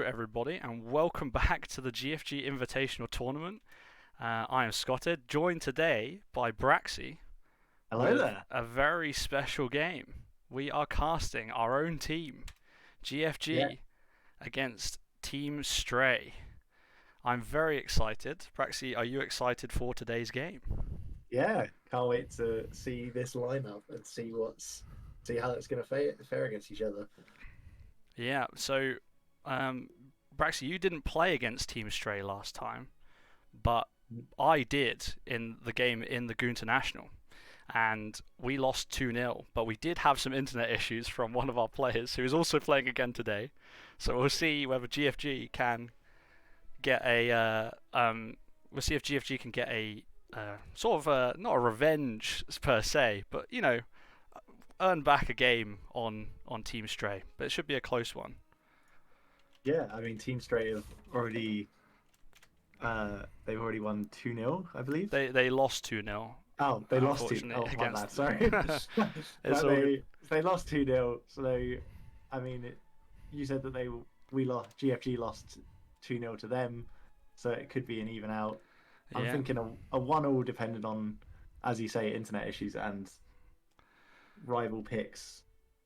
Everybody, and welcome back to the GFG Invitational Tournament. I am Scotteh, joined today by Braxy Hello with there. a very special game. We are casting our own team, Yeah, GFG, against Team Stray. I'm very excited. Braxy, are you excited for today's game? yeah. Can't wait to see this lineup and see how it's going to fare against each other. Yeah, so um, Braxy, you didn't play against Team Stray last time, but I did in the game in the International, and we lost 2-0. But we did have some internet issues from one of our players who is also playing again today. So we'll see whether GFG can get a. We'll see if GFG can get a sort of not a revenge per se, but earn back a game on Team Stray. But it should be a close one. Yeah, I mean, Team Stray have they've already won 2-0, I believe. They lost 2-0, Oh, they lost 2. unfortunately, Oh, my bad. against. Sorry. It's But all good. they lost 2-0. I mean, you said that we lost GFG lost 2-0 to them, so it could be an even out. I'm Yeah. thinking a 1-all depending on, as you say, internet issues and rival picks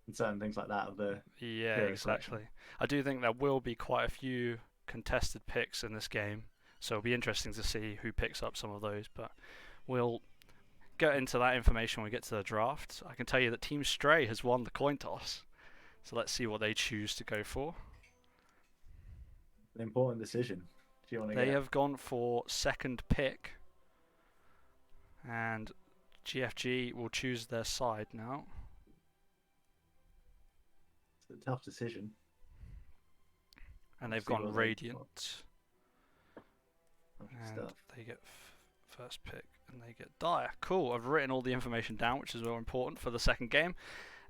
and certain things like that of the Yeah, hero selection. exactly. I do think there will be quite a few contested picks in this game, so it'll be interesting to see who picks up some of those. But we'll get into that information when we get to the draft. I can tell you that Team Stray has won the coin toss, so let's see what they choose to go for. An important decision. Do you want to They get have gone for second pick, and GFG will choose their side now. it's a tough decision? And We'll they've see gone what they got. Radiant, Lovely and stuff. they get first pick, and they get Dire. Cool. I've written all the information down, which is more important for the second game.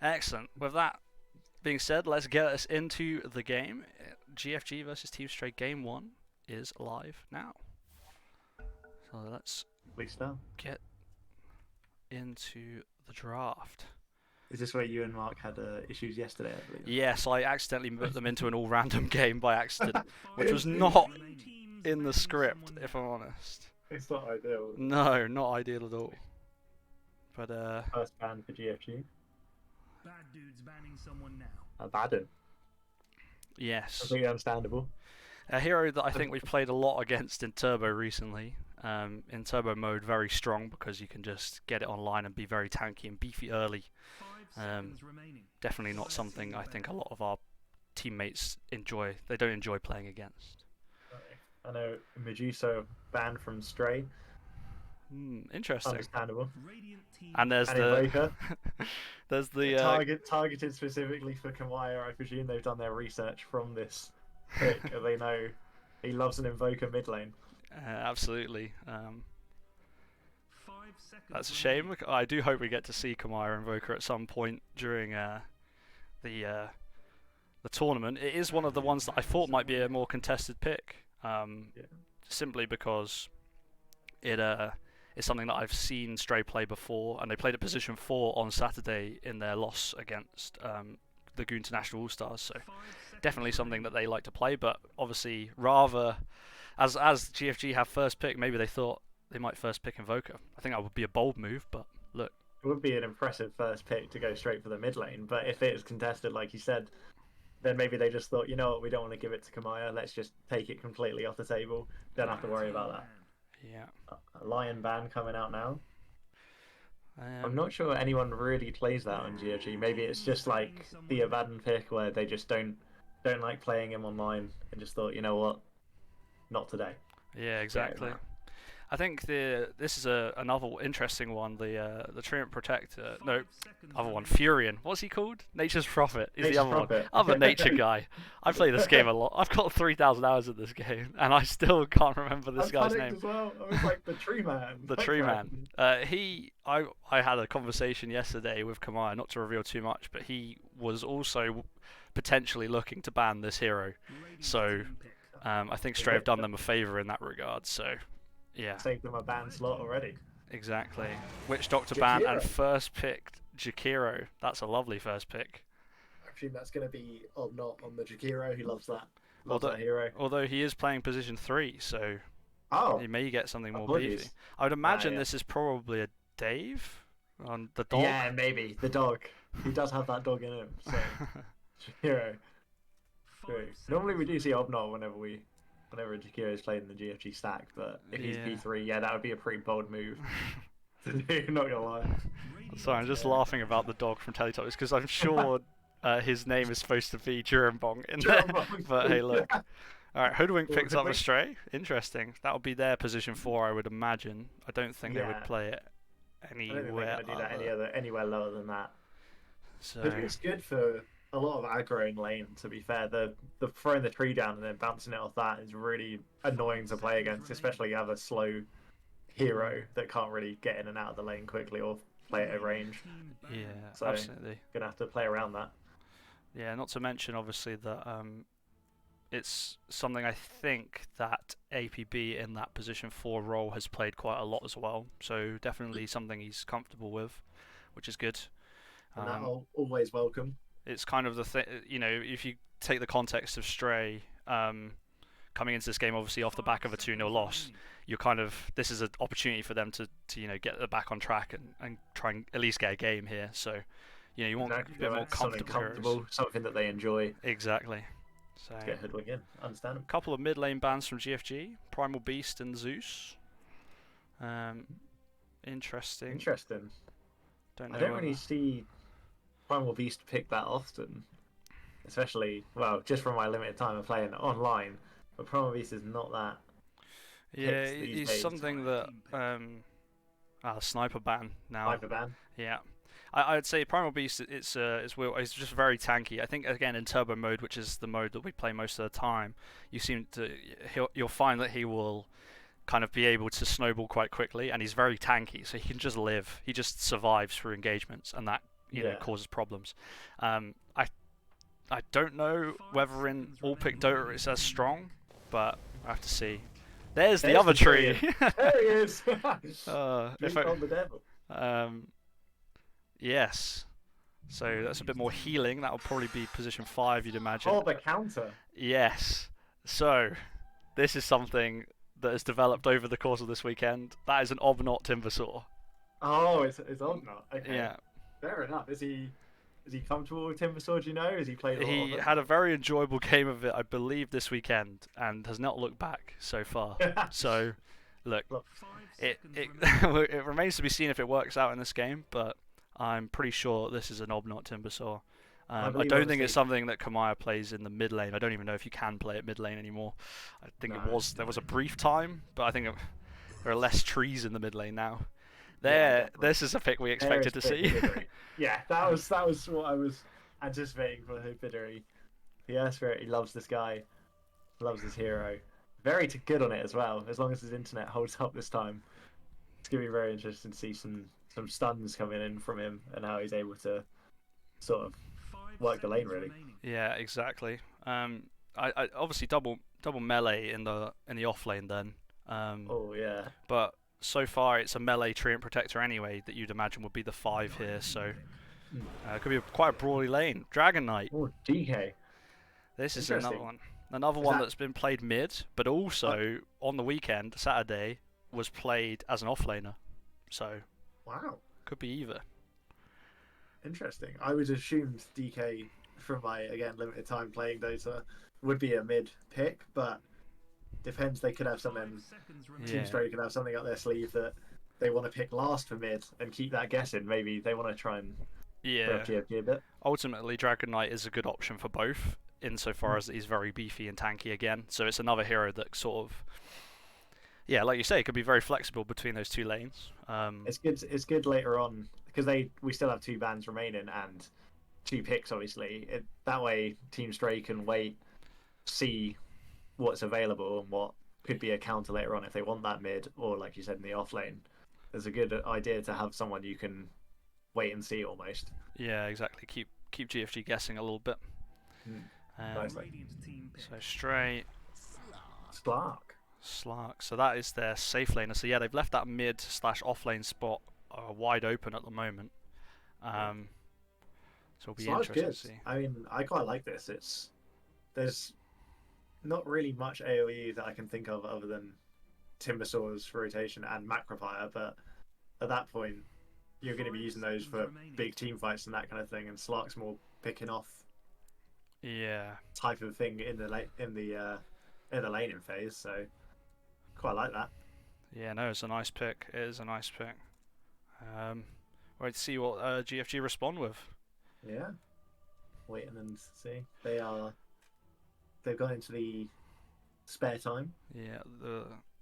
Excellent. With that being said, let's get us into the game. GFG versus Team Stray Game 1 is live now. So let's Lovely stuff. get into the draft. Is this where you and Mark had issues yesterday, I believe? Yes, I accidentally put them into an all-random game by accident, which was not in the script, if I'm honest. It's not ideal. No, not ideal at all. But First ban for GFG. Bad dude's banning someone now. Baden. yes, Completely understandable. a hero that I think we've played a lot against in Turbo recently. In Turbo mode, very strong because you can just get it online and be very tanky and beefy early. 5 seconds remaining. Definitely not something I think a lot of our teammates enjoy. They don't enjoy playing against. I know Medusa banned from Stray. Interesting. Understandable. Radiant team. And there's And the Invoker. there's the Targeted specifically for Kamaya. I presume they've done their research from this pick. They know he loves an Invoker mid lane. absolutely. 5 seconds. That's a shame. I do hope we get to see Kamaya Invoker at some point during the uh, the tournament. It is one of the ones that I thought might be a more contested pick, Yeah. simply because it is something that I've seen Stray play before, and they played at position 4 on Saturday in their loss against the International All Stars. So 5 seconds definitely something remaining. that they like to play, but obviously rather as GFG have first pick, maybe they thought they might first pick Invoker. I think that would be a bold move, but look, It would be an impressive first pick to go straight for the mid lane, but if it is contested, like you said, then maybe they just thought, you know what, we don't want to give it to Kamaya. Let's just take it completely off the table. Don't have to worry about that. yeah. A Lion ban coming out now. I'm Um, not sure anyone really plays that on GOG. Maybe it's just like the Abaddon pick where they just don't like playing him online and just thought, you know what, not today. yeah, exactly. I think this is another interesting one. The Treant Protector. No, 5 seconds other one. remaining. Furion. What's he called? Nature's Prophet is Nature's the other Prophet. one. I'm a nature guy. I play this game a lot. I've got 3,000 hours in this game, and I still can't remember this I guy's panicked name. as well. I was like the tree man. The Tree Man. I had a conversation yesterday with Kamaya, not to reveal too much, but he was also potentially looking to ban this hero. Radiant So team pick. I think Stray have done them a favour in that regard. So yeah, Saved them a ban slot already. exactly. Witch Doctor ban and Jakiro. first picked Jakiro. That's a lovely first pick. I presume that's going to be not on the Jakiro. He loves that. Love that hero. although he is playing position 3, so Oh, he may get something more apologies. beefy. I would imagine yeah. this is probably a Dave on the dog. Yeah, maybe the dog. He does have that dog in him. So hero. True. Normally we do see Obnot whenever Jakiro is played in the GFG stack, but if he's Yeah. P3, yeah, that would be a pretty bold move to do. Not gonna lie. Sorry, I'm just Yeah. laughing about the dog from Teletubbies because I'm sure his name is supposed to be Jurambong in there. Jurambong. But hey, look. All right, Hoodwink Well, picks up a Hoodwink- stray. Interesting. That would be their position 4, I would imagine. I don't think they would Yeah. play it I don't think they're anywhere gonna do that anywhere lower than that. So It's good for a lot of aggro in lane. To be fair, the throwing the tree down and then bouncing it off that is really annoying to play against, especially you have a slow hero that can't really get in and out of the lane quickly or play at a range. yeah, So- absolutely. Gonna have to play around that. Yeah, not to mention obviously that it's something I think that APB in that position 4 role has played quite a lot as well. So definitely something he's comfortable with, which is good. And that always welcome. It's kind of the thing, if you take the context of Stray coming into this game, obviously off the back of a 2-0 loss, this is an opportunity for them to get it back on track and try and at least get a game here. So, you want Exactly. a bit more Something comfortable. comfortable, something that they enjoy. Exactly. So, Get Hoodwink in. Understandable. a couple of mid lane bans from GFG, Primal Beast and Zeus. Interesting. Interesting. Don't know. I don't really see Primal Beast pick that often, especially just from my limited time of playing online. But Primal Beast is not that. Yeah, picks these he's days. something that sniper ban now. Sniper ban. Yeah, I'd say Primal Beast. It's just very tanky. I think again in turbo mode, which is the mode that we play most of the time, you'll find that he will kind of be able to snowball quite quickly, and he's very tanky, so he can just live. He just survives through engagements, and that causes problems. I don't know whether in all pick Dota it's as strong, but I have to see. There's the other tree. There he is. If on the devil. Yes. So that's a bit more healing. That'll probably be position 5, you'd imagine. Oh, the counter. Yes. So this is something that has developed over the course of this weekend. That is an Obnot Timbersaw. Oh, it's Obnot. Okay. Yeah. Fair enough. Is he comfortable with Timbersaw? Do you know? Has he played a lot He of it? had a very enjoyable game of it, I believe, this weekend, and has not looked back so far. So, look, it it remains to be seen if it works out in this game, but I'm pretty sure this is an Obnot Timbersaw. I believe, don't think obviously- it's something that Kamaya plays in the mid lane. I don't even know if you can play it mid lane anymore. I think No. there was a brief time, but I think there are less trees in the mid lane now. definitely. This is a pick we expected to There see. is Biddery. Yeah, that was what I was anticipating for Biddery. Yeah, Spirit, he loves this guy, loves this hero. Very good on it as well. As long as his internet holds up this time, it's gonna be very interesting to see some stuns coming in from him and how he's able to sort of work the lane really. Yeah, exactly. I obviously double melee in the off lane then. Oh yeah. But so far it's a melee treant protector anyway that you'd imagine would be the 5 here. So it could be quite a brawly lane. Dragon Knight. Oh, DK. This is Interesting. another one. Another Is one that- that's been played mid, but also on the weekend, Saturday, was played as an offlaner. So Wow. could be either. Interesting. I would assumed DK from my limited time playing Dota would be a mid pick, but depends. They could have something. Team Yeah. Stray could have something up their sleeve that they want to pick last for mid and keep that guessing. Maybe they want to try and Yeah. put up GFG a bit. Ultimately, Dragon Knight is a good option for both, insofar as he's very beefy and tanky again. So it's another hero that sort of, like you say, could be very flexible between those two lanes. It's good. It's good later on because we still have 2 bans remaining and 2 picks. Obviously, that way Team Stray can wait, see what's available and what could be a counter later on if they want that mid or like you said in the off lane. There's a good idea to have someone you can wait and see almost. Yeah, exactly. Keep GFG guessing a little bit. Nicely. So Stray, Slark. So that is their safe laner. So yeah, they've left that mid/off lane spot wide open at the moment. So it'll be Slark's interesting good. to see. I mean, I quite like this. There's not really much AoE that I can think of other than Timbersaw's rotation and Macropire, but at that point, you're going to be using those for big team fights and that kind of thing, and Slark's more picking off Yeah. type of thing in the laning phase, so quite like that. Yeah, no, it's a nice pick. It is a nice pick. Wait to see what GFG respond with. Yeah. Wait and then see. They've gone into the spare time, Yeah,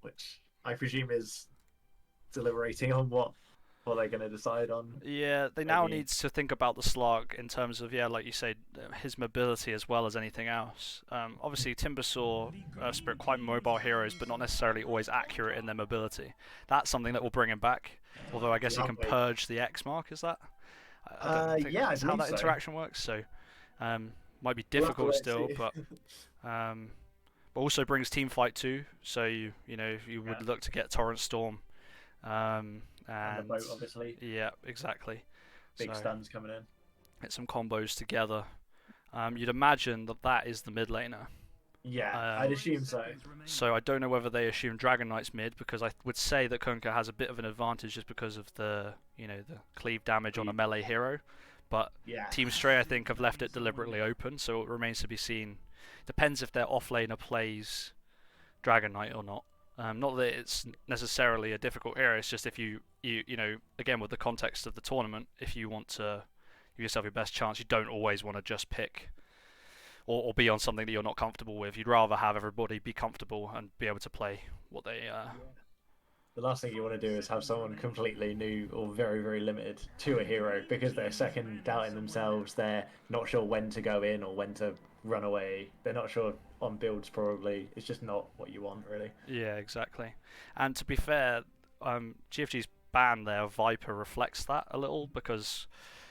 which I presume is deliberating on what they're going to decide on. they now Maybe. need to think about the Slark in terms of, like you said, his mobility as well as anything else. Obviously, Timbersaw, Spirit, quite mobile heroes, but not necessarily always accurate in their mobility. That's something that will bring him back. Although I guess he can purge the X mark. Is that? I don't think Yeah, that's I how believe that so. interaction works. So, might be We'll have to difficult wait and still, see. but also brings team fight too. So you would look to get Torrent Storm. And the boat, obviously. Yeah, exactly. Big So stuns coming in. get some combos together. You'd imagine that is the mid laner. Yeah, I'd assume so. So I don't know whether they assume Dragon Knight's mid, because I would say that Kunkka has a bit of an advantage just because of the the cleave damage on a melee hero. But Yeah. Team Stray, I think, have left it deliberately open, so it remains to be seen. Depends if their offlaner plays Dragon Knight or not. Not that it's necessarily a difficult hero, it's just if you again, with the context of the tournament, if you want to give yourself your best chance, you don't always want to just pick or be on something that you're not comfortable with. You'd rather have everybody be comfortable and be able to play what they The last thing you want to do is have someone completely new or very, very limited to a hero because they're second doubting themselves. They're not sure when to go in or when to run away. They're not sure on builds, probably. It's just not what you want, really. Yeah, exactly. And to be fair, GFG's ban there, Viper, reflects that a little because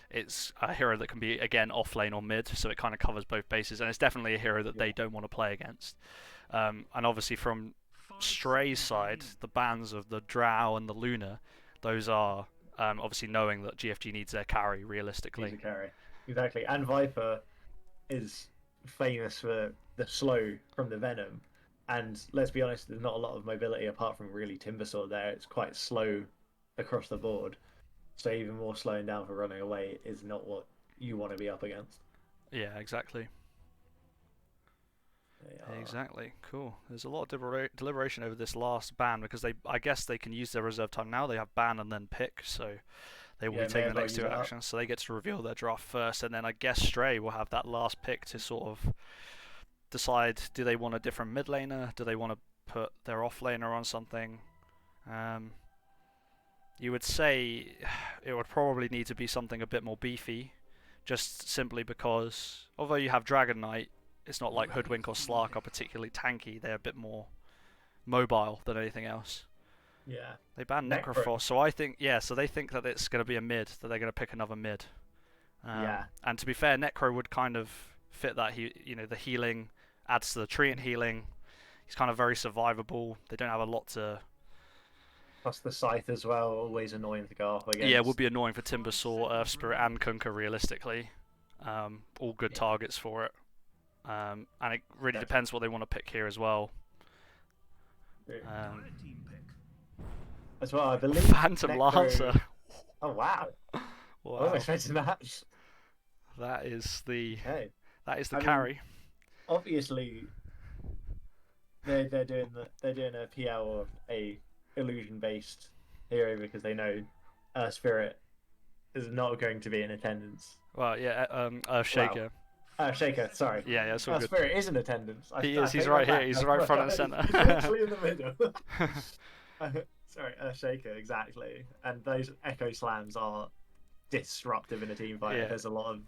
it's a hero that can be, again, off lane or mid, so it kind of covers both bases, and it's definitely a hero that they don't want to play against. And obviously from Stray's side, the bans of the Drow and the Luna, those are obviously knowing that GFG needs their carry, realistically. Needs a carry. Exactly. And Viper is famous for the slow from the Venom. And let's be honest, there's not a lot of mobility apart from really Timbersaw there. It's quite slow across the board. So even more slowing down for running away is not what you want to be up against. Yeah, exactly. Exactly. Cool. There's a lot of deliberation over this last ban because I guess they can use their reserve time now. They have ban and then pick, so they will be taking the next two actions. So they get to reveal their draft first, and then I guess Stray will have that last pick to sort of decide: do they want a different mid laner? Do they want to put their off laner on something? You would say it would probably need to be something a bit more beefy, just simply because although you have Dragon Knight, it's not like Hoodwink or Slark are particularly tanky. They're a bit more mobile than anything else. Yeah. They banned Necrophos, so I think so they think that it's going to be a mid, that they're going to pick another mid. And to be fair, Necro would kind of fit that. The healing adds to the treant healing. He's kind of very survivable. They don't have a lot to. Plus the Scythe as well, always annoying to go up against. Yeah, it would be annoying for Timbersaw, Earth Spirit, and Kunkka realistically. All good targets for it. And it really depends what they want to pick here as well. As well, I believe. Phantom Necro... Lancer. Oh wow! Wow. I wasn't expecting that. That is the I carry. mean, obviously, they're doing a PL or a illusion based hero because they know Spirit is not going to be in attendance. Well, yeah, Shaker. Shaker, sorry. Yeah, it's all good. Spirit is in attendance. He is. He's right here. He's right front and center. He's literally in the middle. Sorry, Shaker, exactly. And those Echo Slams are disruptive in a team fight. Yeah. There's a lot of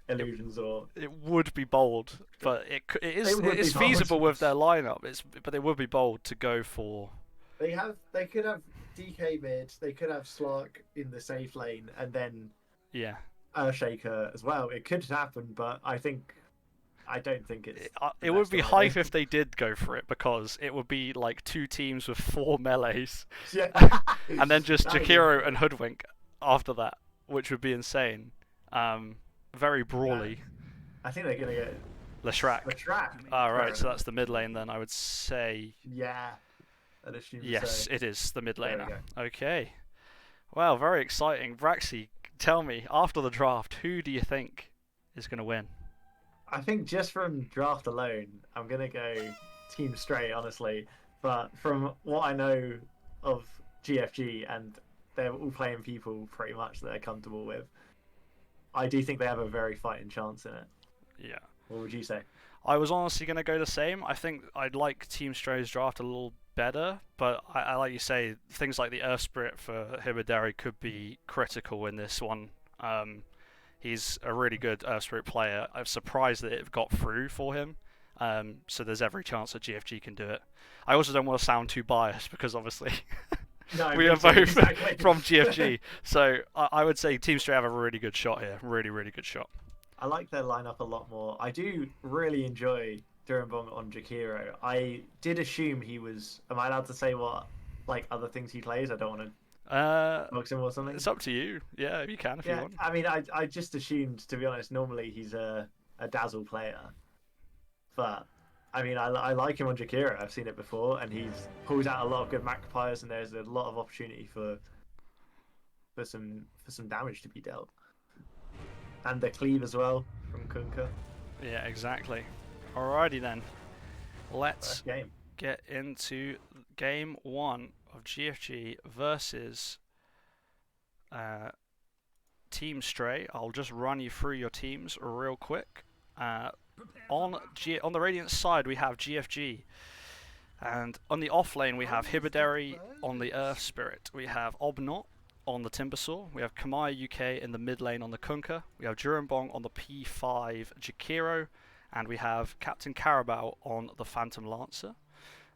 illusions or. It would be bold, but it is feasible with their lineup. But it would be bold to go for. They could have DK mid. They could have Slark in the safe lane, and then. Yeah. Shaker as well. It could happen, but I don't think it's. It would be hype if they did go for it because it would be like two teams with 4 melees, yeah. and then just Jakiro and Hoodwink after that, which would be insane. Very brawly. I think they're gonna get Leshrac. Leshrac. Ah, Fair right. So enough. that's the mid lane then. I would say Yeah. I'd assume yes, so. it is the mid There we laner. Okay. Well, very exciting. Braxy, tell me, after the draft, who do you think is going to win? I think just from draft alone, I'm gonna go Team Stray, honestly. But from what I know of GFG, and they're all playing people pretty much that they're comfortable with, I do think they have a very fighting chance in it. Yeah. What would you say? I was honestly going to go the same. I think I'd like Team Stray's draft a little better, but I like you say, things like the Earth Spirit for Hibidari could be critical in this one. He's a really good Earth Spirit player. I'm surprised that it got through for him. So there's every chance that GFG can do it. I also don't want to sound too biased because obviously No, we me are too, both exactly. from GFG. So I would say Team Stray have a really good shot here. Really, really good shot. I like their lineup a lot more. I do really enjoy Durambong on Jakiro. I did assume he was. Am I allowed to say what like other things he plays? I don't want to box him or something. It's up to you. Yeah, you can if you Yeah, want. I mean, I just assumed, to be honest. Normally he's a dazzle player, but I mean, I like him on Jakiro. I've seen it before, and he's pulls out a lot of good magpies, and there's a lot of opportunity for some damage to be dealt. And the cleave as well from Kunkka. Yeah, exactly. Alrighty then. Let's First game. get into game 1 of GFG versus Team Stray. I'll just run you through your teams real quick. On the Radiant side, we have GFG. And on the off lane, we have Hibidari on the Earth Spirit. We have Obnot on the Timbersaw. We have Kamaya UK in the mid lane on the Kunkka. We have Durambong on the P5 Jakiro. And we have Captain Carabao on the Phantom Lancer.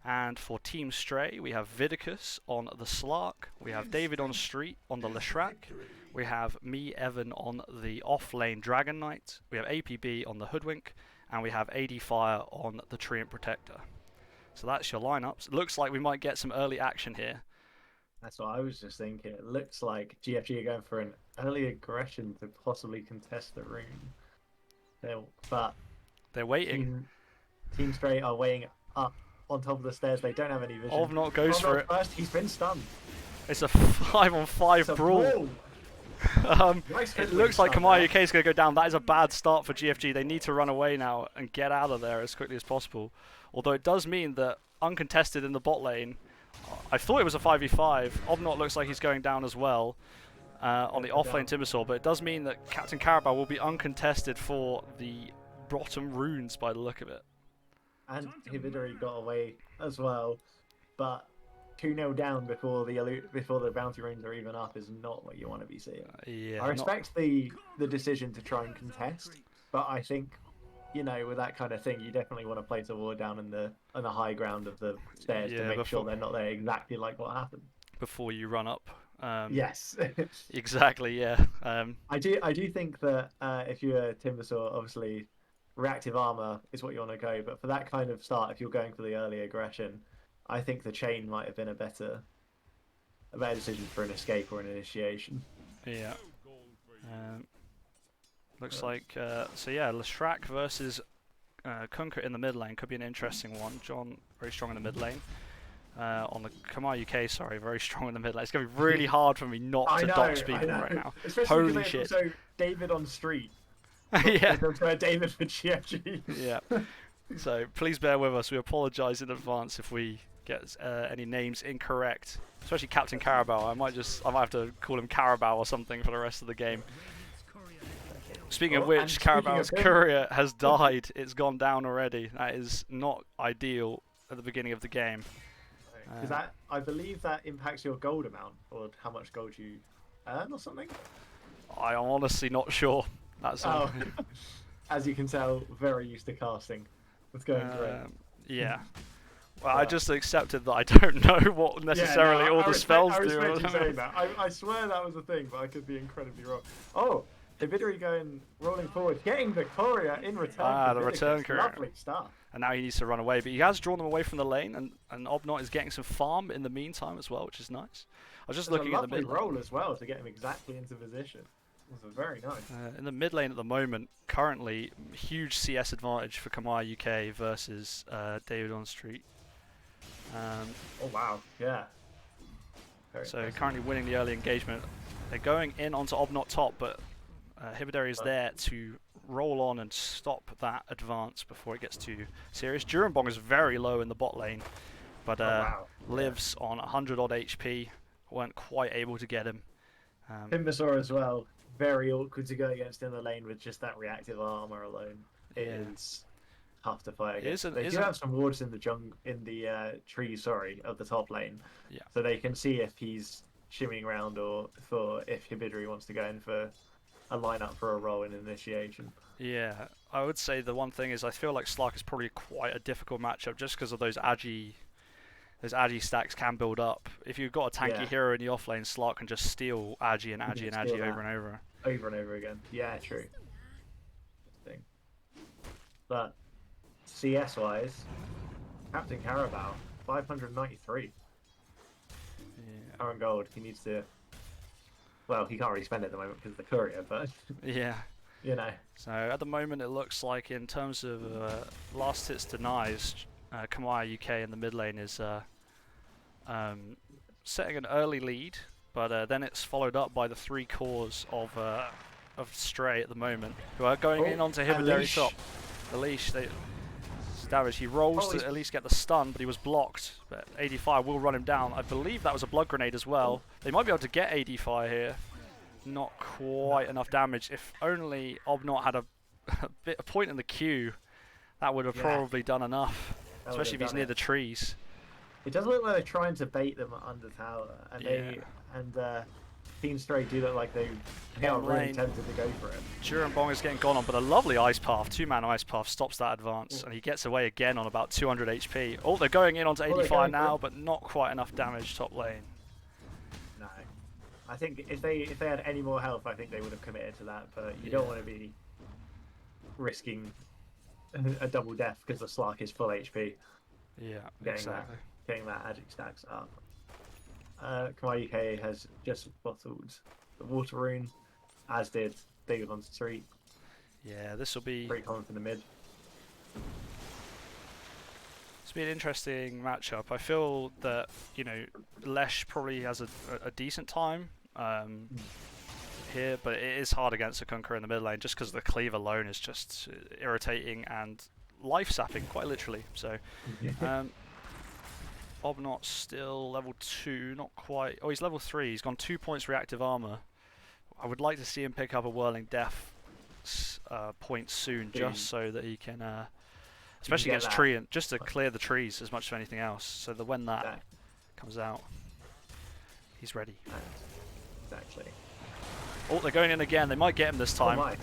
And for Team Stray, we have Vidicus on the Slark. We have David on Street on the Leshrac. We have me, Evan, on the off-lane Dragon Knight. We have APB on the Hoodwink. And we have AD Fire on the Treant Protector. So that's your lineups. It looks like we might get some early action here. That's what I was just thinking. It looks like GFG are going for an early aggression to possibly contest the rune. But They're waiting. Team Stray are weighing up on top of the stairs. They don't have any vision. Obnot goes for it. First, he's been stunned. It's a 5-on-5 It's a brawl. Nice It hit looks like stun Kamaya there. UK is going to go down. That is a bad start for GFG. They need to run away now and get out of there as quickly as possible. Although it does mean that uncontested in the bot lane, I thought it was a 5v5. Obnot looks like he's going down as well on the off lane Timbersaw, but it does mean that Captain Carabao will be uncontested for the bottom runes by the look of it. And Hibidori got away as well, but 2-0 down before the bounty runes are even up is not what you want to be seeing. Yeah, I respect the decision to try and contest, but I think, you know, with that kind of thing, you definitely want to place a ward down on the high ground of the stairs to make sure they're not there exactly like what happened. Before you run up. Yes. Exactly, yeah. I do think that if you're Timbersaw, obviously reactive armor is what you want to go, but for that kind of start, if you're going for the early aggression, I think the chain might have been a better decision for an escape or an initiation. Yeah. Looks like so yeah, Leshrac versus Kunkka in the mid lane could be an interesting one. John very strong in the mid lane. On the Kamaya UK, sorry, very strong in the mid lane. It's gonna be really hard for me not to dox people right now. Especially Holy shit! So David on Street. Yeah. David for GFG. Yeah. So please bear with us. We apologise in advance if we get any names incorrect, especially Captain Carabao. I might have to call him Carabao or something for the rest of the game. Speaking of which, Carabao's courier has died. It's gone down already. That is not ideal at the beginning of the game. Is that? I believe that impacts your gold amount or how much gold you earn or something. I'm honestly not sure. That's all. As you can tell, very used to casting. It's going great. Yeah. Well, I just accepted that I don't know what necessarily all the spells I do. respect you saying that. I swear that was a thing, but I could be incredibly wrong. Oh, Hibidori rolling forward, getting the courier in return. Ah, for the Vidicus. return courier. Lovely stuff. And now he needs to run away, but he has drawn them away from the lane, and Obnot is getting some farm in the meantime as well, which is nice. I was just looking at the mid roll as well to get him exactly into position. This was very nice. In the mid lane at the moment, currently, huge CS advantage for Kamai UK versus David on Street. Oh wow, yeah. Very So impressive. currently winning the early engagement. They're going in onto Obnot top, but Hibidari is there to roll on and stop that advance before it gets too serious. Durambong is very low in the bot lane, but wow. lives on 100 odd HP. Weren't quite able to get him. Pimbasor as well. Very awkward to go against in the lane with just that reactive armor alone. It is tough to fight against. They do have some wards in the trees, sorry, of the top lane. Yeah. So they can see if he's shimmying around or if Hibidari wants to go in for a lineup for a role in initiation. Yeah, I would say the one thing is I feel like Slark is probably quite a difficult matchup just because of those Agi stacks can build up. If you've got a tanky hero in the offlane, Slark can just steal Agi and Agi and Agi over and over. Over and over again. Yeah, true. Interesting. But CS wise, Captain Carabao, 593. Yeah. Current gold. He needs to. Well, he can't really spend it at the moment because of the courier, but Yeah. you know. So at the moment, it looks like in terms of last hits denies, Kamaya UK in the mid lane is setting an early lead, but then it's followed up by the 3 cores of Stray at the moment, who are going in onto Hibidari top. The leash, damage. He rolls to at least get the stun, but he was blocked. But AD5 will run him down. I believe that was a blood grenade as well. They might be able to get AD5 here. Not quite enough damage. If only Obnot had a point in the queue, that would have probably done enough. Especially if he's near the trees. It does look like they're trying to bait them under tower, and Team Stray do look like they are really tempted to go for it. Durambong is getting gone on, but a lovely ice path, 2-man ice path, stops that advance, and he gets away again on about 200 HP. Oh, they're going in onto 85 now, but not quite enough damage top lane. No, I think if they had any more health, I think they would have committed to that. But you don't want to be risking a double death because the Slark is full HP. Yeah, Getting that Addict stacks up. Kamai UK has just bottled the water rune, as did David on Street. Yeah, this will be pretty common for the mid. It's been an interesting matchup. I feel that Lesh probably has a decent time here, but it is hard against a Kunkka in the mid lane just because the cleave alone is just irritating and life sapping, quite literally. So. Obnot's still level 2, not quite. Oh, he's level 3. He's gone 2 points reactive armor. I would like to see him pick up a Whirling Death point soon, just so that he can, especially against tree, and just to clear the trees as much as anything else. So that when that comes out, he's ready. Exactly. Oh, they're going in again. They might get him this time.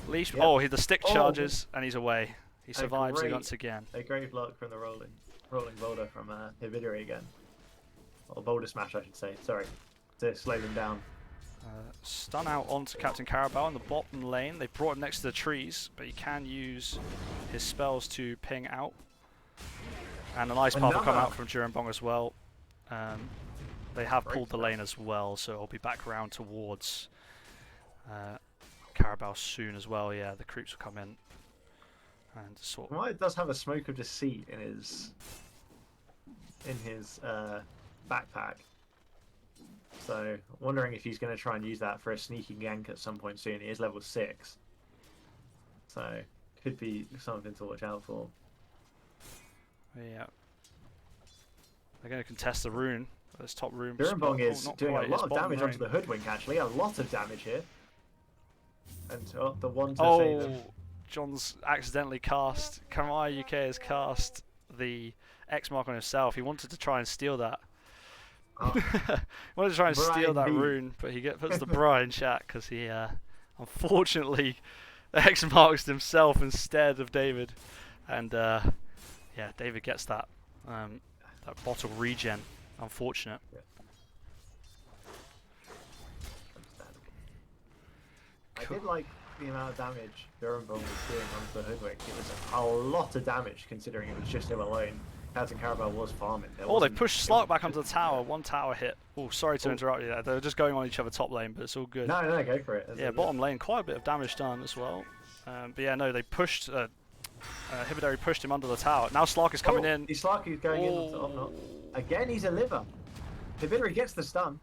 Leash. Yep. Oh, the stick charges, and he's away. He survives once again. A great block from the rolling boulder from Hibidari again. Or boulder smash, I should say. Sorry. To slow them down. Stun out onto Captain Carabao in the bottom lane. They've brought him next to the trees, but he can use his spells to ping out. And an ice path will come out from Durambong as well. They have pulled the lane as well, so I'll be back around towards Carabao soon as well. Yeah, the creeps will come in. And Kamai does have a smoke of deceit in his backpack, so wondering if he's going to try and use that for a sneaky gank at some point soon. He is level 6, so could be something to watch out for. Yeah, they're going to contest the rune. This top rune. Durambong is doing a lot of damage onto the hoodwink. Actually, a lot of damage here, and the one to save him. John's accidentally cast. Kamai UK has cast the X mark on himself. He wanted to try and steal that. He wanted to try and steal that rune, but he puts the bra in chat because he unfortunately X marks himself instead of David. And yeah, David gets that bottle regen. Unfortunate. I did like the amount of damage Durambong was doing onto the hoodwink. It was a lot of damage considering it was just him alone. Captain Carabao was farming. Oh, they pushed Slark back onto the tower. One tower hit. Oh, sorry to interrupt you there. They were just going on each other top lane, but it's all good. No, no, go for it. Yeah, bottom lane, quite a bit of damage done as well. But yeah, no, they pushed. Hibidari pushed him under the tower. Now Slark is coming in. Slark is going in onto Omnot. Again, he's a liver. Hibidari gets the stun.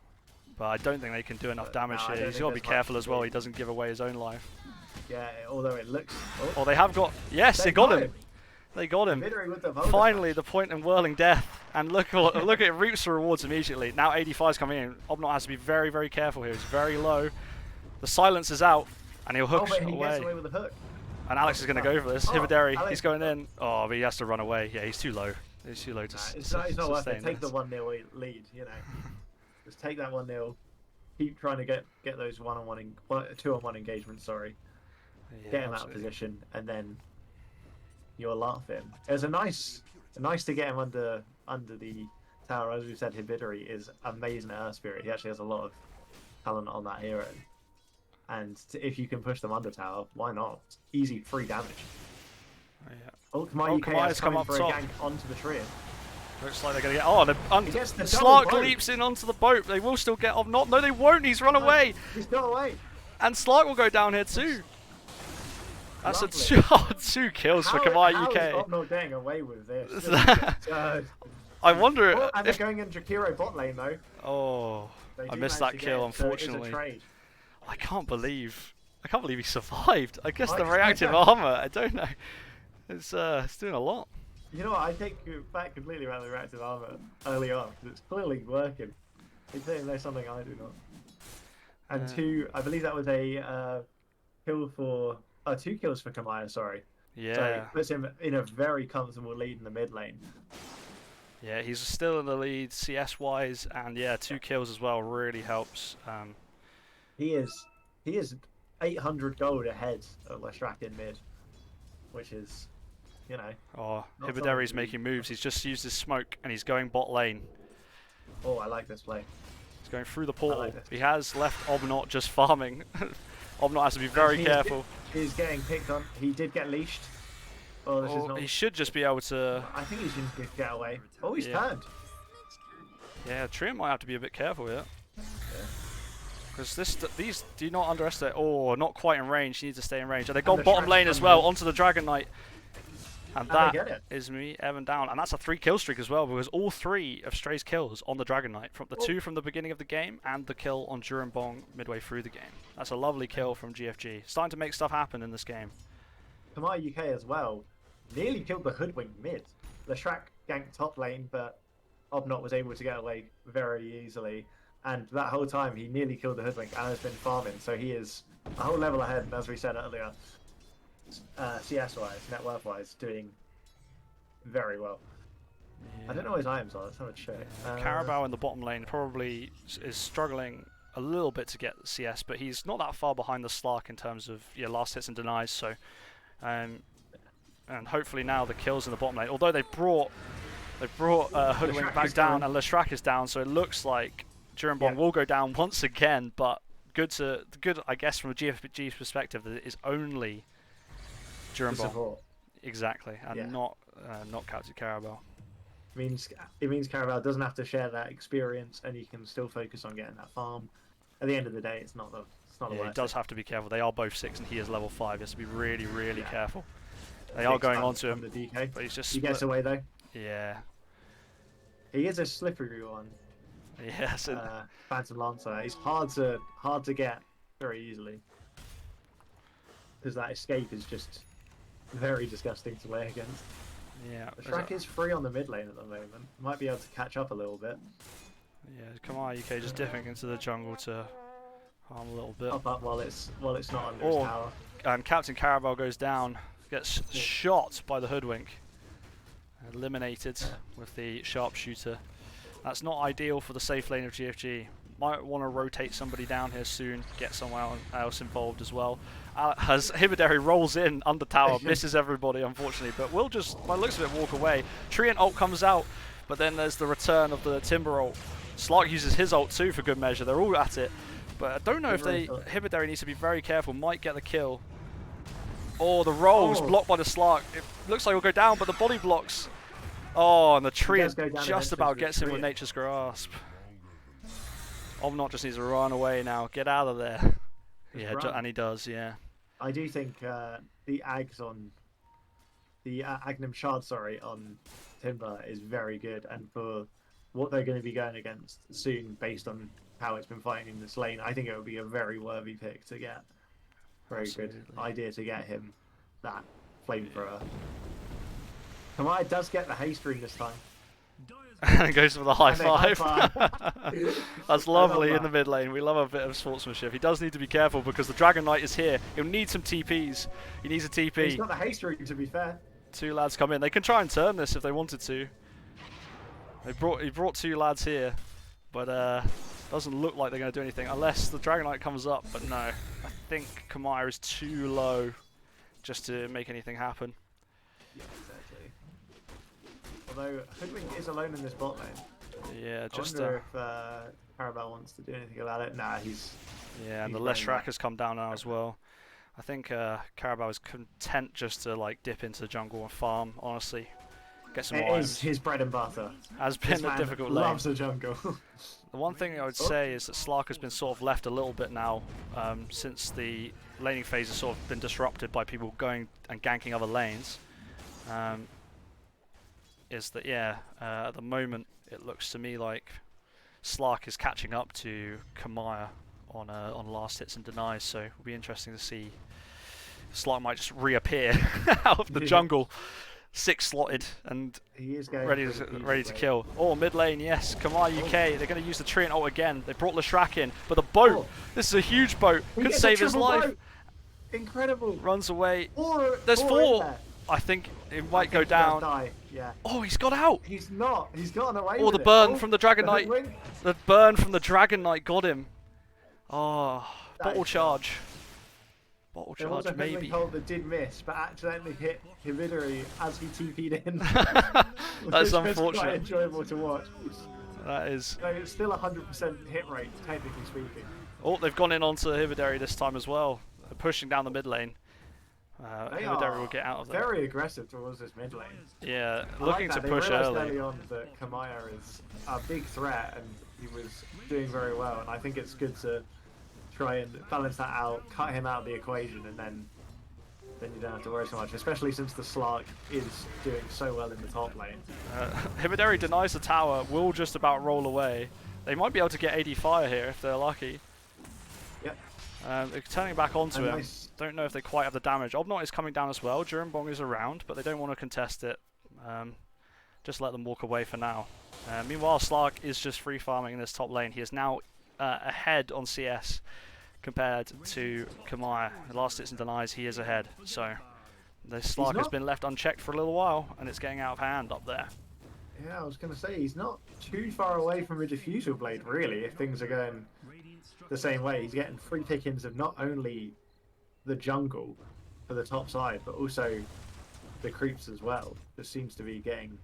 But I don't think they can do enough damage no, here. He's got to be careful as well. He doesn't give away his own life. Yeah, although it looks. Oh, they have got. Yes, they got him. They got him. With the Finally, the point in whirling death. And look at it, reaps the rewards immediately. Now 85 is coming in. Omnot has to be very, very careful here. He's very low. The silence is out, and he'll hook but he away. gets away with the hook. And Alex is going to go for this. Hibidari, Alex. he's going in. Oh, but he has to run away. Yeah, he's too low. He's too low to It's not worth it. Take this. the 1-0 lead, you know. Just take that 1-0. Keep trying to get those 2-on-1 engagements, sorry. Yeah, Get him out of position, and then you're laughing. It was nice to get him under the tower. As we said, Hibidari is amazing at Earth Spirit. He actually has a lot of talent on that hero. And if you can push them under tower, why not? Easy, free damage. Oh, yeah. Oh, Kamai UK Kamai's has come come up for a top. gank onto the tree. Looks like they're going to get... Oh, He gets the Slark double boat. leaps in onto the boat. They will still get off. No, they won't. He's run away. He's got away. And Slark will go down here too. That's Lovely. two kills for How Kamai is UK. Omnot getting away with this? I wonder and they're if... going in Jakiro bot lane though. Oh, They I do missed manage that to kill, get it, so it is a unfortunately. trade. I can't believe he survived. I guess the I- reactive armor, I don't know. It's doing a lot. You know what? I take you back completely around the reactive armor early on. 'Cause it's clearly working. It's saying there's something I do not. And I believe that was a kill for 2 kills for Kamaya. Sorry. Yeah. So it puts him in a very comfortable lead in the mid lane. Yeah, he's still in the lead CS wise, and yeah, 2 kills as well really helps. He is 800 gold ahead of Leshrac in mid, which is, you know. Oh, Not Hibidari's something making moves. He's just used his smoke, and he's going bot lane. Oh, I like this play. He's going through the portal. like this. He has left Omnot just farming. Omnot has to be very careful. He's getting picked on. He did get leashed. Oh, this is Oh, not. he should just be able to... I think he's going to get away. Oh, he's Yeah. turned. Yeah, Trian might have to be a bit careful here. Because these do not underestimate. Oh, not quite in range. He needs to stay in range. And they've gone the bottom Shrek lane as comes well in. onto the Dragon Knight. And they that get it. is me, Evan down. And that's a 3 kill streak as well, because all 3 of Stray's kills on the Dragon Knight. From the 2 from the beginning of the game, and the kill on Jurambong midway through the game. That's a lovely kill from GFG. Starting to make stuff happen in this game. Kamai UK as well nearly killed the Hoodwink mid. Leshrac ganked top lane, but Obnot was able to get away very easily. And that whole time, he nearly killed the Hoodwink and has been farming. So he is a whole level ahead, and as we said earlier, CS-wise, net worth-wise, doing very well. I don't know what his items are. Let's have a check. Carabao in the bottom lane probably is struggling a little bit to get CS, but he's not that far behind the Slark in terms of last hits and denies. So, and hopefully now the kills in the bottom lane. Although they brought Hoodwink back down, and Leshrac is down, so it looks like Jurambong will go down once again. But good I guess from a GFG's perspective that it is only Jurambong. Exactly, and not Captain Carabao. It means Carabao doesn't have to share that experience, and he can still focus on getting that farm. At the end of the day, it's not the He worst. does have to be careful. They are both 6, and he is level 5. He has to be really, really careful. They are going on to him, The DK. but he's just He gets away though. Yeah. He is a slippery one. Yes. Phantom Lancer. He's hard to get very easily because that escape is just very disgusting to play against. Yeah. The Shrek is free on the mid lane at the moment. Might be able to catch up a little bit. Yeah. Come on, UK, just dipping into the jungle to harm a little bit. Pop up while it's not under his tower. And Captain Carabao goes down, gets shot by the Hoodwink. Eliminated with the sharpshooter. That's not ideal for the safe lane of GFG. Might want to rotate somebody down here soon, get someone else involved as well. As Hibidari rolls in under tower, misses everybody unfortunately, but we'll just, by the looks of it, walk away. Treant ult comes out, but then there's the return of the Timber ult. Slark uses his ult too for good measure, they're all at it. But I don't know if Hibidari needs to be very careful, might get the kill. Oh, the rolls blocked by the Slark. It looks like he'll go down, but the body blocks. Oh, and the He tree does go down just eventually about to the gets him with tree. Nature's Grasp. Omnot just needs to run away now. Get out of there. Yeah, run. and he does, yeah. I do think the Ags on the Agnum Shard, sorry, on Timber is very good, and for what they're going to be going against soon, based on how it's been fighting in this lane, I think it would be a very worthy pick to get. Very Absolutely. good idea to get him that flamethrower. Kamai does get the haste ring this time. And goes for the high And they high five. five. That's lovely in that. the mid lane. We love a bit of sportsmanship. He does need to be careful because the Dragon Knight is here. He'll need some TPs. He needs a He's TP. got the haste ring, to be fair. Two lads come in. They can try and turn this if they wanted to. He brought two lads here, but doesn't look like they're going to do anything unless the Dragon Knight comes up. But no, I think Kamaya is too low just to make anything happen. Yeah, exactly. Although Hoodwink is alone in this bot lane. Yeah, I just wonder if Carabao wants to do anything about it. Nah, he's. yeah, and he's the very Leshrac much- has come down now as well. I think Carabao is content just to like dip into the jungle and farm. Honestly, get some It items. is his bread and butter. Has This been a man difficult lane. loves the jungle. The one thing I would say is that Slark has been sort of left a little bit now since the laning phase has sort of been disrupted by people going and ganking other lanes. Is that yeah? At the moment, it looks to me like Slark is catching up to Kamaya on last hits and denies. So it'll be interesting to see. Slark might just reappear out of the jungle, six slotted and He is going ready for the to easy way. kill. Oh, mid lane, yes. Kamaya UK. They're going to use the Treant ult again. They brought Leshrac in, but the boat. Oh. This is a huge boat. He Could gets a save his triple life. boat. Incredible. Runs away. There's four. I think it might go down. Die. Yeah. Oh, he's got out. He's not. He's gotten away Oh, with the it. burn from the Dragon Knight. Hoodwink. The burn from the Dragon Knight got him. Oh, That bottle is charge. Bottle There was a charge, Hoodwink maybe. hold that did miss, but accidentally hit Hibidori as he TP'd in. That's Which was unfortunate. quite enjoyable to watch. That is. So it's still 100% hit rate, technically speaking. Oh, they've gone in onto Hibidori this time as well. They're pushing down the mid lane. They Hibidori are will get out of there. very aggressive towards this mid lane. Yeah, I looking like to that. push they realised early. early on that Kamaya is a big threat and he was doing very well. And I think it's good to try and balance that out, cut him out of the equation, and then you don't have to worry so much. Especially since the Slark is doing so well in the top lane. Hibidori denies the tower, will just about roll away. They might be able to get AD fire here if they're lucky. Yep. They're turning back onto him. Nice. Don't know if they quite have the damage. Obnot is coming down as well. Jurimbong is around, but they don't want to contest it. Just let them walk away for now. Meanwhile, Slark is just free farming in this top lane. He is now ahead on CS compared to Kamaya. The last hits and denies, he is ahead. So the Slark has not- been left unchecked for a little while, and it's getting out of hand up there. Yeah, I was going to say, he's not too far away from a Diffusal Blade, really, if things are going the same way. He's getting free pickings of not only the jungle for the top side, but also the creeps as well. Just seems to be getting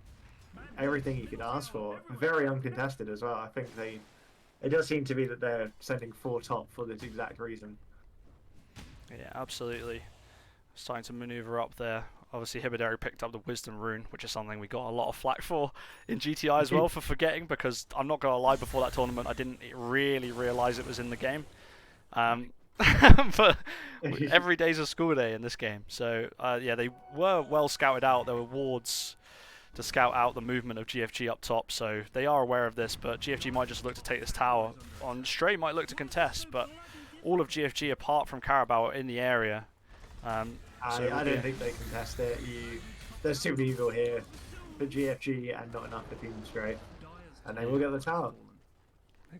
everything he could ask for. Very uncontested as well. I think it does seem to be that they're sending 4 top for this exact reason. Yeah, absolutely. Starting to maneuver up there. Obviously, Hibidori picked up the Wisdom Rune, which is something we got a lot of flack for in GTI as well for forgetting, because I'm not going to lie, before that tournament I didn't really realise it was in the game. But every day's a school day in this game. So, yeah, they were well scouted out. There were wards to scout out the movement of GFG up top, so they are aware of this, but GFG might just look to take this tower. On Stray might look to contest, but all of GFG apart from Carabao are in the area. So I don't think they contest it. There's too many people here for GFG and not enough for Team Stray. And they will get the tower.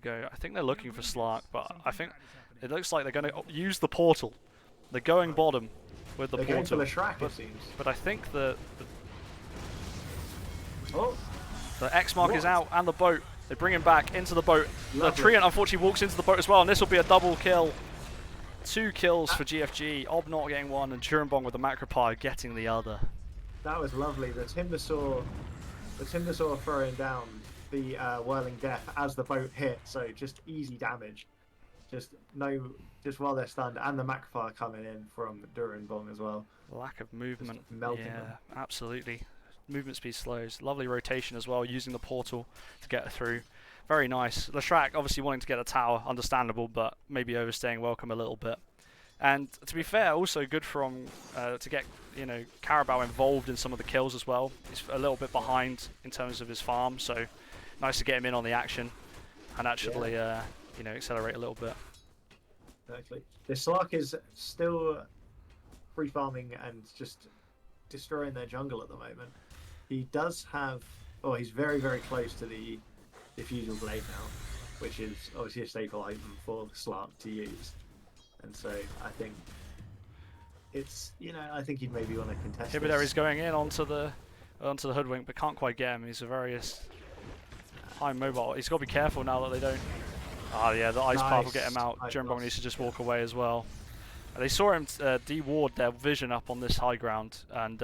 There you go. I think they're looking for Slark, but I think it looks like they're going to use the portal. They're going bottom with the They're going for portal. the Shrek, it seems. But I think Oh, the X mark is What? out, and the boat. They bring him back into the boat. Lovely. The Treant unfortunately walks into the boat as well, and this will be a double kill. 2 kills for GFG. Obnot getting 1, and Jurimbong with the Macropie getting the other. that was lovely. The Timbersaw throwing down the Whirling Death as the boat hit, so just easy damage. Just while they're stunned, and the Macfire coming in from Durinbong as well. Lack of movement. melting Yeah, them. absolutely. movement speed slows. Lovely rotation as well, using the portal to get through. Very nice. Leshrac obviously wanting to get a tower, understandable, but maybe overstaying welcome a little bit. And to be fair, also good from to get Carabao involved in some of the kills as well. He's a little bit behind in terms of his farm, so nice to get him in on the action and actually accelerate a little bit. Exactly. The Slark is still free farming and just destroying their jungle at the moment. He does have, he's very, very close to the Diffusal Blade now, which is obviously a staple item for Slark to use. And so I think it's, I think he'd maybe want to contest this. Hibidari's going in onto the Hoodwink, but can't quite get him. He's a very high mobile. He's got to be careful now that they don't. Oh yeah, the ice path will get him out. Jumbo needs to just walk away as well. They saw him de-ward their vision up on this high ground, and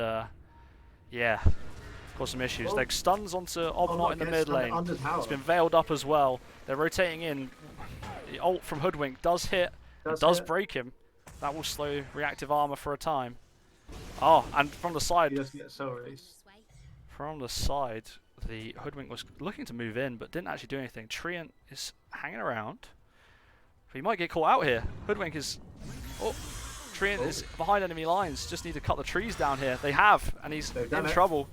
caused some issues. Oh. Like stuns onto Obnot in the mid lane. It's been veiled up as well. They're rotating in. The ult from Hoodwink does hit. Does break him. That will slow reactive armor for a time. Oh, and from the side. He does get soul release. From the side, the Hoodwink was looking to move in, but didn't actually do anything. Treant is hanging around. He might get caught out here. Hoodwink is... Oh, Treant is behind enemy lines. Just need to cut the trees down here. They have, and he's in trouble.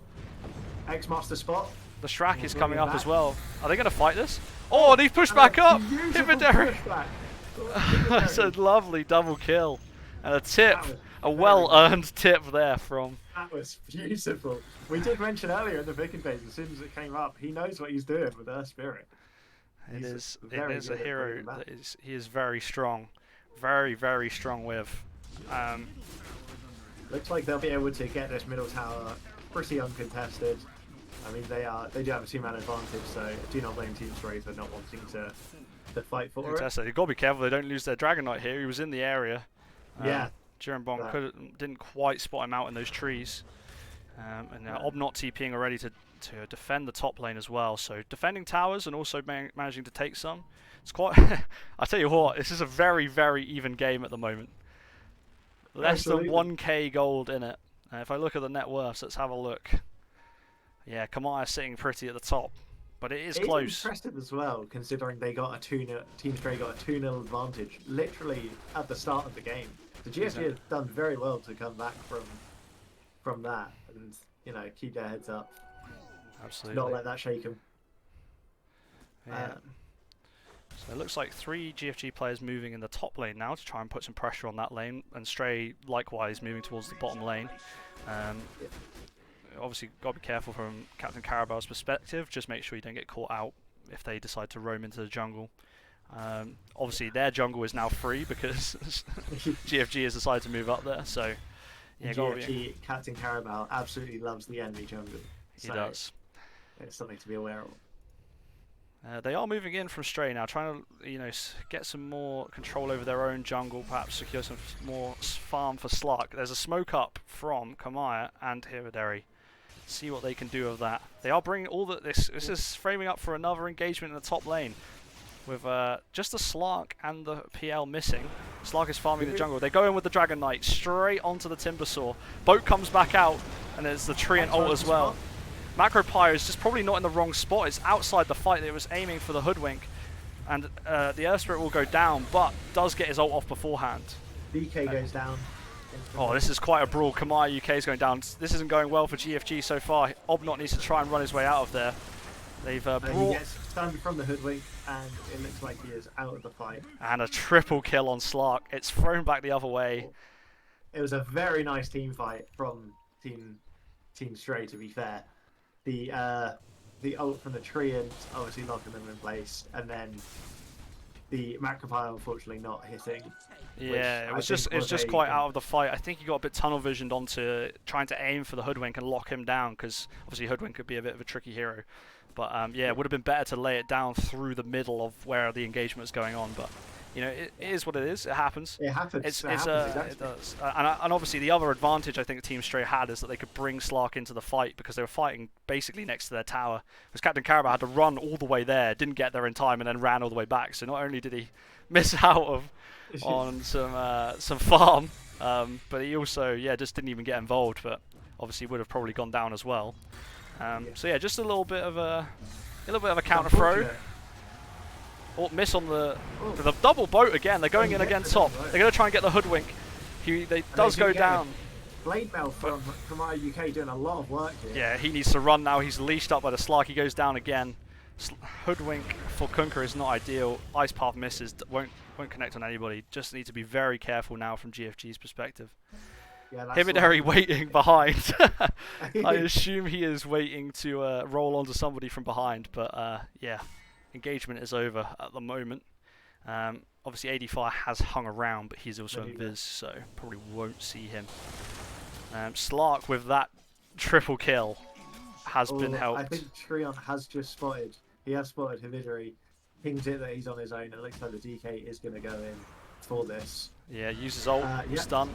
X-Master spot. The Shrek is coming up as well. Are they going to fight this? Oh, and he's pushed back up! Hibidari! That's a lovely double kill. And a tip, a well-earned tip there from... That was beautiful. We did mention earlier in the Viking phase, as soon as it came up, he knows what he's doing with Earth Spirit. It is a hero that he is very strong. Very, very strong with. Looks like they'll be able to get this middle tower pretty uncontested. I mean, they do have a 2-man advantage, so I do not blame Team Stray for not wanting to fight for it. They've got to be careful they don't lose their Dragon Knight here. He was in the area. Yeah. Jirenbong didn't quite spot him out in those trees. And now Obnot TPing already to defend the top lane as well. So defending towers and also managing to take some. It's quite... I tell you what, this is a very, very even game at the moment. Less than 1k gold in it. If I look at the net worths, let's have a look. Yeah, Kamaya sitting pretty at the top, but it is close. It's impressive as well, considering they got a 2-0. Team Stray got a 2-0 advantage literally at the start of the game. The GFG has done very well to come back from that, and keep their heads up. Absolutely. Not let that shake them. Yeah. So it looks like 3 GFG players moving in the top lane now to try and put some pressure on that lane, and Stray likewise moving towards the bottom lane. Obviously, got to be careful from Captain Carabal's perspective. Just make sure you don't get caught out if they decide to roam into the jungle. Obviously, their jungle is now free because GFG has decided to move up there. So, yeah, GFG Captain Carabao absolutely loves the enemy jungle. He does. It's something to be aware of. They are moving in from Stray now, trying to get some more control over their own jungle, perhaps secure some more farm for Slark. There's a smoke up from Kamaya and Hibidari. See what they can do of that. They are bringing all this is framing up for another engagement in the top lane with just the Slark and the PL missing. Slark is farming the jungle. They go in with the Dragon Knight straight onto the Timbersaw. Boat comes back out, and there's the Treant ult as well. Macro Pyre is just probably not in the wrong spot. It's outside the fight. It was aiming for the Hoodwink, and the Earth Spirit will go down, but does get his ult off beforehand. DK goes down. Oh, this is quite a brawl. Kamaya UK is going down. This isn't going well for GFG so far. Obnot needs to try and run his way out of there. They've brought... He gets stunned from the Hoodwink, and it looks like he is out of the fight. And a triple kill on Slark. It's thrown back the other way. It was a very nice team fight from Team Stray, to be fair. The ult from the Treant obviously locking them in place, and then the Macropile unfortunately not hitting. Yeah, it was just quite out of the fight. I think he got a bit tunnel visioned onto trying to aim for the Hoodwink and lock him down, because obviously Hoodwink could be a bit of a tricky hero. But yeah, it would have been better to lay it down through the middle of where the engagement is going on. But it is what it is. It happens. It happens. It does. And obviously the other advantage I think Team Stray had is that they could bring Slark into the fight because they were fighting basically next to their tower. Because Captain Carabao had to run all the way there, didn't get there in time, and then ran all the way back. So not only did he miss out on some farm, but he also just didn't even get involved. But obviously would have probably gone down as well. Yeah. So yeah, just a little bit of a counter throw. Unfortunate. Oh, miss on the Oh. the double boat again. They're going in Yeah, again the top. double boat. They're going to try and get the hoodwink. They does they go keep getting down. Blade Mail from our UK doing a lot of work here. Yeah, he needs to run now. He's leashed up by the Slark. He goes down again. Hoodwink for Kunkka is not ideal. Ice Path misses. Won't connect on anybody. Just need to be very careful now from GFG's perspective. Yeah, that's Hibidari what- waiting behind. I assume he is waiting to roll onto somebody from behind, but yeah, engagement is over at the moment. Obviously, AD Fire has hung around, but he's also invis, so probably won't see him. Slark with that triple kill has been helped. I think Trion has just spotted. He has spotted Hibidari. Pings it that he's on his own. It looks like the DK is going to go in for this. Yeah, uses ult, Yeah. stun.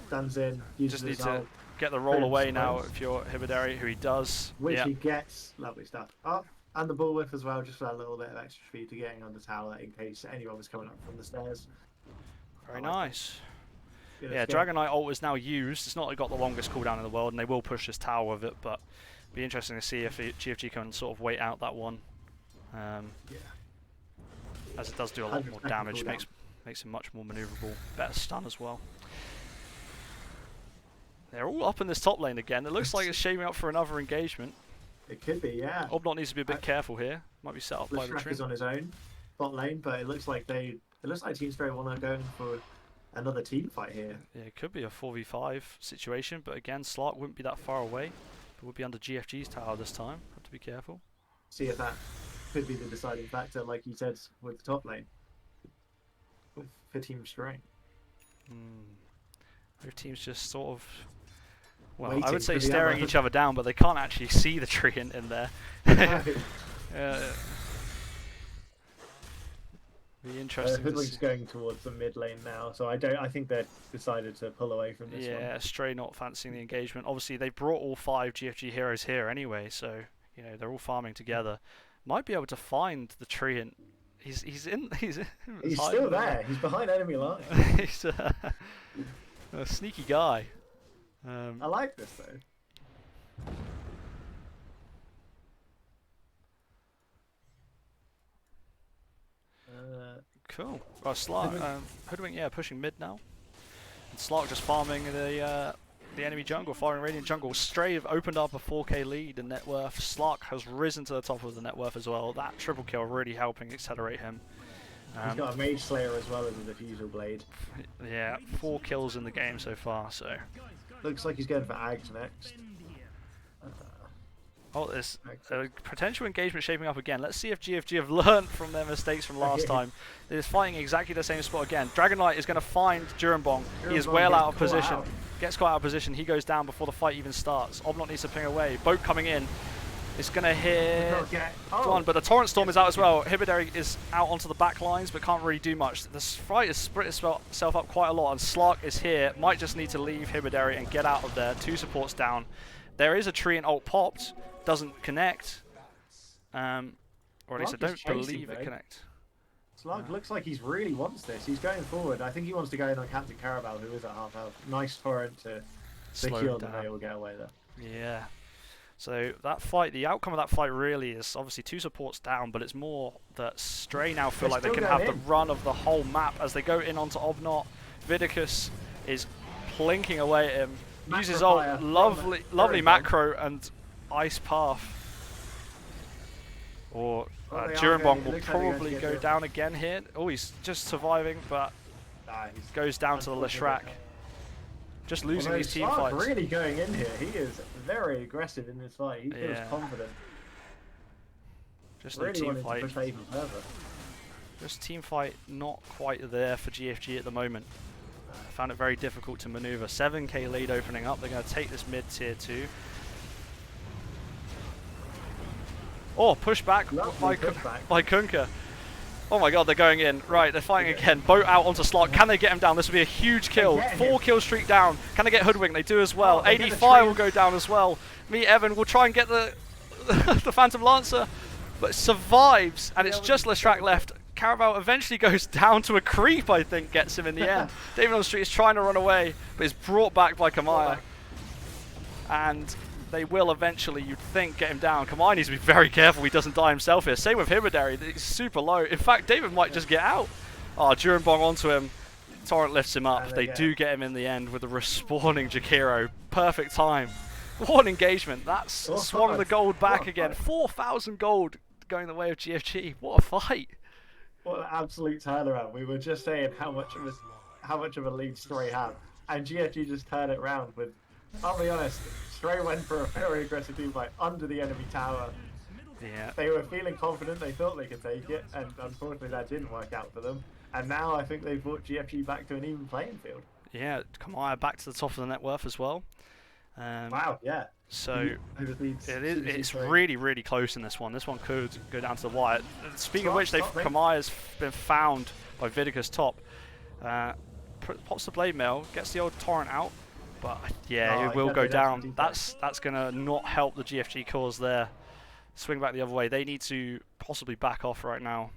Stands in, uses Just need his to ult, get the roll Brilliant away spell. now if you're Hibidari, who he does. which Yeah. he gets. Lovely stuff. Oh, and the ball whip as well, just for that little bit of extra speed to getting on the tower in case anyone was coming up from the stairs. Very I like nice. Good Yeah, escape. Dragon Knight ult is now used. It's not got the longest cooldown in the world, and they will push this tower with it, but be interesting to see if GFG can sort of wait out that one. Yeah. As it does do a lot 100 more second damage, cooldown. makes him much more maneuverable, better stun as well. They're all up in this top lane again. It looks like it's shaping up for another engagement. It could be, yeah. Obnot needs to be a bit careful here. Might be set up by the Leshrac is tree. on his own bot lane, but it looks like Team Stray want to go in for another team fight here. Yeah, it could be a 4v5 situation, but again, Slark wouldn't be that far away. But would be under GFG's tower this time. Have to be careful. See if that could be the deciding factor, like you said, with the top lane. For Team Stray. Both teams just sort of, well, I Waiting would say for the staring other. each other down, but they can't actually see the tree in there. Be interesting to Hoodwink's see. going towards the mid lane now, so I think they've decided to pull away from this Yeah, Stray not fancying the engagement. Obviously, they brought all 5 GFG heroes here anyway, so you know they're all farming together. Might be able to find the tree, and he's one. He's hiding still there. He's behind enemy line. He's a sneaky guy. I like this though. Cool. Well, Slark, Hoodwink, yeah, pushing mid now. And Slark just farming the enemy jungle, farming Radiant jungle. Stray have opened up a 4k lead in net worth. Slark has risen to the top of the net worth as well. That triple kill really helping accelerate him. He's got a Mage Slayer as well as a Diffusal Blade. Yeah, 4 kills in the game so far, so... Looks like he's going for Ags next. Oh, there's a potential engagement shaping up again. Let's see if GFG have learned from their mistakes from last time. They're fighting exactly the same spot again. Dragon Knight is going to find Jurambong. He is Jurambong well gets out of caught position. out. Gets caught out of position. He goes down before the fight even starts. Obnot needs to ping away. Boat coming in. It's going to hit one, but the Torrent Storm is out as well. Hibidari is out onto the back lines, but can't really do much. This fight has split itself up quite a lot, and Slark is here. Might just need to leave Hibidari and get out of there. 2 supports down. There is a tree and ult popped. Doesn't connect. Or at least I Slark don't is chasing, believe it though. connects. Slug looks like he really wants this. He's going forward. I think he wants to go in on Captain Carabao, who is at half health. Nice torrent to Slow secure down. that they will get away there. Yeah. So that fight, the outcome of that fight really is obviously 2 supports down, but it's more that Stray now feel They're like they still can have going the in. run of the whole map as they go in onto Obnot. Vidicus is plinking away at him. Uses ult, Macro fire. lovely Very macro and ice path. Or Well, they are Jurambong going- it will looks like they're going to probably get go Jurambong. down again here. Oh, he's just surviving, but He's goes down to the Leshrac. Just losing these team Slark fights. really going in here. He is very aggressive in this fight. He feels Yeah. confident. Just no Really team wanting fight. to push that even further. Just team fight not quite there for GFG at the moment. I found it very difficult to maneuver. 7k lead opening up. They're going to take this mid tier 2. Oh, push back Lovely pushback. by Kunkka. Oh my god, they're going in. Right, they're fighting again. Boat out onto Slark. Can they get him down? This will be a huge kill. get him. 4 kill streak down. Can they get Hoodwink? They do as well. Oh, they get the 85 tree. will go down as well. Me, Evan, will try and get the the Phantom Lancer, but survives, and it's just Leshrac left. Carabao eventually goes down to a creep, I think, gets him in the end. David on the street is trying to run away, but is brought back by Kamaya. and they will eventually, you'd think, get him down. Kamai needs to be very careful he doesn't die himself here. Same with Hibidari, he's super low. In fact, David might just get out. Oh, Jurambong onto him. Torrent lifts him up. They do get him in the end with a respawning Jakiro. Perfect time. What an engagement. That's swanning the gold back again. 4,000 gold going the way of GFG. What a fight. What an absolute turnaround. We were just saying how much of a lead Stray had. And GFG just turned it around with, I'll be honest, Stray went for a very aggressive team fight under the enemy tower. Yeah. They were feeling confident, they thought they could take it, and unfortunately that didn't work out for them. And now I think they've brought GFG back to an even playing field. Yeah, Kamaya back to the top of the net worth as well. Wow, yeah. So it's really, really close in this one. This one could go down to the wire. Speaking of which, Kamaya's been found by Vidica's top. Pops the blade mail, gets the old torrent out, but yeah, it will go down. That's gonna not help the GFG cause there. Swing back the other way. They need to possibly back off right now.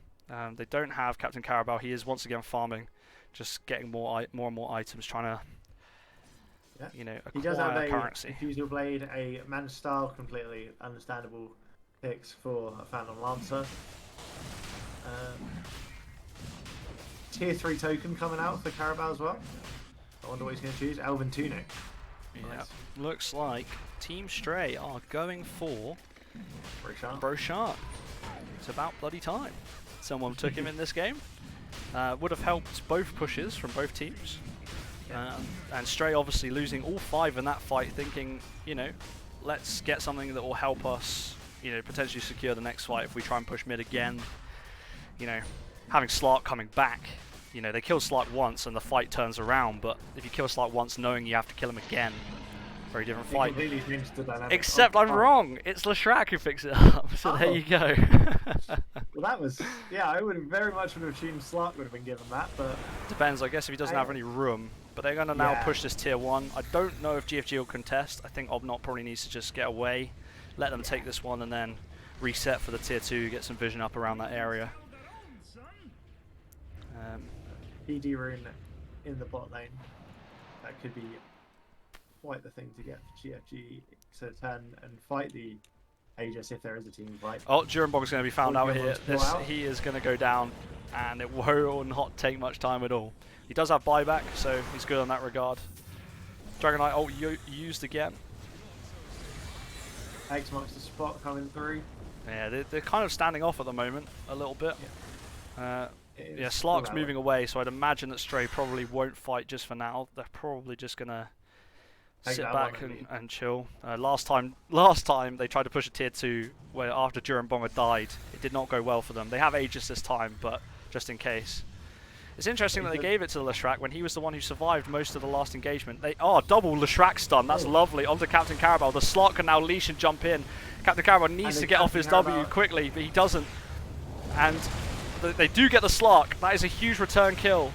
They don't have Captain Carabao. He is once again farming, just getting more and more items, trying to, you know, acquire he does have currency. A Fusil Blade, a Man Style, completely understandable picks for a Phantom Lancer. Tier 3 token coming out for Carabao as well. I wonder what he's going to choose. Elven Tunic. Yeah, Nice. looks like Team Stray are going for Brochardt. It's about bloody time. Someone took him in this game. Would have helped both pushes from both teams. And Stray obviously losing all 5 in that fight, thinking, you know, let's get something that will help us, you know, potentially secure the next fight if we try and push mid again. You know, having Slark coming back, you know, they kill Slark once and the fight turns around, but if you kill Slark once knowing you have to kill him again, very different fight. Except I'm wrong, it's Leshrac who picks it up, so there you go. Well, that was, yeah, I would very much would have assumed Slark would have been given that, but... Depends, I guess, if he doesn't have any room. But they're going to now push this tier 1. I don't know if GFG will contest. I think Obnot probably needs to just get away, let them take this one, and then reset for the tier 2, get some vision up around that area. PD rune in the bot lane. That could be quite the thing to get for GFG to turn and fight the Aegis if there is a team fight. Oh, Jurambog's going to be found out here. He is going to go down, and it will not take much time at all. He does have buyback, so he's good on that regard. Dragonite ult used again. X marks the spot coming through. Yeah, they're kind of standing off at the moment a little bit. Yeah, Slark's moving away, so I'd imagine that Stray probably won't fight just for now. They're probably just gonna sit back and chill. Last time they tried to push a tier 2 where after Jurambonga died, it did not go well for them. They have Aegis this time, but just in case. It's interesting that they gave it to Leshrac when he was the one who survived most of the last engagement. Double Leshrac stun, that's lovely, onto Captain Carabao. The Slark can now leash and jump in. Captain Carabao needs to get off his W quickly, but he doesn't. And they do get the Slark. That is a huge return kill.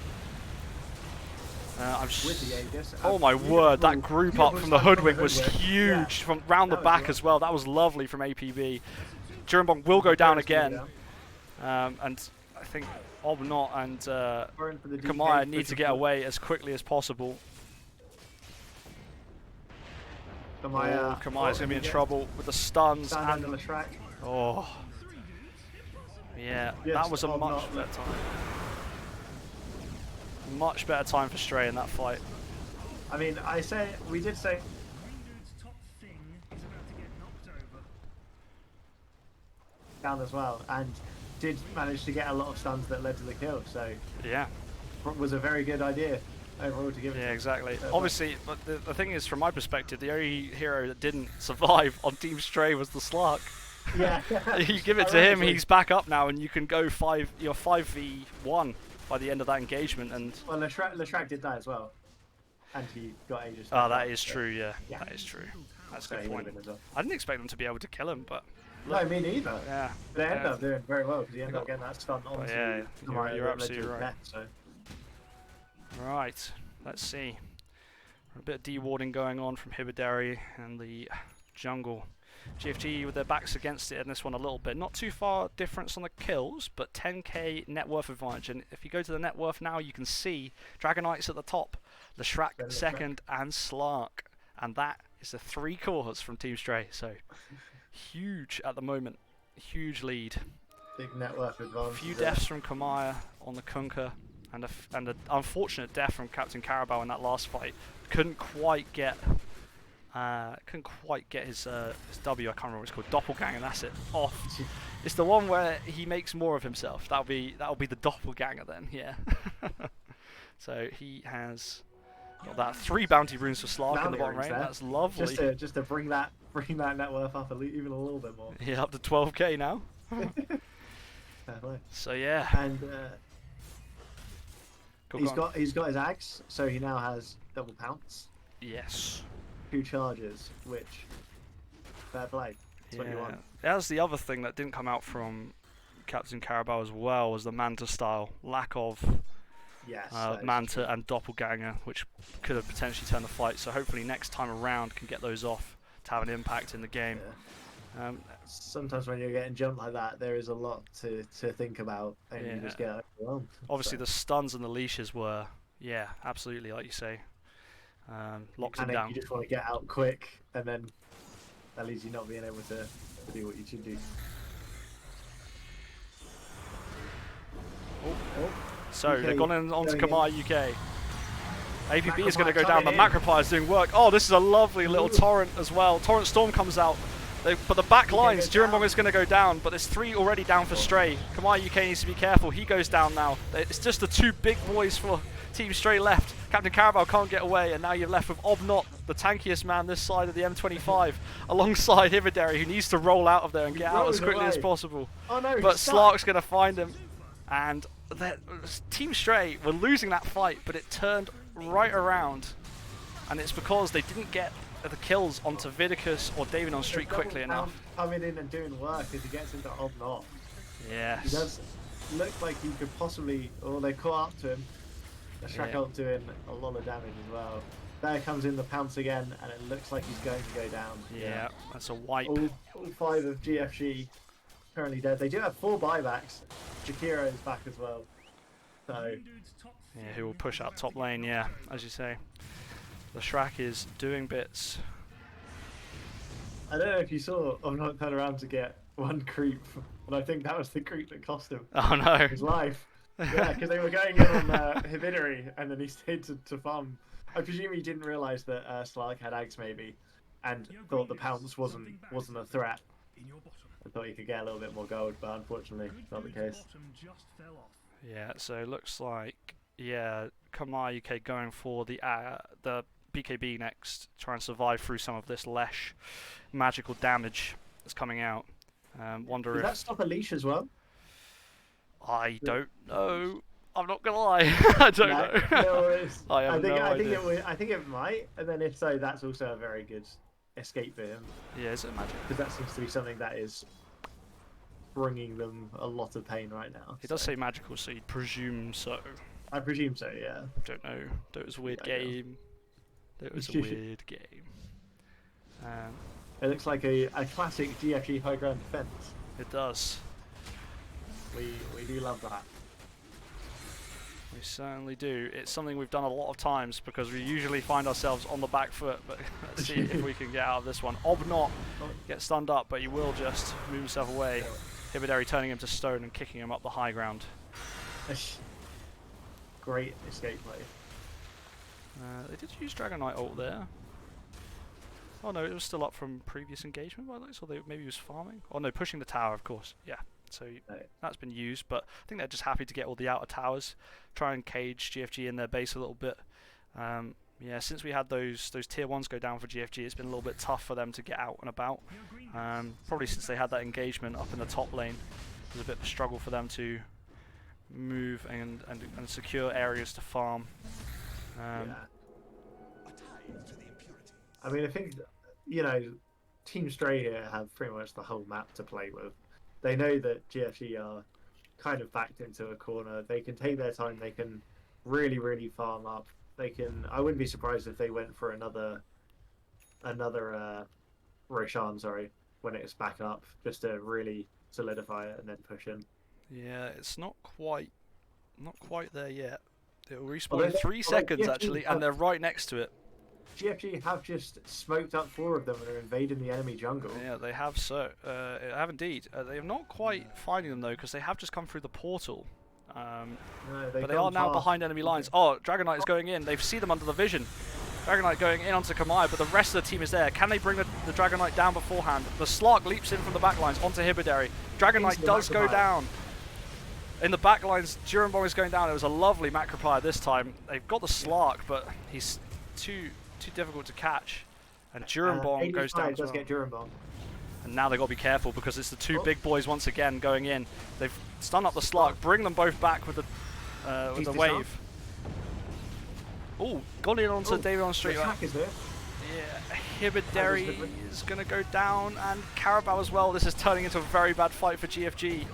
Oh my word, that group up from the Hoodwink was huge from round the back as well. That was lovely from APB. Jurambong will go down again. And I think Obnot and Kamaya need to get away as quickly as possible. Kamaya's going to be in trouble with the stuns. Oh. Yeah, that was a much better time. Much better time for Stray in that fight. I mean, we did say down as well, and did manage to get a lot of stuns that led to the kill. So yeah, it was a very good idea overall to give it. Yeah, exactly. Obviously, but the thing is, from my perspective, the only hero that didn't survive on Team Stray was the Slark. Yeah. You give it to him, he's back up now, and you can go 5v1 by the end of that engagement. And well, Leshrac did that as well, and he got Aegis. Oh, that is true. Yeah, that is true. That's a good point. Well. I didn't expect them to be able to kill him, but no, me neither. Yeah, they ended up doing very well because he ended up getting that stun onto. Yeah, you're absolutely right. Death, so. Right, let's see. A bit of dewarding going on from Hibidari and the jungle. GFG with their backs against it in this one a little bit. Not too far difference on the kills, but 10k net worth advantage. And if you go to the net worth now, you can see Dragonite's at the top, Leshrac second, and Slark. And that It's a 3 cores from Team Stray, so huge at the moment. Huge lead. Big net worth A advantage. few there. deaths from Kamaya on the Kunkka, and an unfortunate death from Captain Carabao in that last fight. Couldn't quite get his W. I can't remember what it's called. Doppelganger. That's it. Off. It's the one where he makes more of himself. That'll be the doppelganger then. Yeah. So he has got that 3 bounty runes for Slark in the Bounty bottom runes lane. there. That's lovely. Just to bring that net worth up even a little bit more. Yeah, up to 12k now. Fair play. So yeah. And Go he's on. got his axe, so he now has double pounce, Yes. 2 charges, which fair play. That's what you Yeah. want. That's the other thing that didn't come out from Captain Carabao as well, was the Manta style. Lack of Yes. that is true. Manta and Doppelganger, which could have potentially turned the fight. So hopefully next time around can get those off to have an impact in the game. Yeah. Sometimes when you're getting jumped like that, there is a lot to think about, and you just get overwhelmed. Obviously, So, the stuns and the leashes were, yeah, absolutely, like you say, locked him and then down. you just want to get out quick, and then that leaves you not being able to do what you should do. Oh, So UK they've gone in onto going in. Kamai UK. APB is going to Macropie go down, but coming in. Macropie is doing work. Oh, this is a lovely little Ooh. torrent as well. Torrent Storm comes out. But the back lines, go down. Durambong is going to go down, but there's 3 already down for Stray. Kamai UK needs to be careful. He goes down now. It's just the 2 big boys for Team Stray left. Captain Carabao can't get away, and now you're left with Obnot, the tankiest man this side of the M25, alongside Hivideri, who needs to roll out of there and get out as rolls quickly as away. possible. Oh no! But he's stuck. Slark's going to find him, and Team Stray were losing that fight, but it turned right around, and it's because they didn't get the kills onto Vidicus or David on street Double quickly pound enough. Coming in and doing work as he gets into Obnot. He Yes. does look like he could possibly, or they caught up to him. The Shrek ult doing a lot of damage as well. There comes in the pounce again, and it looks like he's going to go down. Yeah, that's a wipe. All 5 of GFG currently dead. They do have 4 buybacks. Shakira is back as well. So, Yeah, who will push out top lane, yeah, as you say. The Shrek is doing bits. I don't know if you saw Obnot turn around to get 1 creep, and I think that was the creep that cost him Oh no. his life. Yeah, because they were going in on Hivideri, and then he stayed to farm. I presume he didn't realise that Slark had Ags maybe, and thought the pounce wasn't a threat. I thought he could get a little bit more gold, but unfortunately, not the case. Yeah, so it looks like, yeah, Kamai UK going for the BKB next, try and survive through some of this Lesh magical damage that's coming out. Wonder Did if that stop a leash as well? I don't know. I'm not gonna lie. I don't know. No worries. I have no idea. I think it might, and then if so, that's also a very good escape for him, Yeah, is it magic? because that seems to be something that is bringing them a lot of pain right now. It does so say magical, so you'd presume so. I presume so, yeah. Don't know. That was a weird Yeah, I know. game. That was a weird game. It looks like a classic GFG high ground defense. It does. We do love that. We certainly do. It's something we've done a lot of times because we usually find ourselves on the back foot, but let's see if we can get out of this one. Obnot gets stunned up, but he will just move himself away. Hivideri turning him to stone and kicking him up the high ground. Great escape play. They did use Dragon Knight ult there. Oh no, it was still up from previous engagement by the looks, or maybe he was farming. Oh no, pushing the tower, of course. Yeah, so that's been used, but I think they're just happy to get all the outer towers, try and cage GFG in their base a little bit. Yeah, since we had those tier 1s go down for GFG, it's been a little bit tough for them to get out and about. Probably since they had that engagement up in the top lane, it was a bit of a struggle for them to move and secure areas to farm. Yeah. I mean, I think, Team Stray here have pretty much the whole map to play with. They know that GFG are kind of backed into a corner. They can take their time. They can really, really farm up. They can. I wouldn't be surprised if they went for another Roshan, when it's back up, just to really solidify it and then push in. Yeah, it's not quite there yet. It'll respawn Although in 3 seconds actually, and they're right next to it. GFG have just smoked up 4 of them and are invading the enemy jungle. Yeah, they have have indeed. They have not quite finding them though, because they have just come through the portal. No, But they are now behind enemy lines. Oh, Dragonite is going in. They see them under the vision. Dragonite going in onto Kamaya, but the rest of the team is there. Can they bring the Dragonite down beforehand? The Slark leaps in from the back lines onto Hibidari. Dragonite does go down. In the back lines, Durambong is going down. It was a lovely Macropire this time. They've got the Slark, but he's too difficult to catch. And Durambong goes down as well. Does get Durambong. And now they've got to be careful because it's the 2 big boys once again going in. They've stunned up the Slark, bring them both back with the wave. Oh, got in onto David on street. The is there. Yeah, Hibidari is going to go down, and Carabao as well. This is turning into a very bad fight for GFG.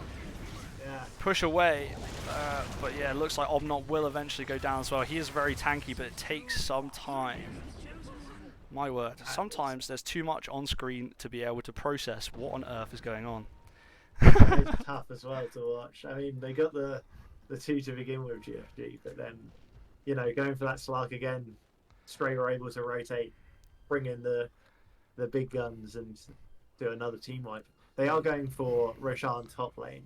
Yeah. Push away. But yeah, it looks like Omnot will eventually go down as well. He is very tanky, but it takes some time. My word. Sometimes there's too much on screen to be able to process what on earth is going on. It's tough as well to watch. I mean, they got the 2 to begin with, GFG, but then, you know, going for that Slark again, Stray were able to rotate, bring in the big guns and do another team wipe. They are going for Roshan top lane,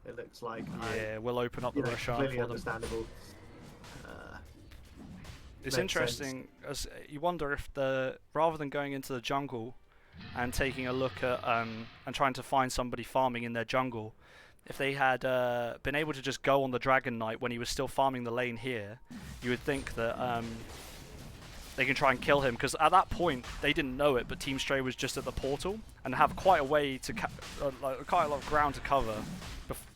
it looks like. Yeah, we'll open up the Roshan completely for them. understandable. It's interesting, as you wonder if rather than going into the jungle and taking a look at and trying to find somebody farming in their jungle, if they had been able to just go on the Dragon Knight when he was still farming the lane here, you would think that they can try and kill him, because at that point they didn't know it, but Team Stray was just at the portal and have quite a way to quite a lot of ground to cover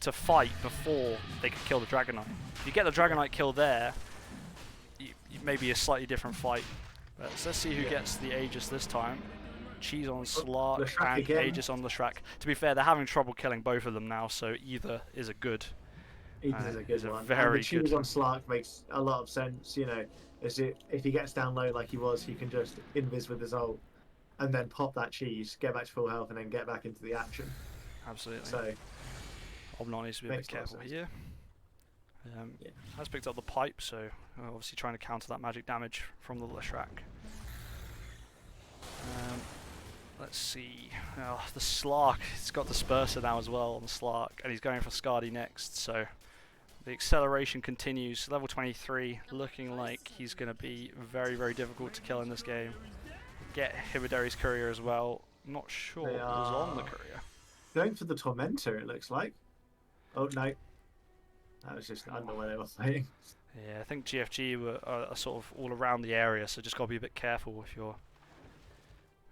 to fight before they could kill the Dragon Knight. If you get the Dragon Knight kill there, maybe a slightly different fight. But let's see who gets the Aegis this time. Cheese on Slark and again. Aegis on Leshrac. To be fair, they're having trouble killing both of them now, so either is a good. Either is a good one. Very and the Cheese good. on Slark makes a lot of sense, you know. If he gets down low like he was, he can just invis with his ult and then pop that cheese, get back to full health, and then get back into the action. Absolutely. So Omnot needs to be a bit careful here. Has picked up the pipe, so obviously trying to counter that magic damage from the Leshrac. Let's see. Oh, the Slark, he's got Disperser now as well on the Slark, and he's going for Scotteh next, so the acceleration continues. Level 23, looking like he's going to be very, very difficult to kill in this game. Get Hibidari's courier as well. Not sure what was on the courier. Going for the Tormentor, it looks like. Oh, no. That was just, I don't know where they were playing. Yeah, I think GFG are sort of all around the area, so just got to be a bit careful if you're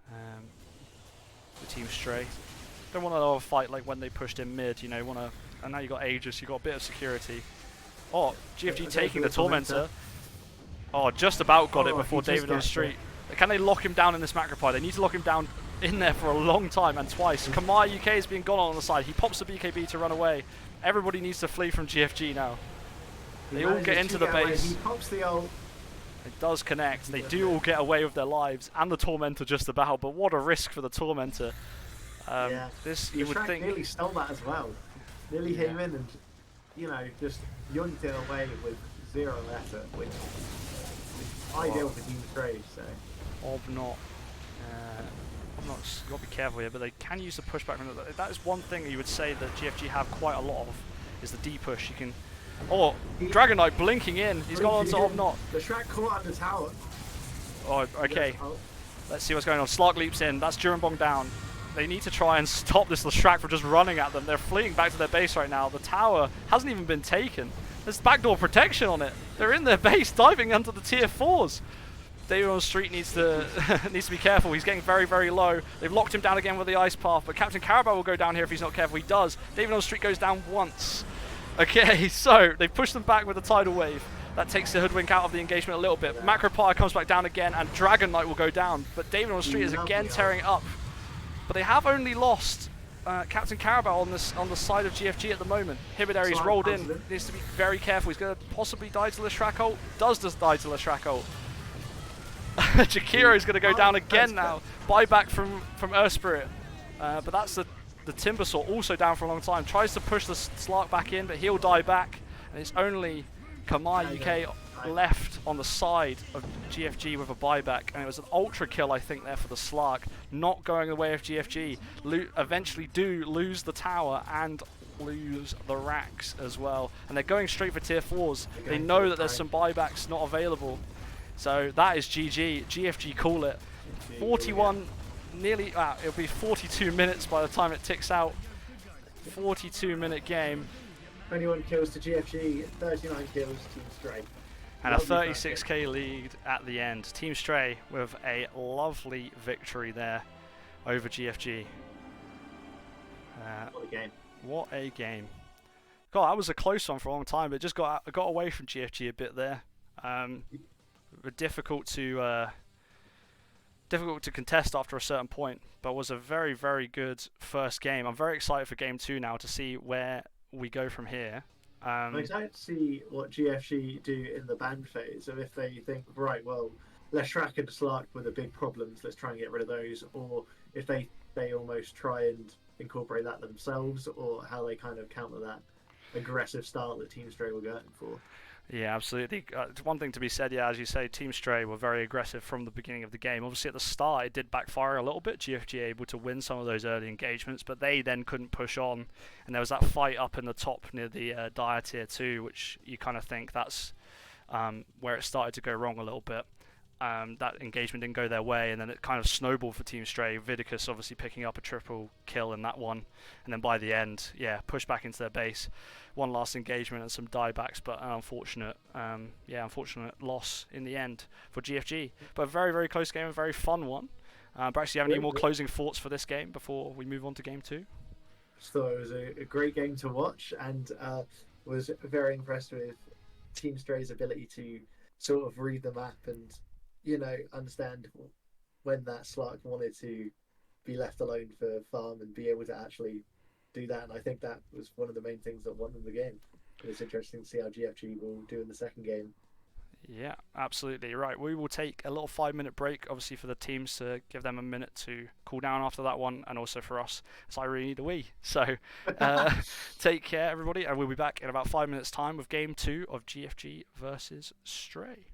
the Team Stray. Don't want another fight like when they pushed in mid, you know, and now you got Aegis, you got a bit of security. Oh, GFG taking the Tormentor. Oh, just about got it before David on the street. Can they lock him down in this Macropie? They need to lock him down in there for a long time and twice. Kamai UK is being gone on the side. He pops the BKB to run away. Everybody needs to flee from GFG now. They all get into the base. He pops the ult. It does connect. They do all get away with their lives, and the Tormentor just about. But what a risk for the Tormentor. This you would think. Nearly stole that as well. Nearly came in and, you know, just yoinked it away with 0 effort, which is ideal for Team Stray. So. Omnot got to be careful here, but they can use the pushback. That is one thing you would say that GFG have quite a lot of, is the D push. You can. Oh, Dragon Knight blinking in. He's gone on to Omnot. The Shrek caught on the tower. Oh, okay. Let's see what's going on. Slark leaps in. That's Durambong down. They need to try and stop this Leshrac from just running at them. They're fleeing back to their base right now. The tower hasn't even been taken. There's backdoor protection on it. They're in their base, diving under the tier 4s. David on the street needs to be careful. He's getting very, very low. They've locked him down again with the ice path, but Captain Carabao will go down here if he's not careful. He does. David on the street goes down once. Okay, so they've pushed them back with a tidal wave. That takes the Hoodwink out of the engagement a little bit. Macropire comes back down again, and Dragon Knight will go down. But David on the street is again tearing it up. But they have only lost Captain Carabao on the side of GFG at the moment. Hibidari's rolled in. Needs to be very careful. He's going to possibly die to Leshrac ult. Does die to Leshrac ult. Jakiro is going to go down again now. Buyback from Urspirit. But that's the Timbersaw also down for a long time. Tries to push the Slark back in, but he'll die back. And it's only Kamai UK left on the side of GFG with a buyback, and it was an ultra kill, I think, there for the Slug, not going the way of GFG. Eventually do lose the tower and lose the racks as well, and they're going straight for tier 4s. They know that there's some buybacks not available, so that is GG. GFG call it. 41, nearly, it'll be 42 minutes by the time it ticks out. 42-minute game. 21 kills to GFG, 39 kills Team Stray. And a 36k lead at the end. Team Stray with a lovely victory there over GFG. What a game. What a game. God, that was a close one for a long time, but it just got away from GFG a bit there. Difficult to contest after a certain point, but was a very, very good first game. I'm very excited for game 2 now to see where we go from here. I'm excited to see what GFG do in the ban phase, and if they think, right, well, let's track and Slark were the big problems, let's try and get rid of those, or if they almost try and incorporate that themselves, or how they kind of counter that aggressive start that Team Stray were going for. Yeah, absolutely. One thing to be said, yeah, as you say, Team Stray were very aggressive from the beginning of the game. Obviously, at the start, it did backfire a little bit. GFG able to win some of those early engagements, but they then couldn't push on. And there was that fight up in the top near the Dire Tier 2, which you kind of think that's where it started to go wrong a little bit. That engagement didn't go their way, and then it kind of snowballed for Team Stray. Vidicus obviously picking up a triple kill in that one, and then by the end, yeah, pushed back into their base. One last engagement and some diebacks, but an unfortunate loss in the end for GFG. But a very, very close game, a very fun one. Perhaps you have any more closing thoughts for this game before we move on to game 2? Just thought it was a great game to watch, and was very impressed with Team Stray's ability to sort of read the map and, you know, understand when that Slark wanted to be left alone for farm and be able to actually do that. And I think that was one of the main things that won them the game. It's interesting to see how GFG will do in the second game. Yeah, absolutely. Right, we will take a little 5-minute break, obviously, for the teams to give them a minute to cool down after that one, and also for us, as I really need a wee. So, take care, everybody, and we'll be back in about 5 minutes' time with game 2 of GFG versus Stray.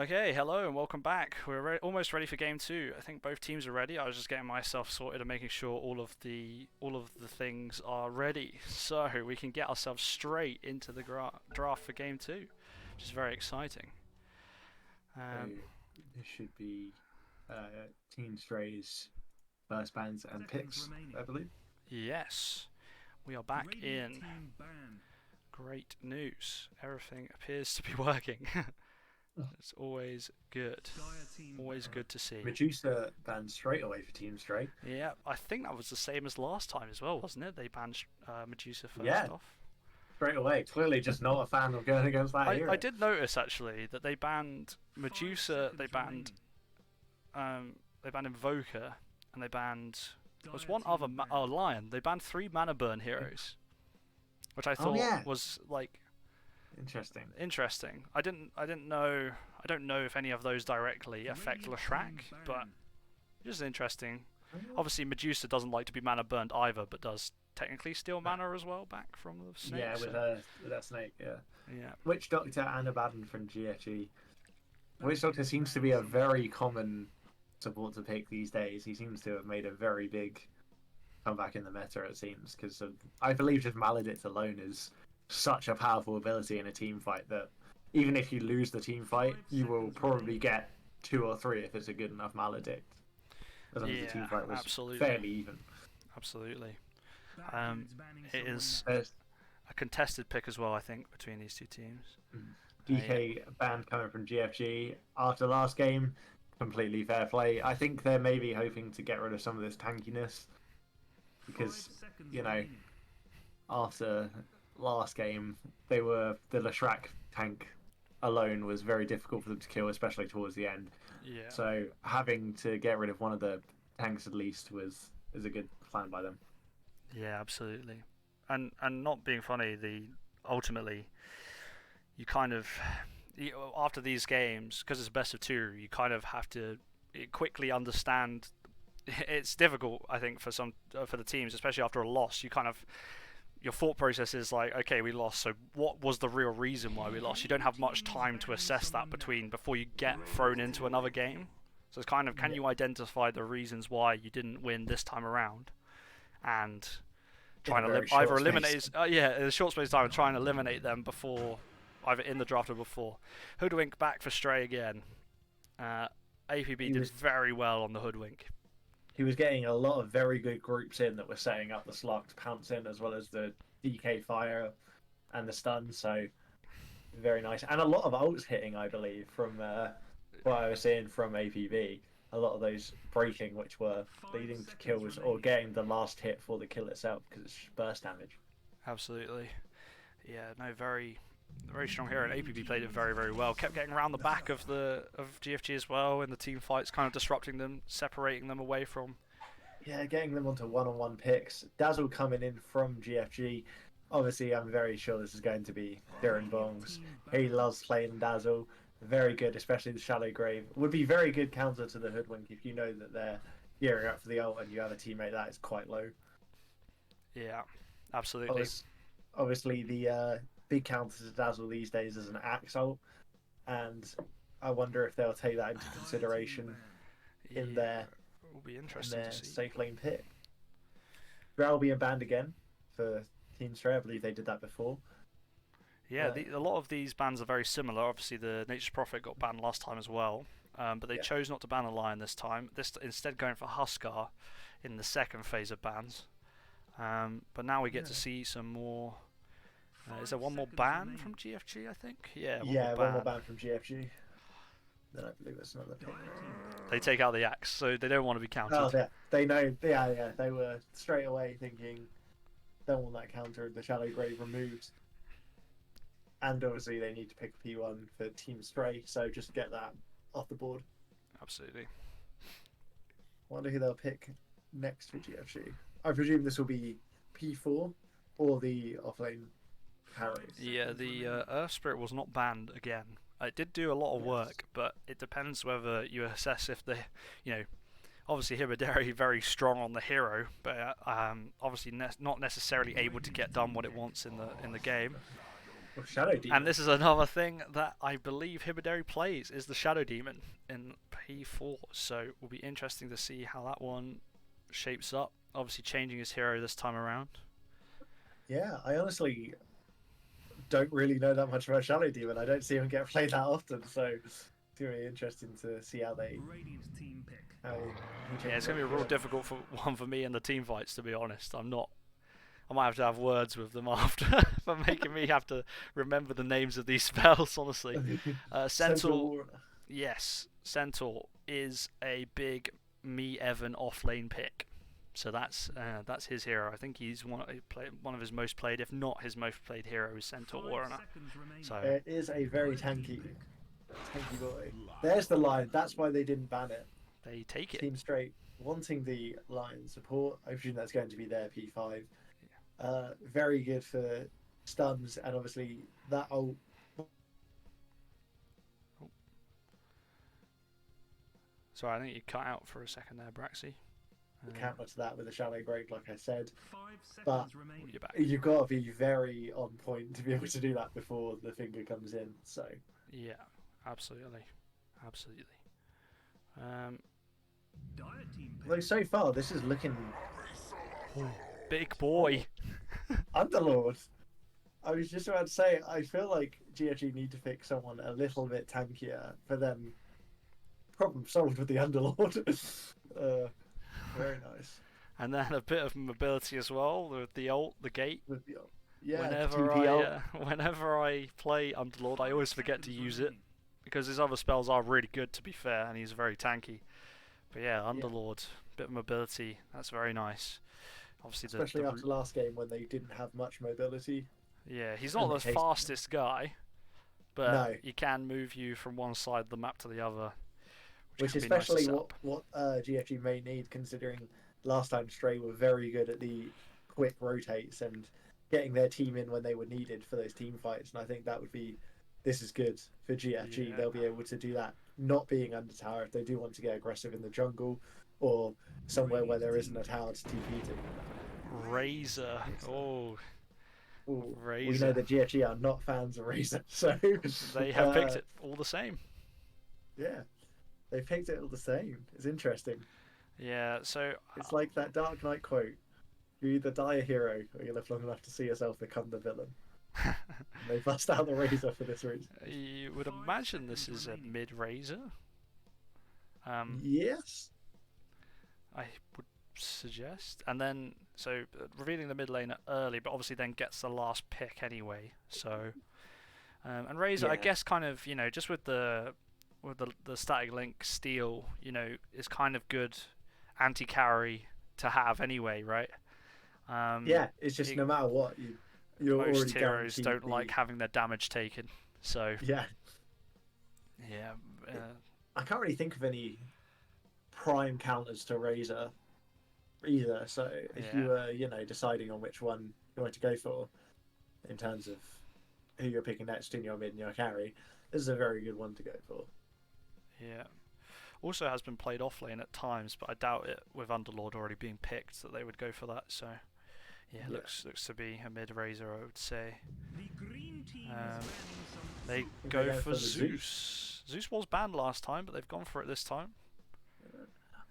Okay, hello and welcome back. We're almost ready for game two. I think both teams are ready. I was just getting myself sorted and making sure all of the things are ready, so we can get ourselves straight into the draft for game two, which is very exciting. So this should be Team Stray's first bands and picks, I believe. Yes, we are back Radiant in. team ban. Great news. Everything appears to be working. It's always good. Scotteh team Always ban. good to see. Medusa banned straight away for Team Stray. Yeah, I think that was the same as last time as well, wasn't it? They banned Medusa first Yeah. off. Straight away. Clearly just not a fan of going against that hero. I did notice actually that they banned 5 Medusa, they seconds banned Invoker, and they banned there was Dire one team other ban. Lion. They banned 3 mana burn heroes, which I thought yeah. was like Interesting. interesting. I don't know if any of those directly affect Radiant Leshrac, team but ban. just interesting. Obviously, Medusa doesn't like to be mana burned either, but does technically steal mana as well back from the snake. Yeah, so- with that snake, yeah. yeah. Witch Doctor and Abaddon from GFG. Witch Doctor seems to be a very common support to pick these days. He seems to have made a very big comeback in the meta, it seems, because I believe just Maledict alone is such a powerful ability in a team fight that even if you lose the team fight, you will probably get 2 or 3 if it's a good enough Maledict. As long as the team Yeah, fight was absolutely. fairly even. Absolutely. Bad dudes banning It someone is now. There's a contested pick as well, I think, between these two teams. DK band coming from GFG after last game. Completely fair play. I think they're maybe hoping to get rid of some of this tankiness because 5 seconds you know, remaining. after last game, the Leshrac tank alone was very difficult for them to kill, especially towards the end. Yeah. So having to get rid of one of the tanks at least is a good plan by them. Yeah, absolutely. And not being funny, ultimately you kind of after these games, because it's best of 2, you kind of have to quickly understand. It's difficult, I think, for the teams, especially after a loss. Your thought process is like, okay, we lost, so what was the real reason why we lost? You don't have much time to assess that before you get thrown into another game. So it's kind of, can you identify the reasons why you didn't win this time around, and trying to either eliminate, in a short space of time, trying to eliminate them before, either in the draft or before. Hoodwink back for Stray again. APB did very well on the Hoodwink. He was getting a lot of very good groups in that were setting up the Slark to pounce in, as well as the DK fire and the stun. So very nice, and a lot of ults hitting, I believe, from what I was seeing from APB. A lot of those breaking, which were leading to kills or getting the last hit for the kill itself because it's burst damage. Absolutely. Yeah, no, very strong hero, and APB played it very, very well. Kept getting around the back of GFG as well in the team fights, kind of disrupting them, separating them away from. Yeah, getting them onto one-on-one picks. Dazzle coming in from GFG. Obviously, I'm very sure this is going to be Darren Bongs. He loves playing Dazzle. Very good, especially the Shallow Grave. Would be very good counter to the Hoodwink if you know that they're gearing up for the ult and you have a teammate that is quite low. Yeah, absolutely. Obviously, the big counter to Dazzle these days is an Axe ult, and I wonder if they'll take that into consideration in their It will be interesting to see. safe lane pick. Drow being banned again for Team Stray. I believe they did that before. Yeah, a lot of these bans are very similar. Obviously, the Nature's Prophet got banned last time as well, but they chose not to ban a Lion this time. Instead going for Huskar in the second phase of bans. But now we get to see some more. Is there one more ban from GFG? I think. Yeah. One more ban from GFG. Then I believe it's another pick. They take out the axe, so they don't want to be counted. Oh, yeah. They know. Yeah. They were straight away thinking, don't want that counter. The Shallow Grave removed. And obviously they need to pick a P1 for Team Stray, so just get that off the board. Absolutely. Wonder who they'll pick next for GFG. I presume this will be P4 or the offlane Harrows. Yeah, the Earth Spirit was not banned again. It did do a lot of work, but it depends whether you assess if obviously Hibideri very strong on the hero, but obviously not necessarily able to get done what it wants in the game. Or Shadow Demon. And this is another thing that I believe Hibidari plays, is the Shadow Demon in P4. So it will be interesting to see how that one shapes up. Obviously changing his hero this time around. Yeah, I honestly don't really know that much about Shadow Demon. I don't see him get played that often, so it's going to be interesting to see how Radiant's team pick. Yeah, it's going to be a real difficult one for me in the team fights, to be honest. I might have to have words with them after for making me have to remember the names of these spells, honestly. Centaur, yes, Centaur is a big me Evan off lane pick. So that's his hero. I think he's one of his most played, if not his most played hero, is Centaur Warner. So it is a very tanky boy. There's the line. That's why they didn't ban it. they take it. Team Straight wanting the line support. I presume that's going to be their P5. Very good for stuns, and obviously that ult. Sorry, I think you cut out for a second there, Braxy. Counter to that with a shallow break, like I said. 5 But seconds remaining. You're back. you've got to be very on point to be able to do that before the finger comes in. So Yeah, absolutely. Dire team pick. like so far, this is looking Big boy. Underlord. I was just about to say, I feel like GFG need to pick someone a little bit tankier for them. Problem solved with the Underlord. Very nice. And then a bit of mobility as well with the ult, the gate. With the yeah, Whenever I play Underlord, I always forget to use it because his other spells are really good, to be fair, and he's very tanky. But yeah, Underlord, bit of mobility, that's very nice. Obviously, especially after last game when they didn't have much mobility. Yeah, he's not the fastest guy, but No. he can move you from one side of the map to the other. Which can be nice to especially set up. what GFG may need, considering last time Stray were very good at the quick rotates and getting their team in when they were needed for those team fights. And I think this is good for GFG. Yeah. They'll be able to do that, not being under tower if they do want to get aggressive in the jungle or somewhere where there isn't a tower to TP to. Razor. Oh, Ooh, Razor. we know that GFG are not fans of Razor, so They have picked it all the same. Yeah, they picked it all the same. It's interesting. Yeah, so It's like that Dark Knight quote: "You either die a hero, or you live long enough to see yourself become the villain." They bust out the Razor for this reason. you would imagine this is a mid Razor. Yes. I would suggest, and then revealing the mid lane early, but obviously then gets the last pick anyway. So, and Razor, I Yeah. guess, kind of just with the static link steal, is kind of good anti-carry to have anyway, right? Yeah, it's just no matter what you're most already heroes guaranteed don't like having their damage taken. So Yeah, yeah, I can't really think of any prime counters to Razor either. So if you were, deciding on which one you want to go for in terms of who you're picking next in your mid and your carry, this is a very good one to go for. yeah. Also has been played off lane at times, but I doubt it with Underlord already being picked that they would go for that. So yeah, looks to be a mid Razor, I would say. The green team is banning some. They go for Zeus. Zeus was banned last time, but they've gone for it this time.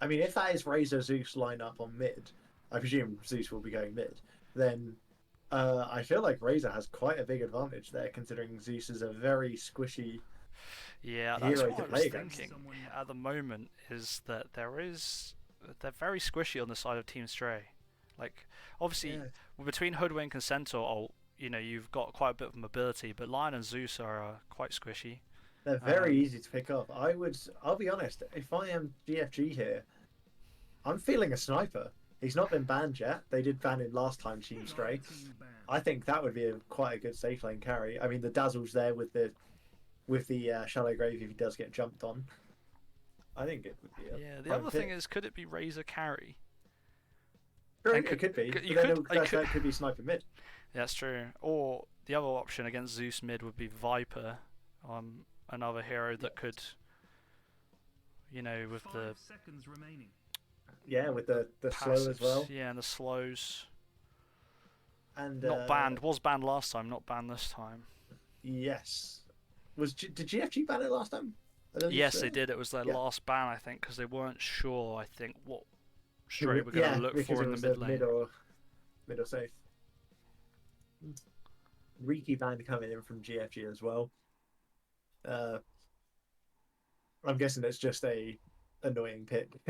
I mean, if that is Razor Zeus lineup on mid, I presume Zeus will be going mid. Then I feel like Razor has quite a big advantage there, considering Zeus is a very squishy. Yeah, that's hero what to I was play against. thinking at the moment, is that they're very squishy on the side of Team Stray. Like, obviously, between Hoodwink and Centaur, you've got quite a bit of mobility, but Lion and Zeus are quite squishy. They're very easy to pick up. I'll be honest, if I am GFG here, I'm feeling a sniper. He's not been banned yet. They did ban him last time, Team Stray. Team banned. I think that would be quite a good safe lane carry. I mean, the Dazzle's there with the Shallow Grave if he does get jumped on. I think it would be Yeah, the other thing is, could it be Razor carry? Sure, and it could be. you But then could- that could be sniper mid. That's true. Or the other option against Zeus mid would be Viper, another hero that could, with 5 the seconds remaining. Yeah, with the slow as passives. well. Yeah, and the slows. And Not banned. Was banned last time, not banned this time. Yes. Did GFG ban it last time? I don't think Yes, so. they did. It was their Yeah. last ban, I think, because they weren't sure, I think, what stray we're going to Yeah, look because for it in the was mid a lane. mid or safe. Riki ban coming in from GFG as well. I'm guessing it's just a annoying pick.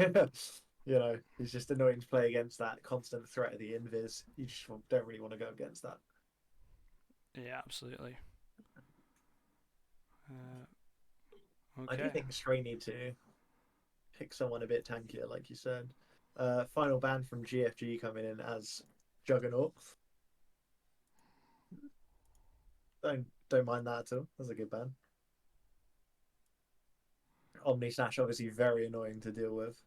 He's just annoying to play against that constant threat of the invis. You just don't really want to go against that. Yeah, absolutely. I do Okay. think Stray need to pick someone a bit tankier, like you said. Final ban from GFG coming in as Juggernaut. Don't mind that at all. That's a good ban. Omni Slash obviously very annoying to deal with,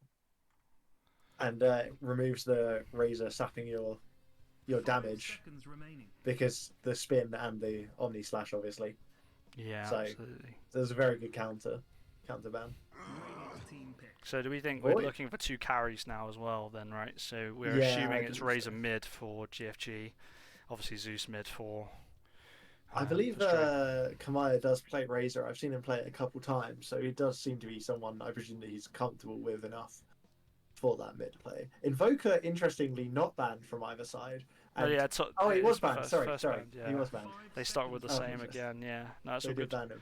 and removes the Razor sapping your 5 damage seconds remaining. because the spin and the Omni Slash obviously. Yeah, So absolutely. there's a very good counter ban. Void team pick. So do we think we're Void. looking for 2 carries now as well then, right? So we're Yeah, I assuming it's believe Razor so. mid for GFG, obviously Zeus mid I believe for Stray. Kamaya does play Razor. I've seen him play it a couple times, so he does seem to be someone I presume that he's comfortable with enough for that mid play. Invoker, interestingly, not banned from either side. No, And yeah, he was it's banned. Sorry, first sorry, band, he yeah. was banned. 5 They start with the seconds same remaining. again, yeah. No, it's They all did good. ban him.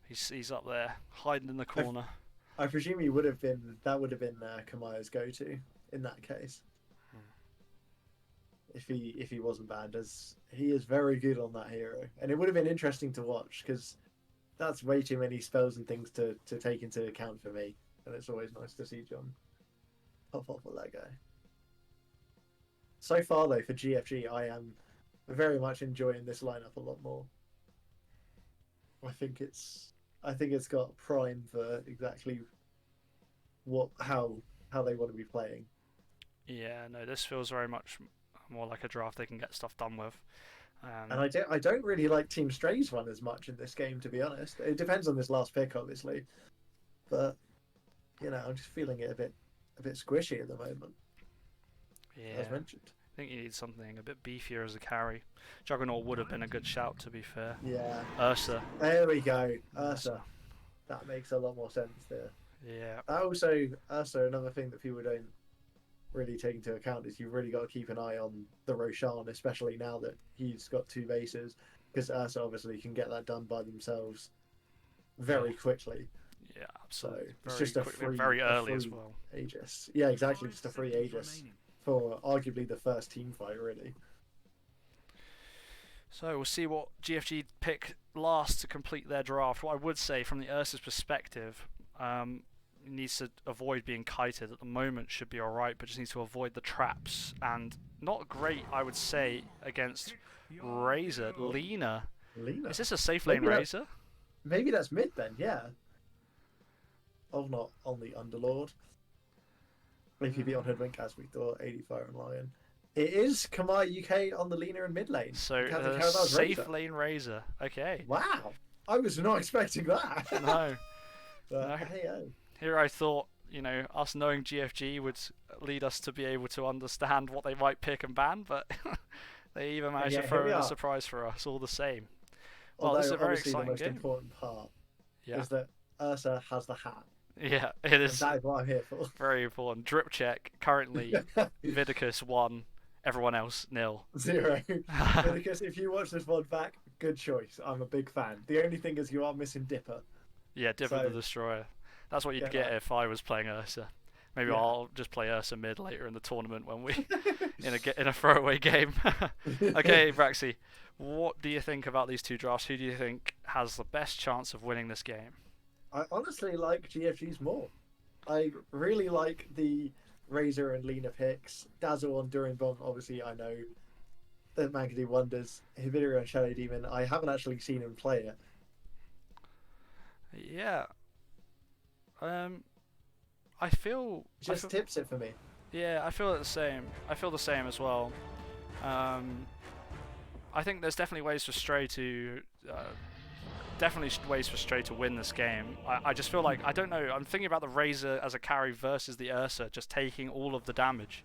He's up there, hiding in the corner. I presume he would have been. That would have been Kamaya's go-to in that case. If he wasn't banned, as he is very good on that hero, and it would have been interesting to watch because that's way too many spells and things to take into account for me, and it's always nice to see John pop off with that guy. So far though, for GFG, I am very much enjoying this lineup a lot more. I think it's got prime for exactly how they want to be playing. Yeah, no, this feels very much more like a draft they can get stuff done with. And I don't really like Team Stray's one as much in this game, to be honest. It depends on this last pick, obviously, but I'm just feeling it a bit squishy at the moment, Yeah, as mentioned. I think you need something a bit beefier as a carry. Juggernaut would have been a good shout, to be fair. Yeah, Ursa. there we go, Ursa. That makes a lot more sense there. Yeah. Also, another thing that people don't really take into account is you've really got to keep an eye on the Roshan, especially now that he's got 2 bases, because Ursa obviously can get that done by themselves very quickly. Yeah, So absolutely. it's Very just a quickly, free, very a early free as well. Aegis. Yeah, exactly, just a 5 free seconds Aegis remaining. for arguably the first team fight, really. So we'll see what GFG pick last to complete their draft. What I would say from the Ursa's perspective, he needs to avoid being kited. At the moment should be alright, but just needs to avoid the traps. And not great, I would say, against Razor. Lena. Lena. Is this a safe lane Razor? Maybe that's mid then, yeah. Oh, not on the Underlord. APB on Hoodwink, as we thought, 85 and Lion. It is Kamai UK on the Lena and mid lane. So safe Razor. lane Razor. Okay. Wow. I was not expecting that. No. But, No. hey. Here I thought, us knowing GFG would lead us to be able to understand what they might pick and ban, but they even managed to throw in a surprise for us all the same. Well, Although, this is a very obviously, exciting the most game. important part Yeah. is that Ursa has the hat. Yeah, it is. And that is what I'm here for. Very important. Drip check. Currently, Vidicus 1, everyone else 0. 0. Because if you watch this VOD back, good choice. I'm a big fan. The only thing is you are missing Dipper. Yeah, Dipper the Destroyer. That's what you'd get if I was playing Ursa. Maybe I'll just play Ursa mid later in the tournament when we in a throwaway game. Okay, Braxy, what do you think about these 2 drafts? Who do you think has the best chance of winning this game? I honestly like GFG's more. I really like the Razor and Lena picks. Dazzle on Durin Bomb, obviously I know that man can do wonders. Hibiru and Shadow Demon, I haven't actually seen him play it. Yeah. I feel tips it for me. Yeah, I feel the same. I feel the same as well. I think there's definitely ways for Stray to win this game. I just feel like, I don't know, I'm thinking about the Razor as a carry versus the Ursa just taking all of the damage.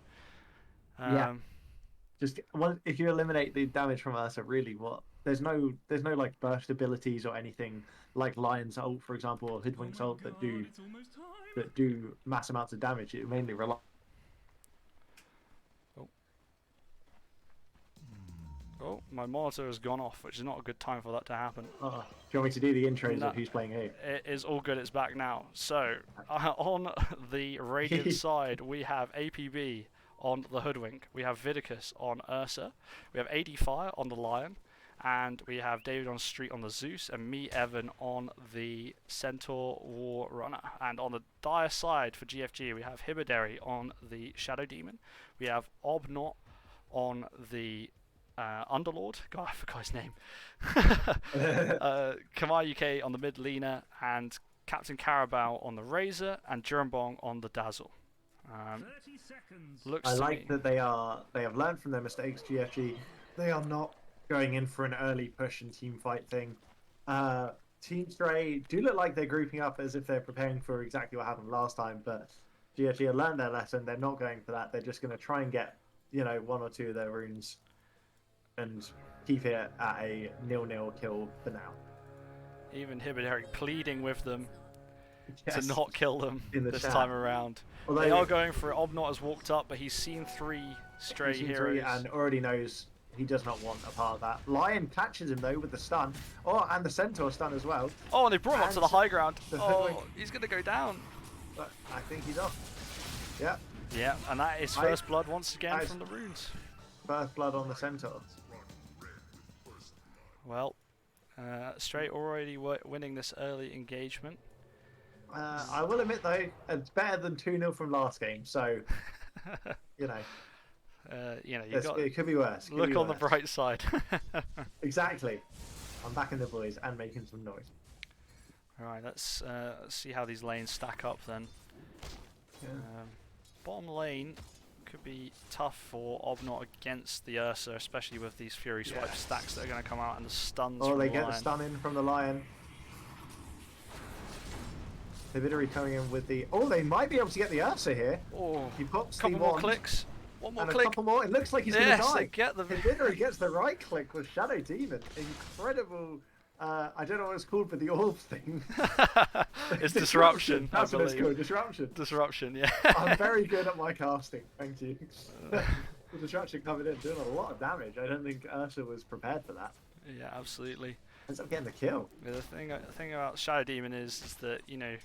Just if you eliminate the damage from Ursa, really, what there's no like burst abilities or anything like Lion's ult, for example, or Oh Hoodwink's my ult god, it's almost time. that do mass amounts of damage. It mainly relies. Oh, my monitor has gone off, which is not a good time for that to happen. Do you want me to do the intros No, of who's playing who? it is all good. It's back now. So, on the Radiant side, we have APB on the Hoodwink. We have Vidicus on Ursa. We have AD Fire on the Lion. And we have David on Street on the Zeus. And me, Evan, on the Centaur War Runner. And on the Dire side for GFG, we have Hibideri on the Shadow Demon. We have Obnot on the Underlord, God, I forgot his name. Kamar UK on the mid laner, and Captain Carabao on the Razor, and Jurambong on the Dazzle. 30 seconds. Looks I to like me, that they have learned from their mistakes. GFG, they are not going in for an early push and team fight thing. Team Stray do look like they're grouping up as if they're preparing for exactly what happened last time, but GFG have learned their lesson. They're not going for that. They're just going to try and get one or two of their runes and keep it at a 0-0 kill for now. even Hibideri pleading with them Yes, to not kill them in the this chat. time around. Although They are going for it. Obnot has walked up, but he's seen 3 stray he's seen heroes. 3 and already knows he does not want a part of that. Lion catches him though with the stun. Oh, and the Centaur stun as well. Oh, and they brought him up to the high ground. the Oh, Hoodwink. he's going to go down. But I think he's off. Yeah, Yeah, and that is first blood once again from the runes. first blood on the Centaur. Well, Straight already winning this early engagement. I will admit though, it's better than 2-0 from last game. So, you know, it could be worse. Look on the bright side. Exactly. I'm backing the boys and making some noise. Alright, let's see how these lanes stack up then. Yeah. Bottom lane could be tough for Obnot against the Ursa, especially with these Fury Swipe stacks that are going to come out and the stuns Oh, from they the get Lion. the stun in from the Lion. Hibidori coming in with the... Oh, they might be able to get the Ursa here. Oh, He pops couple the more wand, clicks. One more and click. a couple more. It looks like he's Yes, going to they die. get the... Hibidori gets the right click with Shadow Demon. Incredible... I don't know what it's called, but the orb thing. It's disruption, I That's what it's believe. called, disruption. Disruption, yeah. I'm very good at my casting, thank you. The disruption coming in, doing a lot of damage. I don't think Ursa was prepared for that. Yeah, absolutely. Ends up getting the kill. Yeah, the thing about Shadow Demon is that, you know,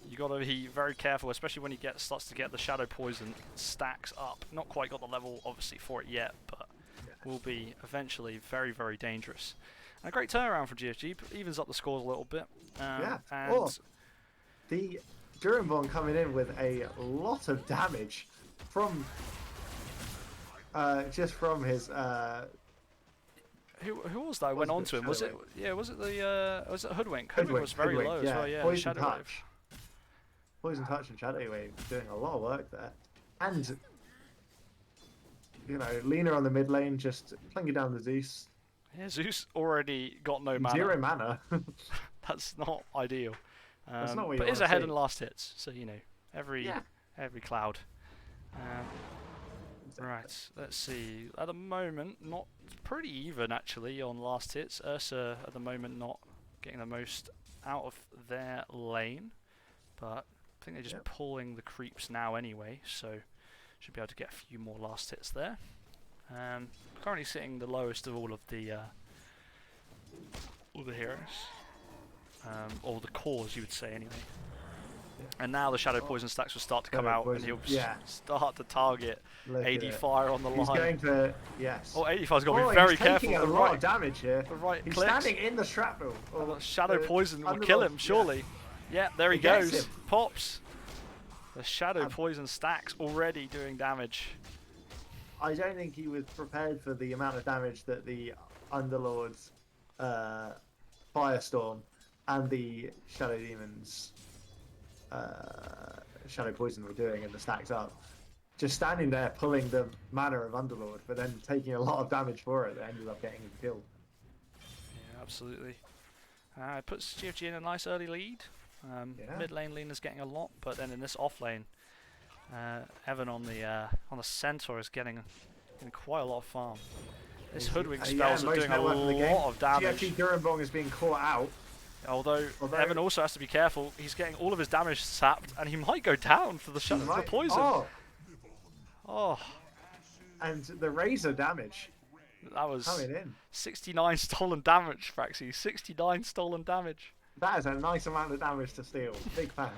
you got to be very careful, especially when he starts to get the Shadow Poison stacks up. Not quite got the level, obviously, for it yet, but will be eventually very, very dangerous. And a great turnaround for GFG, evens up the scores a little bit. Yeah. And Oh, the Durambon coming in with a lot of damage from just from his who was that? I went on to him. Was it? Yeah, was it Hoodwink? Hoodwink Hoodwink, was very low as well. Yeah, Poison Shadow touch. Wave. Poison touch and Shadow Wave doing a lot of work there. And Lena on the mid lane just clinging down the Zeus. Yeah, Zeus already got no mana. 0 mana. That's not ideal. That's not what you but is wanna ahead see. in last hits, so every cloud. Right, let's see. At the moment, not pretty even actually on last hits. Ursa at the moment not getting the most out of their lane, but I think they're just pulling the creeps now anyway, so should be able to get a few more last hits there. Currently sitting the lowest of all the heroes, or the cores, you would say anyway. And now the Shadow Poison stacks will start to come Shadow out, Poison, and he'll yeah. start to target Look at AD it. Fire on the He's line. going to Oh, AD Fire's got to be very he's careful. taking a The lot right, of damage here. the right He's clicks. standing in the shrapnel. And the Shadow Poison will under kill the- him, surely. Yeah, there he It gets goes. him. Pops. The Shadow Poison stacks already doing damage. I don't think he was prepared for the amount of damage that the Underlord's Firestorm and the Shadow Demons Shadow Poison were doing in the stacks up. Just standing there pulling the mana of Underlord, but then taking a lot of damage for it that ended up getting him killed. Yeah, absolutely. It puts GFG in a nice early lead. Mid lane Lena's getting a lot, but then in this off lane, Evan on the Centaur is getting quite a lot of farm. This hoodwink Yeah, spells are most doing a network in the game. lot of damage. GFG Durambong is being caught out. Although Evan also has to be careful. He's getting all of his damage sapped, and he might go down for the the poison. Oh. And the Razor damage. That was coming in. 69 stolen damage, Fraxy. 69 stolen damage. That is a nice amount of damage to steal. Big fan.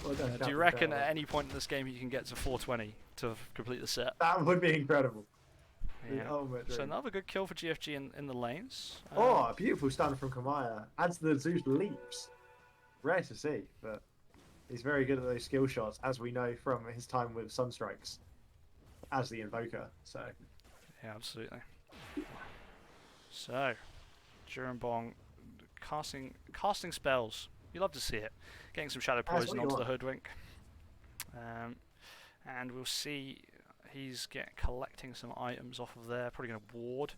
Well done, Do you reckon at any point in this game you can get to 420 to complete the set? That would be incredible. Yeah. The ultimate dream. So another good kill for GFG in the lanes. Oh, a beautiful stun from Kamaya. Adds the Zeus leaps. Rare to see, but he's very good at those skill shots, as we know from his time with Sunstrikes as the Invoker. So yeah, absolutely. So, Durambong casting spells. You love to see it. Getting some shadow poison onto the hoodwink. And we'll see he's collecting some items off of there. Probably going to ward.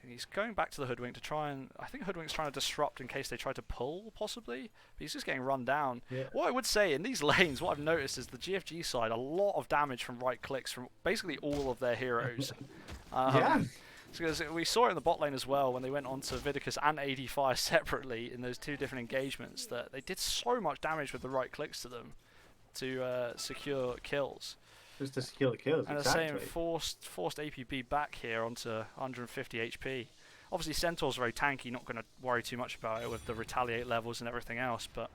He's going back to the hoodwink to try and... I think hoodwink's trying to disrupt in case they try to pull, possibly. But he's just getting run down. Yeah. What I would say, in these lanes, what I've noticed is the GFG side, a lot of damage from right clicks from basically all of their heroes. Yeah. Because we saw it in the bot lane as well when they went on to Vidicus and AD5 separately in those two different engagements, that they did so much damage with the right clicks to them to secure kills. Just to secure the kills, and exactly. the same forced APB back here onto 150 HP. Obviously Centaur's very tanky, not going to worry too much about it with the retaliate levels and everything else, but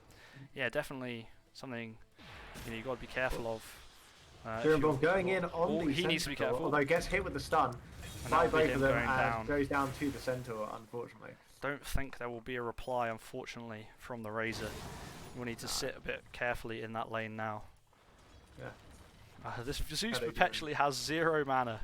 yeah, definitely something you've got to be careful of. Durambong going in on the he Centaur, needs to be careful. Although gets hit with the stun by both of them and goes down to the Centaur, unfortunately. Don't think there will be a reply, unfortunately, from the Razor. We'll need to sit a bit carefully in that lane now. Yeah. This Zeus perpetually has 0 mana.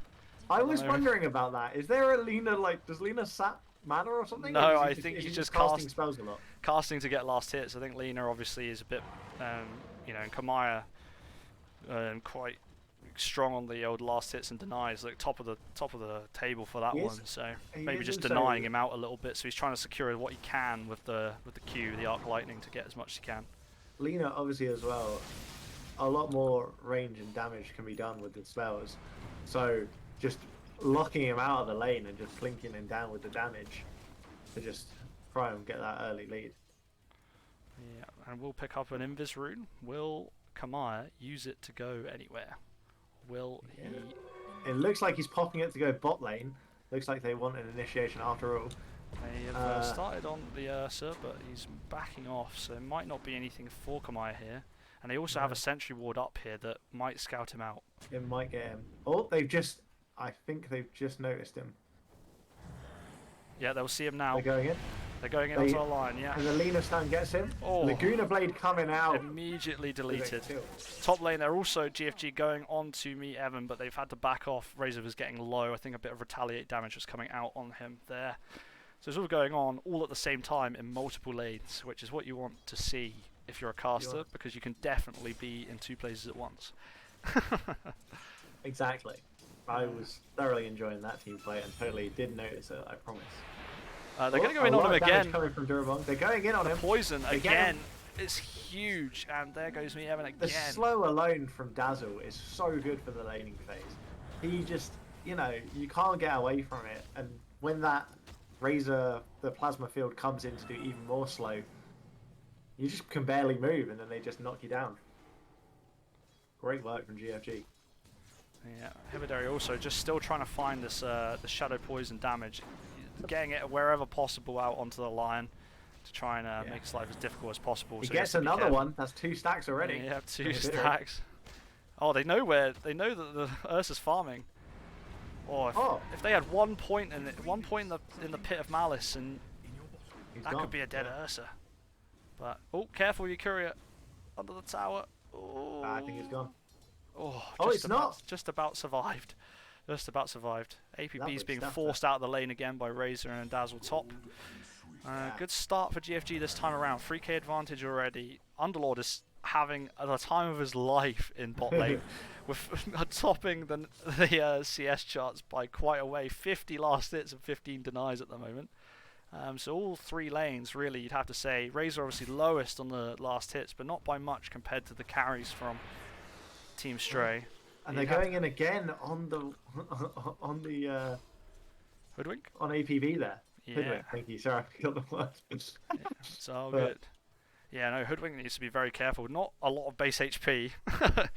I was wondering about that. Is there a Lina, does Lina sap mana or something? No, or I think he's just casting spells a lot. Casting to get last hits. I think Lina obviously is a bit, and Kamaya quite strong on the old last hits and denies, like top of the table for that one. So maybe just denying him out a little bit. So he's trying to secure what he can with the Q, the Arc Lightning, to get as much as he can. Lina obviously as well. A lot more range and damage can be done with the spells. So just locking him out of the lane and just plinking him down with the damage to just try and get that early lead. Yeah, and we'll pick up an Invis rune. Will Kamaya use it to go anywhere? Will he? It looks like he's popping it to go bot lane. Looks like they want an initiation after all. They have started on the Ursa, but he's backing off, so there might not be anything for Kamaya here. And they also have a sentry ward up here that might scout him out. It might get him. Oh, I think they've just noticed him. Yeah, they'll see him now. They're going in. They're going in onto the line, yeah. And the Lina stun gets him. Oh. Laguna Blade coming out. Immediately deleted. Top lane, they're also GFG going on to meet Evan, but they've had to back off. Razor was getting low. I think a bit of retaliate damage was coming out on him there. So it's all going on all at the same time in multiple lanes, which is what you want to see if you're a caster, because you can definitely be in 2 places at once. Exactly. I was thoroughly enjoying that team play and totally did notice it, I promise. They're going to go in on him again. Coming from Durambong. They're going in on him. Poison again is huge, and there goes me Evan again. The slow alone from Dazzle is so good for the laning phase. He just, you can't get away from it, and when that Razor, the plasma field, comes in to do even more slow, you just can barely move, and then they just knock you down. Great work from GFG. Yeah, Hibidari also just still trying to find this the shadow poison damage, getting it wherever possible out onto the line to try and make his life as difficult as possible. He gets another one. That's 2 stacks already. Yeah, 2 stacks. Oh, they know that the Ursa's farming. Or if they had 1 point in the pit of malice, and that could be a dead Ursa. But careful, Yukuria, under the tower. Oh, I think he's gone. Just about survived. Just about survived. APB's being forced out of the lane again by Razor and Dazzle top. Good start for GFG this time around. 3k advantage already. Underlord is having the time of his life in bot lane, with topping the CS charts by quite a way. 50 last hits and 15 denies at the moment. So all 3 lanes, really, you'd have to say. Razor obviously lowest on the last hits, but not by much compared to the carries from Team Stray. And they're going in again on the Hoodwink? on APB there. Yeah. Hoodwink, thank you. Sorry, I forgot the word. It's all But- good. Yeah, no, Hoodwink needs to be very careful. Not a lot of base HP.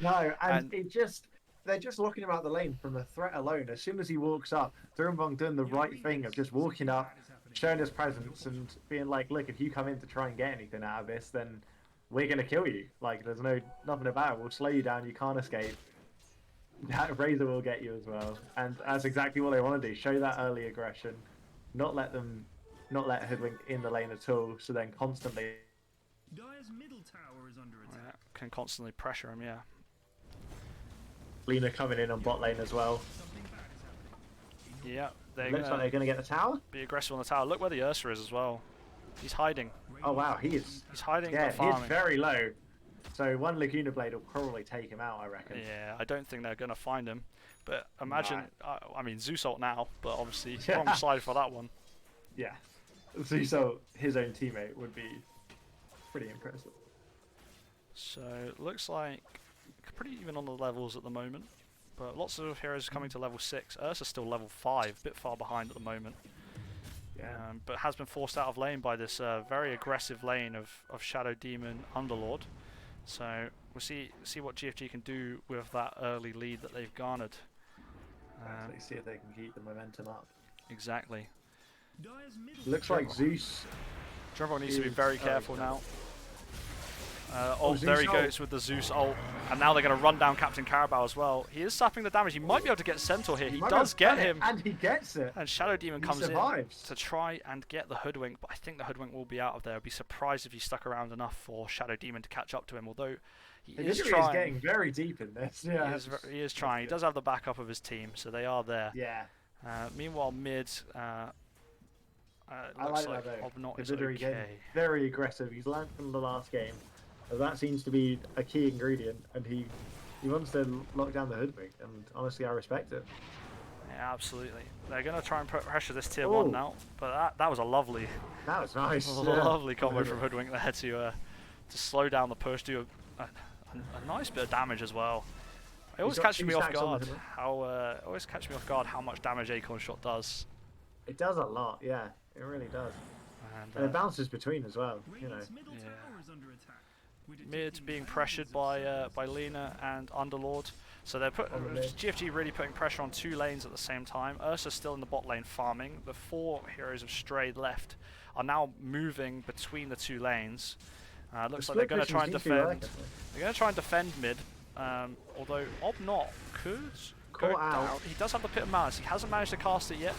No, and, And- they're just locking him out the lane from the threat alone. As soon as he walks up, Durambong doing the right thing of just walking up, showing his presence, and being like, "Look, if you come in to try and get anything out of this, then we're gonna kill you. Like, there's nothing about it. We'll slow you down. You can't escape. That Razor will get you as well." And that's exactly what they want to do: show that early aggression, not let Hoodwink in the lane at all. So then constantly. Dire's middle tower is under Yeah, attack. can constantly pressure him, yeah. Lena coming in on bot lane as well. Something bad is happening. Yeah, they're Looks like going they're to going to get the tower. be aggressive on the tower. Look where the Ursa is as well. He's hiding. Oh wow, he's He's hiding yeah, and farming. he's very low. So one Laguna Blade will probably take him out, I reckon. Yeah, I don't think they're going to find him. But imagine, I mean, Zeus ult now, but obviously Yeah. wrong side for that one. Yeah. So his own teammate would be pretty impressive. So looks like pretty even on the levels at the moment. But lots of heroes coming to level 6. Ursa's still level 5, a bit far behind at the moment. Yeah. But has been forced out of lane by this very aggressive lane of Shadow Demon Underlord. So we'll see what GFG can do with that early lead that they've garnered. Let's see if they can keep the momentum up. Exactly. Dire's middle Looks tower like Zeus. Drumroll needs to be Is- very oh, careful okay. now. Oh, There he Zeus ult. goes with the Zeus ult. And now they're going to run down Captain Carabao as well. He is sapping the damage. He might be able to get Centaur here. He might does have get done it, him. and he gets it. And Shadow Demon He comes in survives. to try and get the Hoodwink, but I think the Hoodwink will be out of there. I'd be surprised if he stuck around enough for Shadow Demon to catch up to him, although he is Hibidori trying. is getting very deep in this. Yeah. He is trying. He does have the backup of his team, so they are there. Yeah. Meanwhile, mid, I looks like like that though. Obnot is Hibidori getting okay. very aggressive. He's learned from the last game. That seems to be a key ingredient, and he wants to lock down the Hoodwink, and honestly, I respect it. Yeah, absolutely. They're going to try and put pressure this tier Oh. 1 now, but that was a lovely, That was nice. lovely combo from Hoodwink there to slow down the push, do a nice bit of damage as well. It always got catches 2 me off stacks on the guard how much damage Acorn Shot does. It does a lot, yeah. It really does. And And it bounces between as well, you know. Radiant's middle Yeah. tower is under attack. We're mid detecting being thousands pressured of by Lena and Underlord. So they're On the mid. GFG really putting pressure on 2 lanes at the same time. Ursa's still in the bot lane farming. The 4 heroes of Strayed left are now moving between the 2 lanes. Looks like they're going to try and defend. They're going to try and defend mid. Although Obnot could go Caught out. down. He does have the Pit of Malice. He hasn't managed to cast it yet.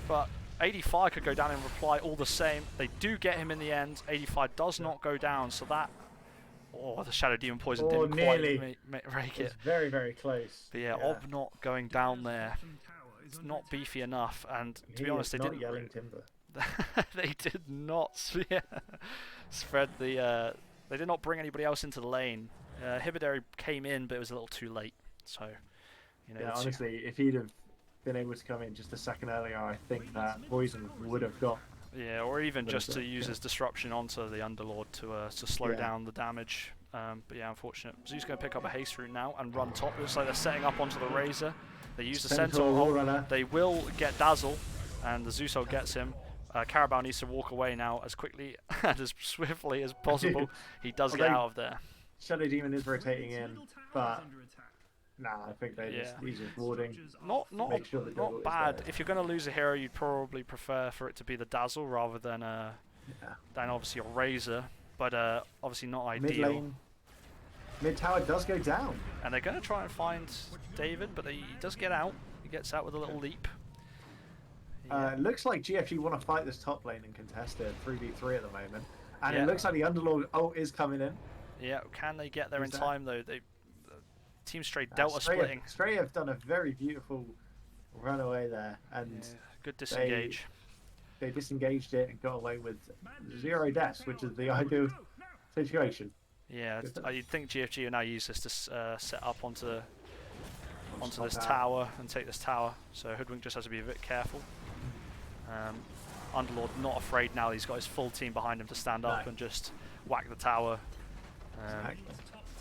But 85 could go down and reply all the same. They do get him in the end. 85 does not go down, so that... Oh, the Shadow Demon Poison Oh, didn't nearly. quite make It's it. very, very close. But yeah, Obnot going down there. It's not beefy enough, and to be honest, they not didn't... yelling timber. they did not spread the... they did not bring anybody else into the lane. Hibidori came in, but it was a little too late. So, you know, Yeah, the two- honestly, if he'd have been able to come in just a second earlier, I think that Poison would have got. Yeah, or even But just it's, to use yeah. his disruption onto the Underlord to slow Yeah. down the damage. But yeah, unfortunate. Zeus going to pick up a haste route now and run top. Looks like they're setting up onto the Razor. They use the Centaur. Wall ult. runner. They will get Dazzle, and the Zeus ult gets him. Carabao needs to walk away now as quickly and as swiftly as possible. He does get Although- out of there. Shadow Demon is rotating in, but nah, I think he's just warding. Not Make sure the double is bad. there. If you're going to lose a hero, you'd probably prefer for it to be the Dazzle rather than obviously a Razor. But obviously not Mid ideal. lane, mid tower does go down. And they're going to try and find David, but he does get out. He gets out with a little leap. It looks like GFG want to fight this top lane and contest it 3v3 at the moment. And Yeah. it looks like the Underlord ult is coming in. Yeah, can they get there Who's in that? time though? Team Straight Delta Stray splitting. Stray have done a very beautiful run away there, and Yeah, good disengage. they disengaged it and got away with 0 deaths, which is the ideal situation. Yeah, Good. I think GFG will now use this to set up onto this Top tower and take this tower. So Hoodwink just has to be a bit careful. Underlord not afraid now. He's got his full team behind him to stand up No. and just whack the tower. Exactly.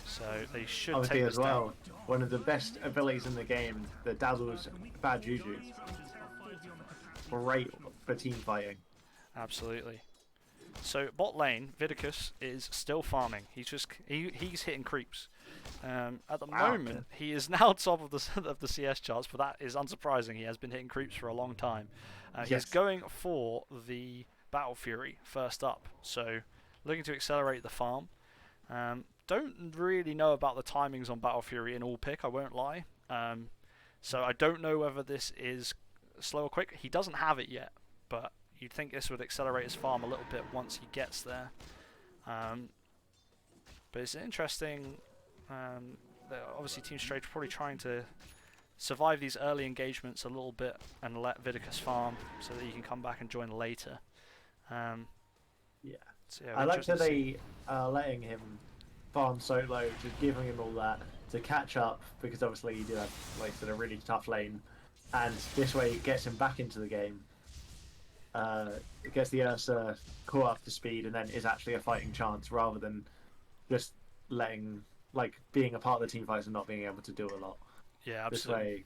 So they should Obviously, take as this well, down. one of the best abilities in the game, the Dazzle's bad juju. great for team fighting. Absolutely. So bot lane, Vidicus is still farming. He's hitting creeps. At the Wow. moment, he is now top of the CS charts, but that is unsurprising. He has been hitting creeps for a long time. He's Yes. going for the Battle Fury first up, so looking to accelerate the farm. Don't really know about the timings on Battle Fury in all pick, I won't lie. So I don't know whether this is slow or quick. He doesn't have it yet, but you'd think this would accelerate his farm a little bit once he gets there. But it's interesting. That obviously Team Straight are probably trying to survive these early engagements a little bit and let Vidicus farm so that he can come back and join later. Yeah. So yeah, I like interesting that to see. they are letting him farm solo, just giving him all that to catch up, because obviously you do have, like, sort of really tough lane, and this way it gets him back into the game. It gets the Ursa caught up to speed, and then is actually a fighting chance rather than just letting, like, being a part of the team fights and not being able to do a lot. Yeah, This absolutely. way,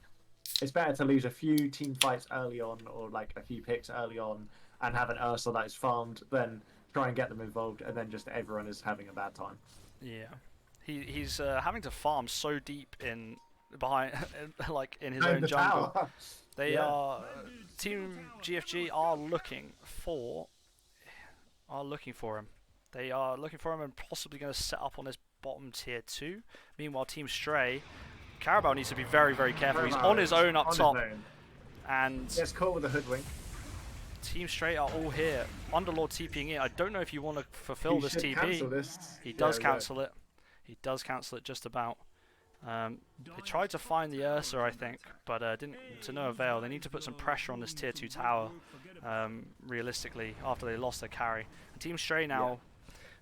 it's better to lose a few team fights early on, or like a few picks early on, and have an Ursa that is farmed, than try and get them involved, and then just everyone is having a bad time. Yeah, he's having to farm so deep in behind, like in his Behind own the jungle. tower. They Yeah. are Team GFG are looking for him. They are looking for him and possibly going to set up on this bottom tier 2. Meanwhile, Team Stray, Carabao needs to be very, very careful. He's on his own up On his top, own. and Gets caught with a hoodwink. Team Stray are all here. Underlord TPing in. I don't know if you want to fulfill He this should TP. cancel this. He Yeah, does we cancel it. He does cancel it just about. They tried to find the Ursa, I think, but didn't to no avail. They need to put some pressure on this tier 2 tower, realistically, after they lost their carry. And Team Stray now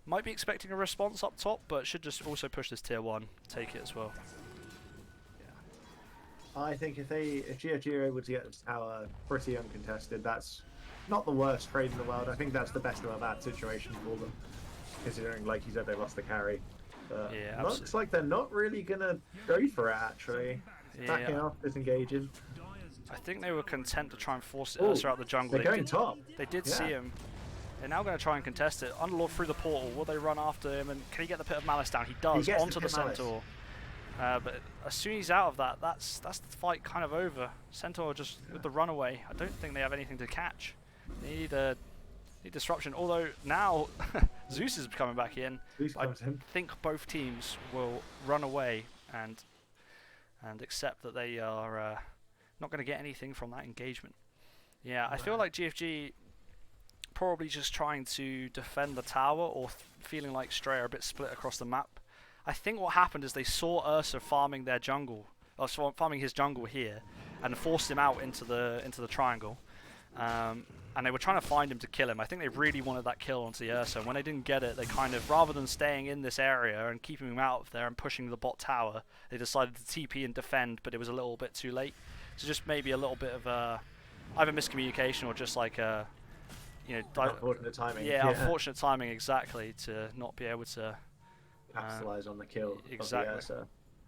might be expecting a response up top, but should just also push this tier 1, take it as well. I think if GFG are able to get this tower pretty uncontested, that's not the worst trade in the world. I think that's the best of a bad situation for them, considering, like you said, they lost the carry. But Yeah, looks absolutely. like they're not really gonna go for it actually. Backing Yeah, off, disengaging. I think they were content to try and force Ooh, Ursa out the jungle. They're going top. They did Yeah. see him. They're now going to try and contest it. Underlord through the portal. Will they run after him? And can he get the Pit of Malice down? He does. gets Onto the the Pit of Malice. Centaur. But as soon as he's out of that, that's the fight kind of over. Centaur just with the runaway. I don't think they have anything to catch. They need disruption. Although now Zeus is coming back in. Zeus I comes in. think both teams will run away and accept that they are not going to get anything from that engagement. Yeah, I feel like GFG probably just trying to defend the tower, or feeling like Stray are a bit split across the map. I think what happened is they saw Ursa farming their jungle, or farming his jungle here, and forced him out into the triangle. And they were trying to find him to kill him. I think they really wanted that kill onto the Ursa. And when they didn't get it, they kind of, rather than staying in this area and keeping him out of there and pushing the bot tower, they decided to TP and defend, but it was a little bit too late. So just maybe a little bit of either miscommunication or just like Unfortunate timing. yeah, unfortunate timing exactly, to not be able to Capitalize on the kill exactly. of the Ursa.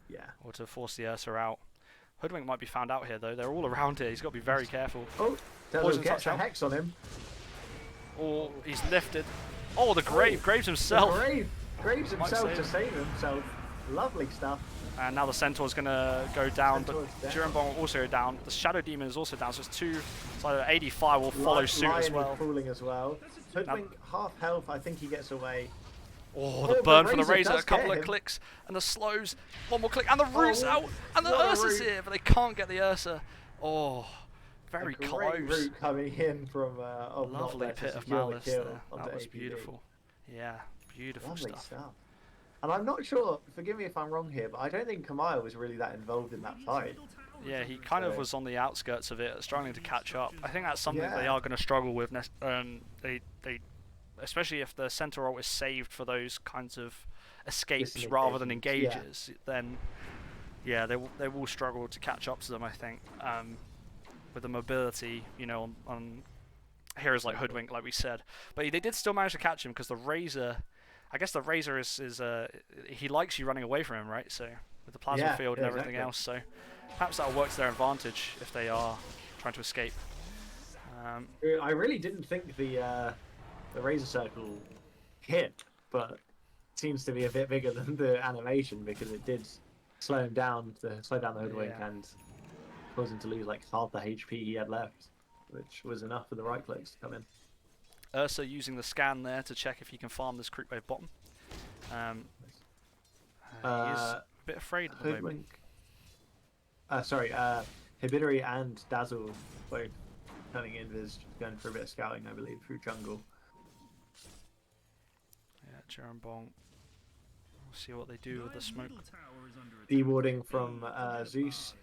Yeah. or to force the Ursa out. Hoodwink might be found out here though. They're all around here. He's got to be very careful. Oh, Devil Poison gets touch a out. hex on him. Oh, he's lifted. Oh, the Graves himself. Graves himself save to him. save himself. Lovely stuff. And now the Centaur's going to go down, but Centaur's down. Jirenbong will also go down. The Shadow Demon is also down, so it's two. So 85 will follow suit Lion as is well. falling as well. Hoodwink half health. I think he gets away. Oh, Oh, the burn for the Razor Razor, a does couple get of him. clicks, and the slows, one more click, and the Root's out, and the what a Ursa's root. here, but they can't get the Ursa. Oh, very A great close. route coming in from not Lovely there to pit of secure the malice kill there. onto That was APD. beautiful. Yeah, beautiful Lovely stuff. stuff. And I'm not sure, forgive me if I'm wrong here, but I don't think Kamaya was really that involved in that fight. Yeah, he kind of So- was on the outskirts of it, struggling to catch up. I think that's something they Yeah. are going to struggle with. They especially if the center ult is saved for those kinds of escapes Distant rather than engagements, engages, then yeah, they will struggle to catch up to them. I think with the mobility, on heroes like Hoodwink, like we said. But they did still manage to catch him because the Razor. I guess the Razor is he likes you running away from him, right? So with the plasma Yeah, field and yeah, everything exactly. else, so perhaps that'll work to their advantage if they are trying to escape. I really didn't think the Razor Circle hit, but seems to be a bit bigger than the animation because it did slow him down to slow down the Hoodwink Yeah. and cause him to lose like half the HP he had left, which was enough for the right clicks to come in. Ursa using the scan there to check if he can farm this creep wave bottom. He is a bit afraid at the moment. Hoodwink. Hibidori and Dazzle both turning invis, going for a bit of scouting, I believe, through jungle. Yeah, Jerem Bong. We'll see what they do with the smoke. Dewarding from Zeus,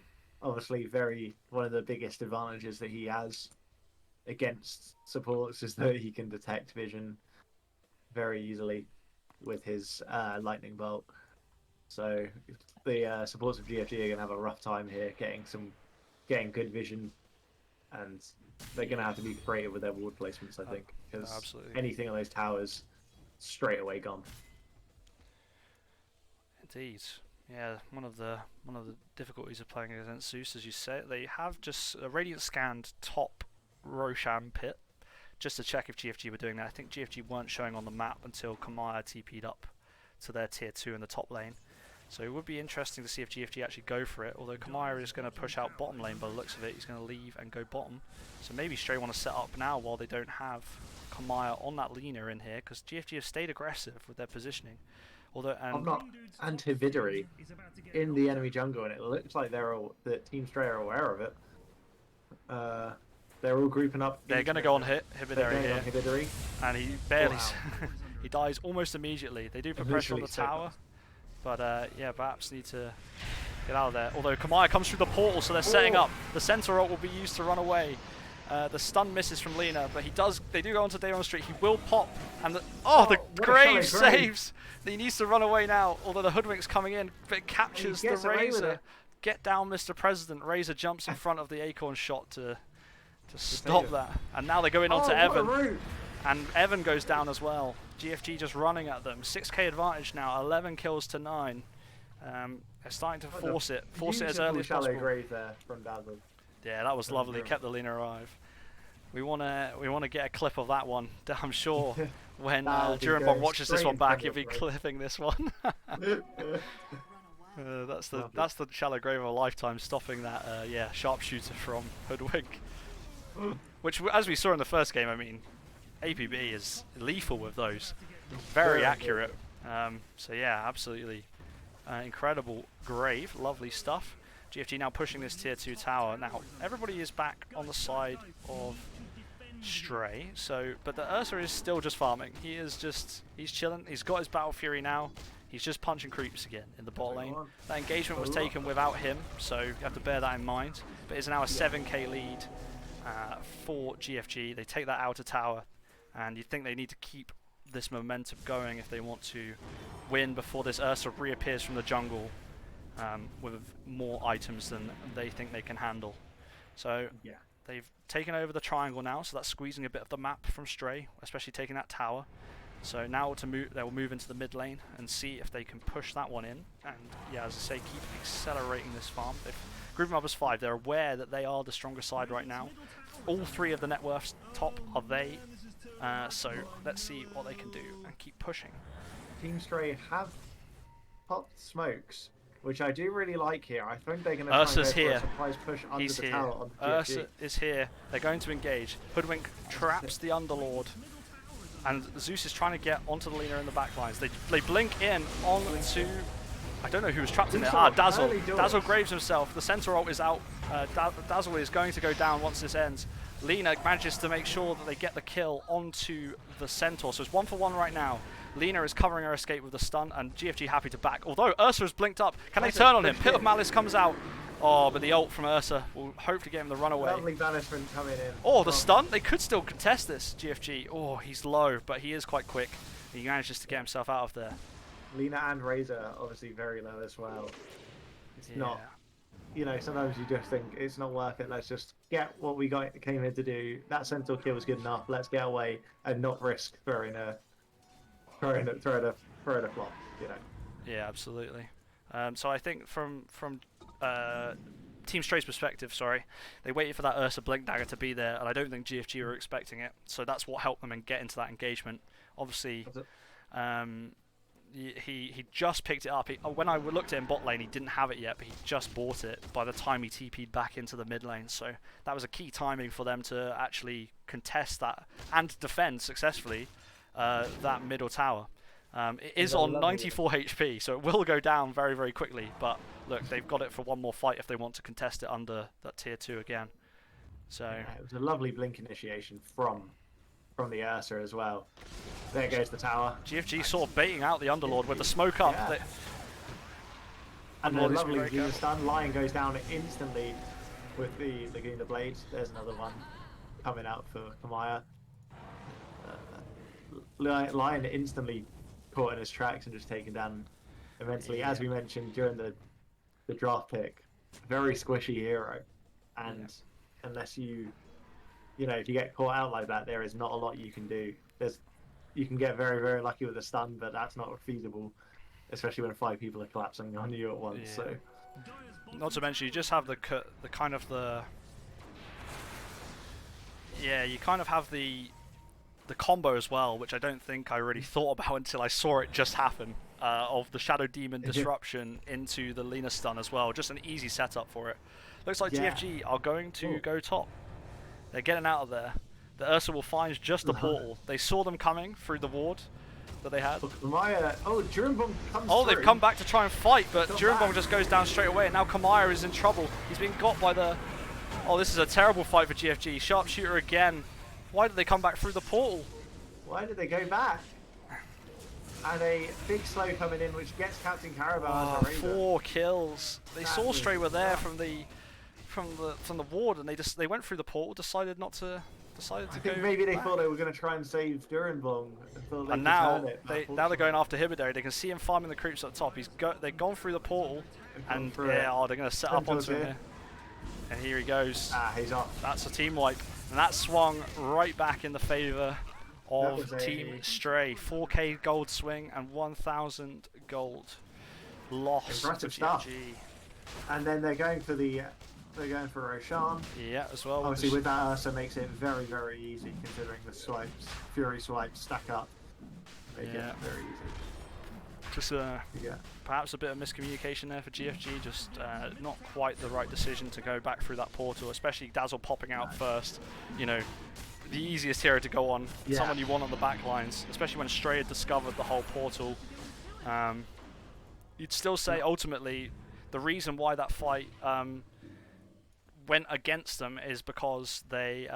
obviously one of the biggest advantages that he has against supports is that he can detect vision very easily with his lightning bolt. So the supports of GFG are going to have a rough time here getting good vision, and they're going to have to be creative with their ward placements, I think, because anything on those towers straight away gone. Indeed. Yeah, one of the difficulties of playing against Zeus, as you say, they have just a radiant scanned top Roshan pit just to check if GFG were doing that. I think GFG weren't showing on the map until Kamaya TP'd up to their tier 2 in the top lane. So it would be interesting to see if GFG actually go for it, although Kamaya is going to push out bottom lane by the looks of it. He's going to leave and go bottom. So maybe Stray want to set up now while they don't have Kamaya on that Lina in here, because GFG have stayed aggressive with their positioning. Although I'm not anti-Hibidori in the enemy jungle, and it looks like that Team Stray are aware of it. They're all grouping up. They're going to go on Hibidori here, Hibidori. And he barely he dies almost immediately. They do put pressure on the tower, but yeah, perhaps need to get out of there. Although Kamaya comes through the portal, so they're setting up. The center ult will be used to run away. The stun misses from Lina, but they do go onto Daemon Street. He will pop, and the Grave saves. He needs to run away now, although the Hoodwink's coming in, but it captures the Razor. Get down, Mr. President. Razor jumps in front of the Acorn shot to stop that. And now they go in onto Evan. And Evan goes down as well. GFG just running at them. 6k advantage now, 11 kills to 9. They're starting to force it as early as possible. Grave there from Dazzle. Yeah, that was lovely. Kept the Lina alive. We wanna get a clip of that one. I'm sure when Durambon watches this one back, he'll be clipping this one. That's the shallow grave of a lifetime, stopping that sharpshooter from Hoodwink. Which, as we saw in the first game, I mean, APB is lethal with those. Very accurate. So yeah, absolutely incredible grave, lovely stuff. GFG now pushing this tier 2 tower. Now everybody is back on the side of Stray. But the Ursa is still just farming. He's chilling. He's got his Battle Fury now. He's just punching creeps again in the bot lane. That engagement was taken without him, so you have to bear that in mind. But it's now a 7k lead for GFG. They take that outer tower, and you think they need to keep this momentum going if they want to win before this Ursa reappears from the jungle with more items than they think they can handle. So they've taken over the triangle now, so that's squeezing a bit of the map from Stray, especially taking that tower. So now they'll move into the mid lane and see if they can push that one in. And yeah, as I say, keep accelerating this farm. They've grouped them up as 5. They're aware that they are the stronger side right now. All 3 of the net worths top are they. So let's see what they can do and keep pushing. Team Stray have popped smokes, which I do really like here. I think they're going to try and go for a surprise push under the tower on GFG. Ursa is here. They're going to engage. Hoodwink traps the Underlord. And Zeus is trying to get onto the Lina in the back lines. They blink in onto... I don't know who was trapped in there. Dazzle. Dazzle graves himself. The center ult is out. Dazzle is going to go down once this ends. Lina manages to make sure that they get the kill onto the Centaur. So it's 1-for-1 right now. Lina is covering her escape with the stun, and GFG happy to back. Although Ursa has blinked up. Can they turn on him? Pit of Malice comes out. Oh, but the ult from Ursa will hopefully get him the runaway. Lovely banishment coming in. Oh, the stun. They could still contest this, GFG. Oh, he's low, but he is quite quick. He manages to get himself out of there. Lina and Razor obviously very low as well. It's not, sometimes you just think it's not worth it. Let's just get what we came here to do. That Centaur kill was good enough. Let's get away and not risk throwing a flop. Yeah, absolutely. So I think from Team Stray's perspective, sorry, they waited for that Ursa Blink Dagger to be there, and I don't think GFG were expecting it. So that's what helped them and get into that engagement. Obviously, he just picked it up. When I looked at him bot lane, he didn't have it yet, but he just bought it by the time he TP'd back into the mid lane. So that was a key timing for them to actually contest that and defend successfully that middle tower. It is on 94 HP, so it will go down very, very quickly. But look, they've got it for one more fight if they want to contest it under that tier 2 again. So yeah, it was a lovely blink initiation from the Ursa as well. There goes the tower. GFG sort of baiting out the Underlord with the smoke up. Yeah. And a lovely Xena stun. Lion goes down instantly with the Laguna Blade. There's another one coming out for Kamaya. Lion instantly caught in his tracks and just taken down immensely. Yeah. As we mentioned during the draft pick, very squishy hero, and unless if you get caught out like that, there is not a lot you can do. You can get very, very lucky with a stun, but that's not feasible, especially when 5 people are collapsing on you at once. Yeah. So, not to mention, you just have the kind of you kind of have the combo as well, which I don't think I really thought about until I saw it just happen. Of the Shadow Demon disruption into the Lina stun as well. Just an easy setup for it. Looks like GFG are going to go top. They're getting out of there. The Ursa will find just the portal. They saw them coming through the ward that they had. Kamaya, Jurunbong comes through. They've come back to try and fight, but Jurunbong just goes down straight away, and now Kamaya is in trouble. He's being got by the... Oh, this is a terrible fight for GFG. Sharpshooter again. Why did they come back through the portal? Why did they go back? And a big slow coming in, which gets Captain Carabao as a Razor. 4 kills. They saw Stray were there from the ward, and they went through the portal, decided to go. I think maybe they thought they were going to try and save Durenbong. And now they're going after Hibidari. They can see him farming the creeps at the top. They've gone through the portal, and they're going to set up onto him here. And here he goes. He's off. That's a team wipe, and that swung right back in the favour of Team Stray. 4k gold swing and 1,000 gold loss. Impressive stuff. And then they're going for Roshan. Yeah, as well. Obviously, with that Ursa makes it very, very easy considering the swipes, Fury swipes stack up. Make it very easy. Just perhaps a bit of miscommunication there for GFG. Just not quite the right decision to go back through that portal, especially Dazzle popping out first. You know, the easiest hero to go on, someone you want on the back lines, especially when Stray had discovered the whole portal. You'd still say ultimately the reason why that fight went against them is because they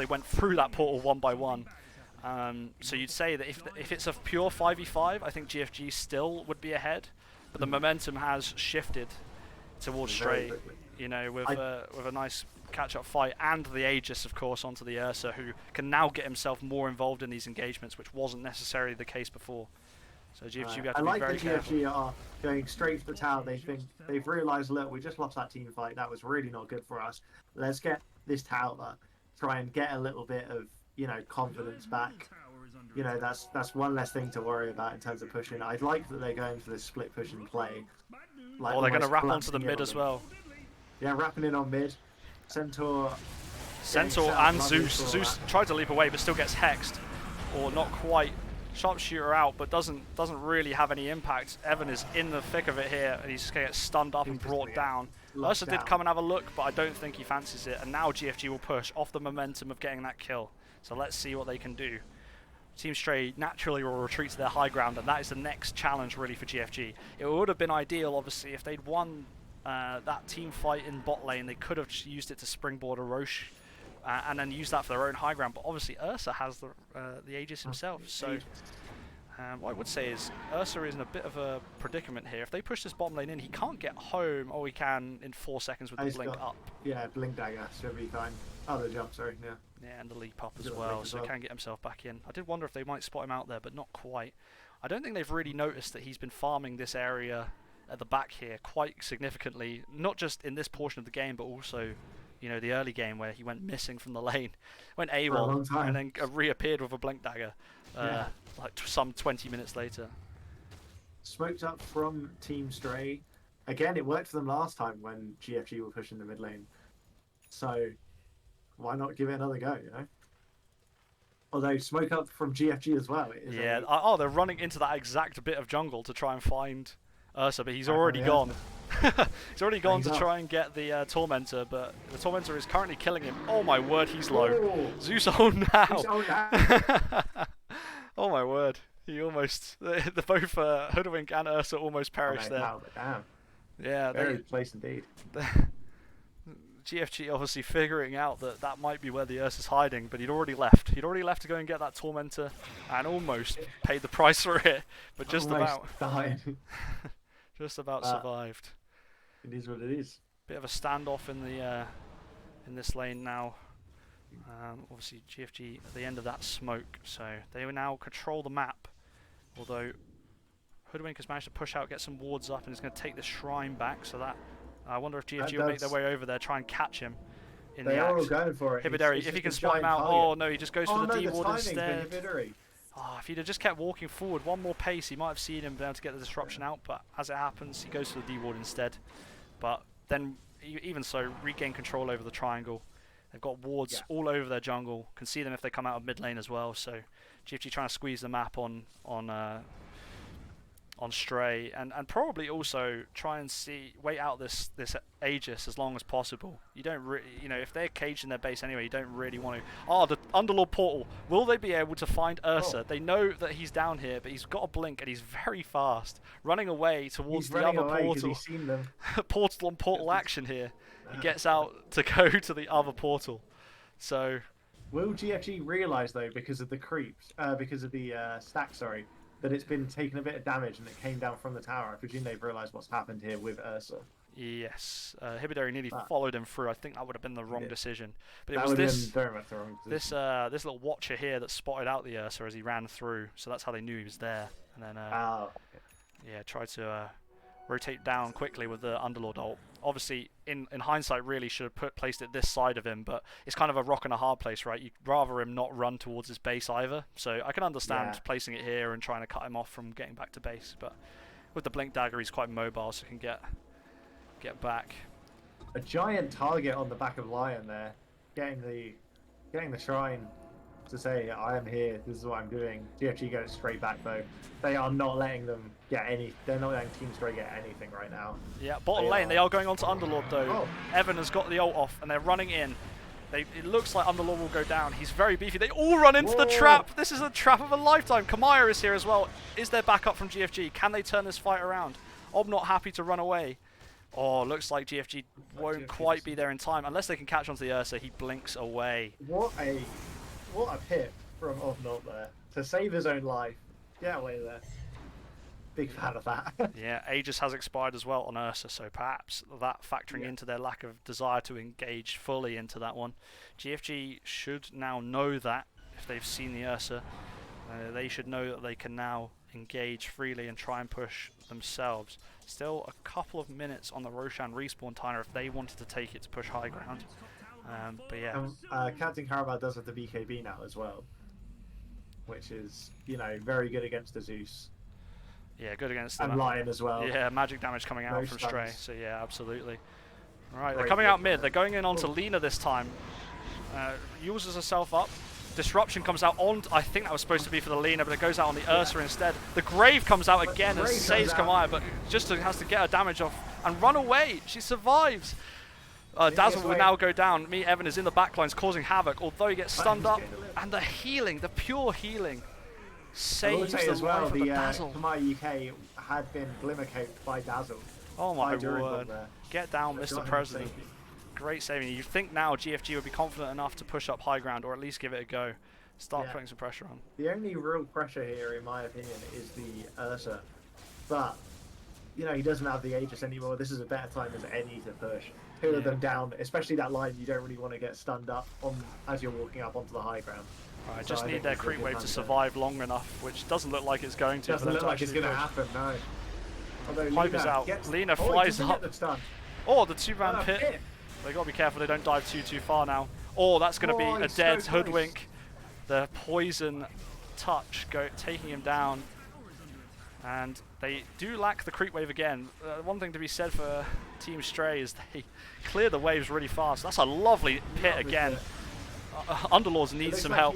went through that portal one by one. So you'd say that if it's a pure 5v5, I think GFG still would be ahead, but the momentum has shifted towards Stray. You know, with a nice catch-up fight, and the Aegis, of course, onto the Ursa, who can now get himself more involved in these engagements, which wasn't necessarily the case before. So GFG have to be very careful. I like that GFG are going straight for the tower. They've realised, look, we just lost that team fight. That was really not good for us. Let's get this tower, try and get a little bit of confidence back. That's one less thing to worry about in terms of pushing. I like that they're going for this split push and play. They're going to wrap onto the mid as well. Yeah, wrapping in on mid. Centaur and Zeus. Zeus tried to leap away, but still gets hexed, or not quite. Sharpshooter out, but doesn't really have any impact. Evan is in the thick of it here, and he's just going to get stunned up and brought down. Ursa did come and have a look, but I don't think he fancies it. And now GFG will push off the momentum of getting that kill. So let's see what they can do. Team Stray naturally will retreat to their high ground, and that is the next challenge really for GFG. It would have been ideal, obviously, if they'd won that team fight in bot lane. They could have used it to springboard a Roche and then use that for their own high ground. But obviously Ursa has the Aegis himself. So what I would say is Ursa is in a bit of a predicament here. If they push this bottom lane in, he can't get home, or he can in 4 seconds with the blink up. Yeah, blink dagger should be fine. Oh, the jump, sorry, yeah. Yeah, and the leap up as well, so he can get himself back in. I did wonder if they might spot him out there, but not quite. I don't think they've really noticed that he's been farming this area at the back here quite significantly, not just in this portion of the game, but also, the early game where he went missing from the lane, went AWOL, and then reappeared with a blink dagger, like some 20 minutes later. Smoked up from Team Stray. again, it worked for them last time when GFG were pushing the mid lane. So why not give it another go? You know. Although smoke up from GFG as well. It is Yeah. Oh, they're running into that exact bit of jungle to try and find Ursa, but he's Back on already the gone. He's already gone He's to up. try and get the Tormentor, but the Tormentor is currently killing him. Oh my word, he's low. Oh, Zeus on now. he's on now. Oh my word. He almost, the both Hoodwink and Ursa almost perished there. Wow, but damn. Yeah, Very place indeed. GFG obviously figuring out that that might be where the Ursa's hiding, but he'd already left. He'd already left to go and get that Tormentor and almost paid the price for it, but just Almost about. died. Just about survived. It is what it is. Bit of a standoff in this lane now. Obviously GFG at the end of that smoke, so they will now control the map. Although Hoodwink has managed to push out, get some wards up, and is going to take the shrine back. So that I wonder if GFG will make their way over there, try and catch him. In They the are all act. going for it. Hibidari, It's if he can just a spot him giant out. target. Oh no, he just goes for the D ward timing instead. for Hibidari. Oh, if he'd have just kept walking forward one more pace, he might have seen him be able to get the disruption out. But as it happens, he goes for the D ward instead. But then, even so, regain control over the triangle. They've got wards all over their jungle. Can see them if they come out of mid lane as well. So GFG trying to squeeze the map on Stray, and probably also try and wait out this Aegis as long as possible. You don't if they're caged in their base anyway, you don't really want to. Oh, the Underlord portal. Will they be able to find Ursa? Oh. They know that he's down here, but he's got a blink and he's very fast, running away towards He's the running other away 'cause portal. he's seen them. Portal on portal action here. He gets out to go to the other portal. So Will GFG realise though, because of the creeps, because of the stack, sorry, that it's been taking a bit of damage and it came down from the tower? I presume they've realised what's happened here with Ursa. yes, Hibidari nearly followed him through. I think that would have been the wrong decision. But it That was would have this been very much the wrong decision. this little watcher here that spotted out the Ursa as he ran through. So that's how they knew he was there. And then yeah, tried to rotate down quickly with the Underlord ult. Obviously, in hindsight, really should have placed it this side of him, but it's kind of a rock and a hard place, right? You'd rather him not run towards his base either. So I can understand placing it here and trying to cut him off from getting back to base. But with the Blink Dagger, he's quite mobile, so he can get back. A giant target on the back of Lion there, getting the shrine to say, I am here, this is what I'm doing. GFG goes straight back though. They are not letting them get they're not letting Team Stray get anything right now. Yeah, bottom lane, they are going on to Underlord though. Oh. Evan has got the ult off and they're running in. It looks like Underlord will go down. He's very beefy. They all run into the trap. This is a trap of a lifetime. Kamaya is here as well. Is there backup from GFG? Can they turn this fight around? Ob not happy to run away. Oh, looks like GFG won't quite be there in time. Unless they can catch onto the Ursa, he blinks away. What a pip from Ovnot there to save his own life. Get away there. Big fan of that. Yeah, Aegis has expired as well on Ursa, so perhaps that factoring into their lack of desire to engage fully into that one. GFG should now know that if they've seen the Ursa. They should know that they can now engage freely and try and push themselves. Still a couple of minutes on the Roshan respawn timer if they wanted to take it to push high ground. But yeah. Captain Carabao does have the BKB now as well, which is, very good against the Zeus. Yeah, good against and Lion as well. Yeah, magic damage coming out No from stuns. Stray. So yeah, absolutely. Alright, they're Great coming out pick mid. there. They're going in onto Lina this time. Uses herself up. Disruption comes out on, I think that was supposed to be for the Lina, but it goes out on the Ursa instead. The Grave comes out again and saves Kamaya, but just has to get her damage off and run away. She survives. Dazzle will now go down. Evan is in the backlines causing havoc, although he gets stunned up. And the healing, the pure healing, saves the as well, life of the Dazzle. Kamaya UK had been glimmer caped by Dazzle. Oh my By word. Get down, That's Mr. not President. safety. Great saving. You'd think now GFG would be confident enough to push up high ground, or at least give it a go. Start putting some pressure on. The only real pressure here, in my opinion, is the Ursa. But, he doesn't have the Aegis anymore. This is a better time as any to push. Two of them down, especially that line, you don't really want to get stunned up as you're walking up onto the high ground. Right, So just I need think their this is a creep good wave time to to- survive long enough, which doesn't look like it's going to. Doesn't for them look to like it's actually going to push. happen, no. Although Pipe is Lina out. gets- Lina he flies doesn't up. get the stun. Oh, the two-man What a pit. pit. They got to be careful they don't dive too far now. Oh, that's going to Oh, be a he's dead so close. Hoodwink. The poison touch taking him down. And They do lack the creep wave again. One thing to be said for Team Stray is they clear the waves really fast. That's a lovely pit again. Underlords needs some help.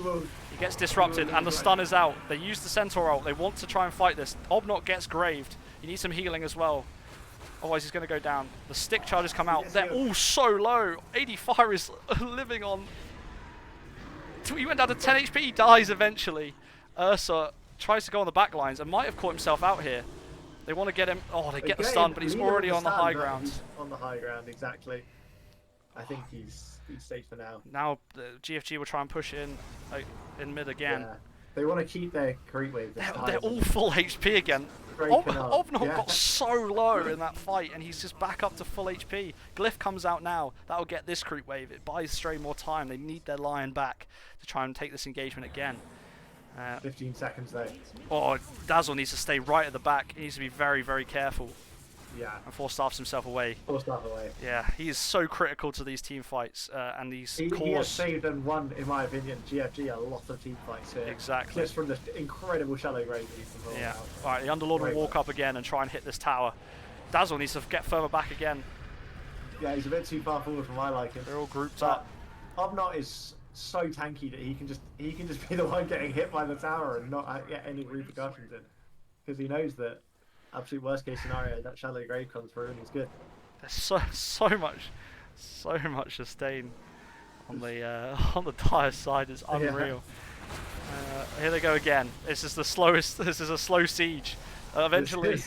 He gets disrupted and the stun is out. They use the Centaur ult. They want to try and fight this. Obnot gets graved. He needs some healing as well. Otherwise he's going to go down. The stick charges come out. They're all so low. 85 is living on... He went down to 10 HP. He dies eventually. Ursa tries to go on the back lines and might have caught himself out here. They want to get him... Oh, they get the stun, but he's already on the high ground. On the high ground, exactly. I think he's safe for now. Now the GFG will try and push in mid again. Yeah. They want to keep their creep wave. They're all full HP again. Obnot got so low in that fight, and he's just back up to full HP. Glyph comes out now. That'll get this creep wave. It buys Stray more time. They need their Lion back to try and take this engagement again. 15 seconds though. Oh, Dazzle needs to stay right at the back. He needs to be very, very careful. Yeah. And force-staffs himself away. Force-staff away. Yeah, he is so critical to these team fights and these cores. He has saved and won, in my opinion, GFG a lot of team fights here. Exactly. Just from the incredible shallow grade he's involved. Yeah. Alright, the Underlord will walk up again and try and hit this tower. Dazzle needs to get further back again. Yeah, he's a bit too far forward for my liking. They're all grouped up. Obnot is so tanky that he can just be the one getting hit by the tower and not get any repercussions in, because he knows that absolute worst case scenario that shallow grave comes through and he's good. There's so much sustain on the dire side. It's unreal. Yeah. Here they go again. This is the slowest. This is a slow siege. Eventually,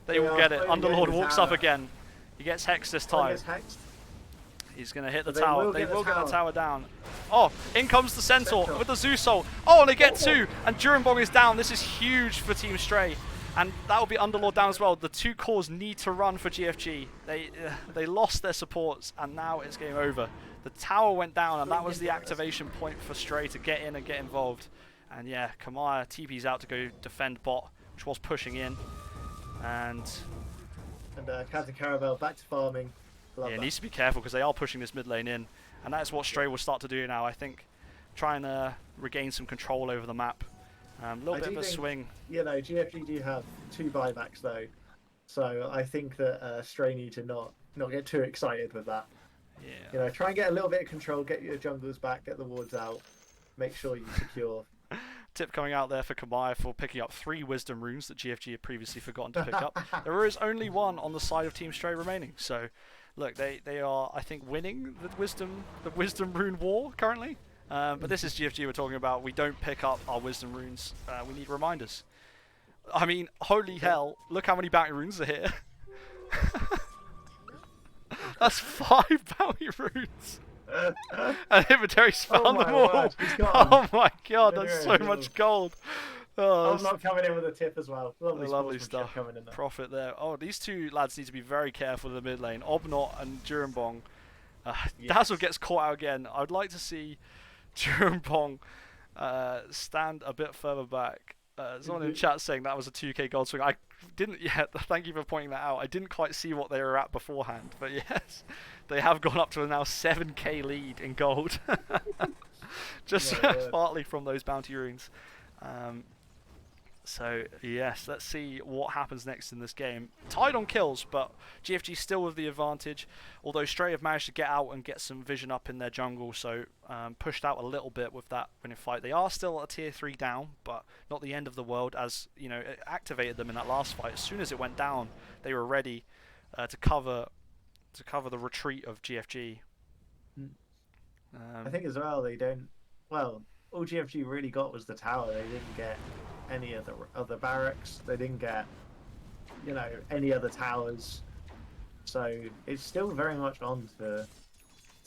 they will get it. Underlord walks up again. He gets hexed this time. He's going to hit the tower. They will get the tower down. Oh, in comes the Centaur with the Zeus ult. Oh, and they get two. And Durenbong is down. This is huge for Team Stray. And that will be Underlord down as well. The two cores need to run for GFG. They lost their supports, and now it's game over. The tower went down, and that was the activation point for Stray to get in and get involved. And yeah, Kamaya TP's out to go defend bot, which was pushing in. And Captain Caravel back to farming. Yeah, needs to be careful because they are pushing this mid lane in, and that's what Stray will start to do now. I think, try and regain some control over the map. A little bit of a swing. You know, GFG do have 2 buybacks though, so I think that Stray need to not get too excited with that. Yeah. You know, try and get a little bit of control, get your junglers back, get the wards out, make sure you secure. Tip coming out there for Kamaya for picking up 3 wisdom runes that GFG had previously forgotten to pick up. There is only 1 on the side of Team Stray remaining, so look, they are, I think, winning the wisdom rune war currently. But this is GFG we're talking about. We don't pick up our wisdom runes. We need reminders. I mean, holy hell, look how many bounty runes are here. That's 5 bounty runes. And Inventory's found them all. Oh my god, that's so much gold. Oh, I'm not coming in with a tip as well. Lovely stuff. Coming in there. Profit there. Oh, these 2 lads need to be very careful in the mid lane. Obnot and Durenbong. Yes. Dazzle gets caught out again. I would like to see Durenbong stand a bit further back. Someone in chat saying that was a 2k gold swing. I didn't yet. Thank you for pointing that out. I didn't quite see what they were at beforehand, but yes, they have gone up to a now 7k lead in gold. Just partly from those bounty runes. So yes, let's see what happens next in this game. Tied on kills, but GFG still with the advantage. Although Stray have managed to get out and get some vision up in their jungle, so pushed out a little bit with that winning fight. They are still a tier 3 down, but not the end of the world, as you know, it activated them in that last fight. As soon as it went down, they were ready to cover the retreat of GFG. I think as well they don't. Well, all GFG really got was the tower. They didn't get any other barracks. They didn't get, you know, any other towers. So it's still very much on for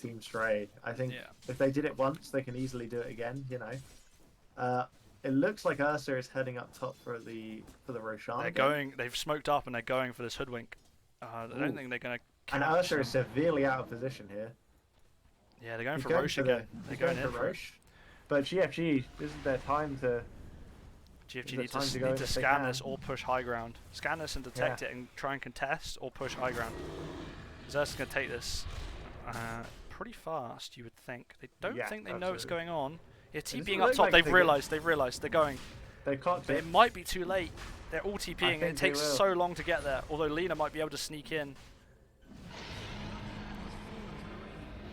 Team Stray. I think if they did it once, they can easily do it again. You know, it looks like Ursa is heading up top for the Roshan. They're going. They've smoked up and they're going for this hoodwink. I don't think they're going to. And Ursa is severely out of position here. Yeah, they're going for Roche again. They're going for Roche. But GFG, isn't there time to... GFG need to scan this or push high ground. Scan this and detect it and try and contest or push high ground. Xerxes is going to take this pretty fast, you would think. They don't think they know what's going on. Yeah, TPing up top, they've realised, they're going. They can't. But it might be too late. They're all TPing, and it think they takes will. so long to get there. Although Lina might be able to sneak in.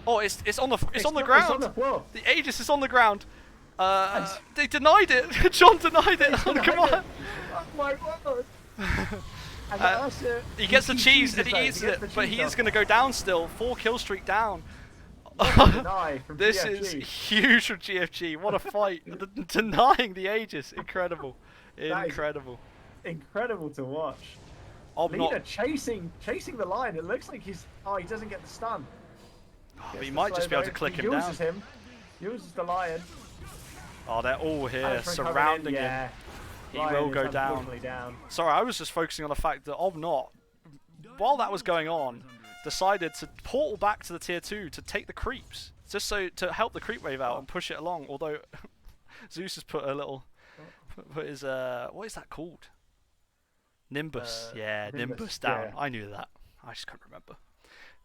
Oh, it's on the ground. It's on the floor. The Aegis is on the ground. They denied it. John denied it. Oh, come on. Oh my word. And He gets the cheese and he though. eats gets it, the but cheese he is off. going to go down still. 4 kill streak down. Deny from This GFG. is huge from GFG. What a fight. Denying the Aegis. Incredible. That is Incredible. incredible to watch. Lina Lina chasing the line. It looks like he's. Oh, he doesn't get the stun. he Gets the might just be able to slow-mo. click He him down. uses him. Uses the lion. Oh, they're all here Punishment coming in, surrounding yeah. him. He Lion will is go down. unfortunately down. Sorry, I was just focusing on the fact that Obnot, while that was going on, decided to portal back to the tier 2 to take the creeps, just so to help the creep wave out and push it along. Although Zeus has put a little, put his what is that called? Nimbus. Yeah, Nimbus down. yeah. I knew that. I just couldn't remember.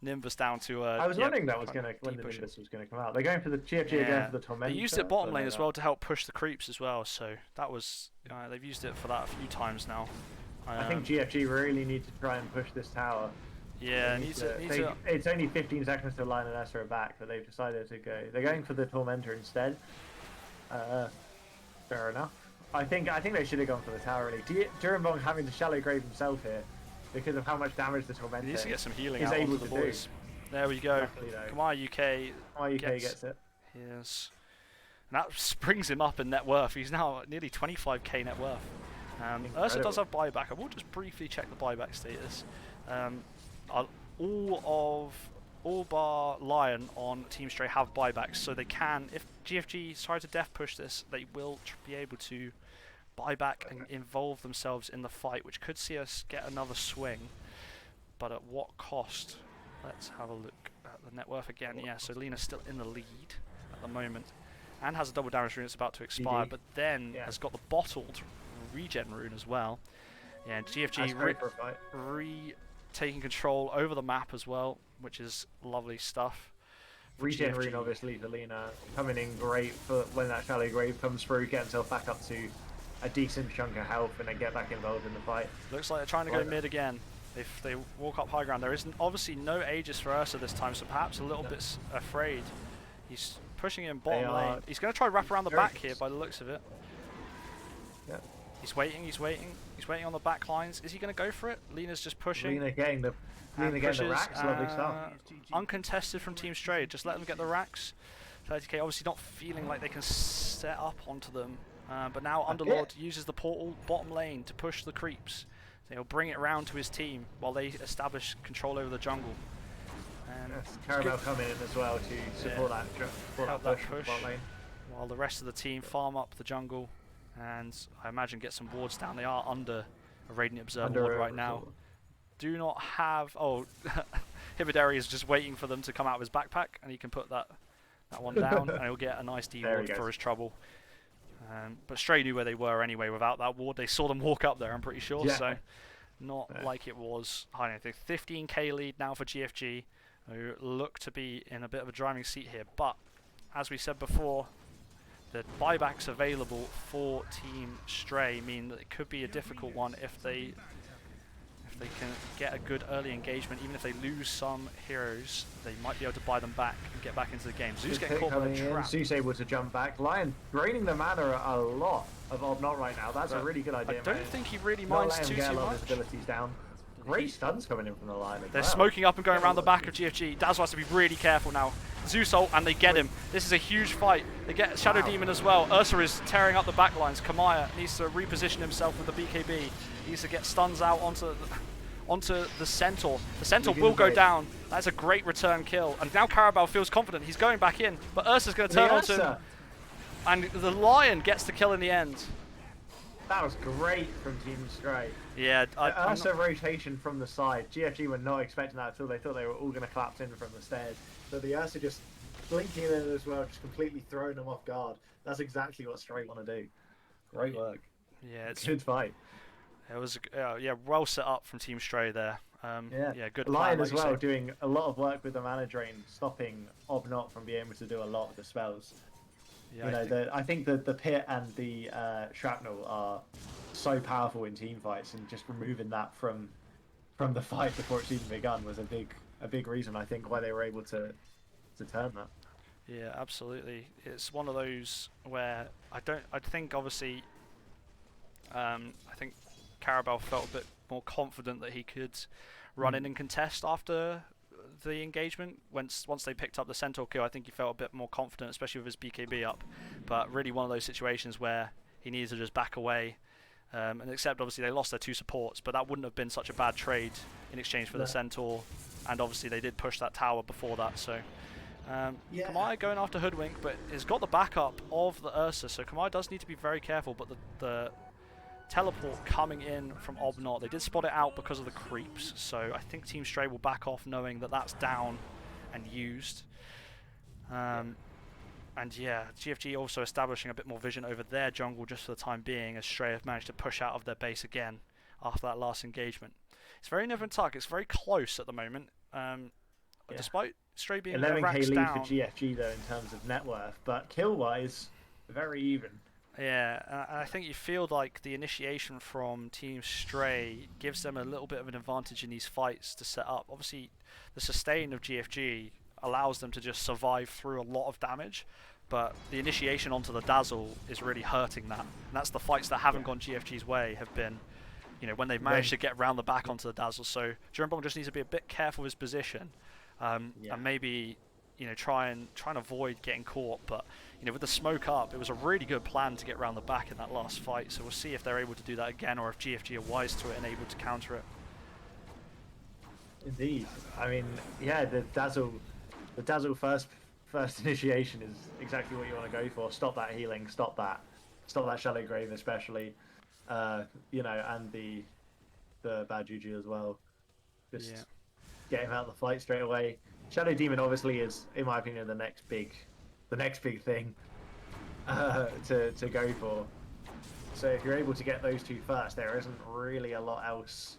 Nimbus down to. I was yeah, wondering that was trying gonna when the de-push it. Nimbus was gonna come out. They're going for the GFG again for the torment. They used it bottom lane as well to help push the creeps as well. So that was they've used it for that a few times now. I think GFG really need to try and push this tower. Yeah, They needs need to. It's only 15 seconds till Lion and Essa are back, but they've decided to go. They're going for the Tormentor instead. Fair enough. I think they should have gone for the tower really. Durenbong having to shallow grave himself here because of how much damage the Tormentor He needs to get some healing is out able onto the to do. boys. There we go. Luckily, though. Come on, UK. My UK gets it. Yes. And that springs him up in net worth. He's now nearly 25k net worth. Ursa does have buyback. I will just briefly check the buyback status. All bar Lion on Team Stray have buybacks, so they can, if GFG try to def push this, they will be able to buy back and involve themselves in the fight, which could see us get another swing. But at what cost? Let's have a look at the net worth again. Yeah, so Lina's still in the lead at the moment, and has a double damage rune that's about to expire, but then has got the bottled regen rune as well. Yeah, GFG taking control over the map as well, which is lovely stuff. Regen rune obviously for Lina coming in great for when that shallow grave comes through, get himself back up to a decent chunk of health and then get back involved in the fight. Looks like they're trying to go mid again. If they walk up high ground, there is obviously no Aegis for Ursa this time, so perhaps a little bit afraid. He's pushing in bottom lane. He's going to try to wrap around the back here by the looks of it. Yeah. He's waiting on the back lines. Is he going to go for it? Lina's just pushing. Lina getting the racks, lovely stuff. Uncontested from Team Stray, just let them get the racks. 30k, obviously not feeling like they can set up onto them. But now Underlord uses the portal bottom lane to push the creeps. He'll bring it round to his team while they establish control over the jungle. And Caramel coming in as well to support that push. Bot lane. While the rest of the team farm up the jungle and I imagine get some wards down. They are under a Radiant Observer ward right now. Do not have... Oh, Hibideri is just waiting for them to come out of his backpack and he can put that one down and he'll get a nice D ward for his trouble. But Stray knew where they were anyway without that ward. They saw them walk up there, I'm pretty sure. So not like it was high anything. 15k lead now for GFG, who look to be in a bit of a driving seat here. But as we said before, the buybacks available for Team Stray mean that it could be a difficult one if they can get a good early engagement. Even if they lose some heroes, they might be able to buy them back and get back into the game. Zeus getting caught by the trap. Zeus able to jump back. Lion draining the mana a lot of Obnot right now. That's a really good idea. I don't think he really minds too much. much. Abilities down. Great stuns coming in from the Lion. They're smoking up and going around the back of GFG. Daz has to be really careful now. Zeus ult and they get him. This is a huge fight. They get Shadow Demon as well. Ursa is tearing up the back lines. Kamaya needs to reposition himself with the BKB. He needs to get stuns out onto the Centaur. The Centaur will go down. That's a great return kill. And now Carabao feels confident. He's going back in. But Ursa's going to turn onto him. And the Lion gets the kill in the end. That was great from Team Stray. Yeah. Ursa rotation from the side. GFG were not expecting that at all. They thought they were all going to collapse in from the stairs. So the Ursa just blinking in as well, just completely throwing them off guard. That's exactly what Stray want to do. Great work. Yeah, it's good fight. It was well set up from Team Stray there. Good Lion plan, as well, doing a lot of work with the mana drain, stopping Obnot from being able to do a lot of the spells. Yeah, You know, I think that the pit and the shrapnel are so powerful in team fights, and just removing that from the fight before it's even begun was a big reason, I think, why they were able to turn that. yeah, absolutely. It's one of those where I think obviously, I think Carabao felt a bit more confident that he could run in and contest after the engagement. Once they picked up the Centaur kill, I think he felt a bit more confident, especially with his BKB up. But really one of those situations where he needs to just back away. And except obviously they lost their 2 supports, but that wouldn't have been such a bad trade in exchange for the Centaur. And obviously they did push that tower before that, so Kamai going after Hoodwink, but he's got the backup of the Ursa, so Kamai does need to be very careful. But the teleport coming in from Obnot, they did spot it out because of the creeps, so I think Team Stray will back off knowing that that's down and used. And yeah, GFG also establishing a bit more vision over their jungle just for the time being, as Stray have managed to push out of their base again after that last engagement. It's very nip and tuck, it's very close at the moment. Despite Stray being 11k lead down, for GFG though in terms of net worth, but kill wise, very even. Yeah, I think you feel like the initiation from Team Stray gives them a little bit of an advantage in these fights to set up. Obviously, the sustain of GFG allows them to just survive through a lot of damage, but the initiation onto the Dazzle is really hurting that. And that's the fights that haven't gone GFG's way have been, you know, when they've managed to get round the back onto the Dazzle. So Jurimbong just needs to be a bit careful of his position, and maybe, you know, try and avoid getting caught. But you know, with the smoke up, it was a really good plan to get round the back in that last fight. So we'll see if they're able to do that again, or if GFG are wise to it and able to counter it. Indeed. I mean, yeah, the Dazzle first initiation is exactly what you want to go for. Stop that healing. Stop that shallow grave, especially. You know, and the bad juju as well. Just get him out of the fight straight away. Shadow Demon obviously is, in my opinion, the next big thing to go for. So if you're able to get those 2 first, there isn't really a lot else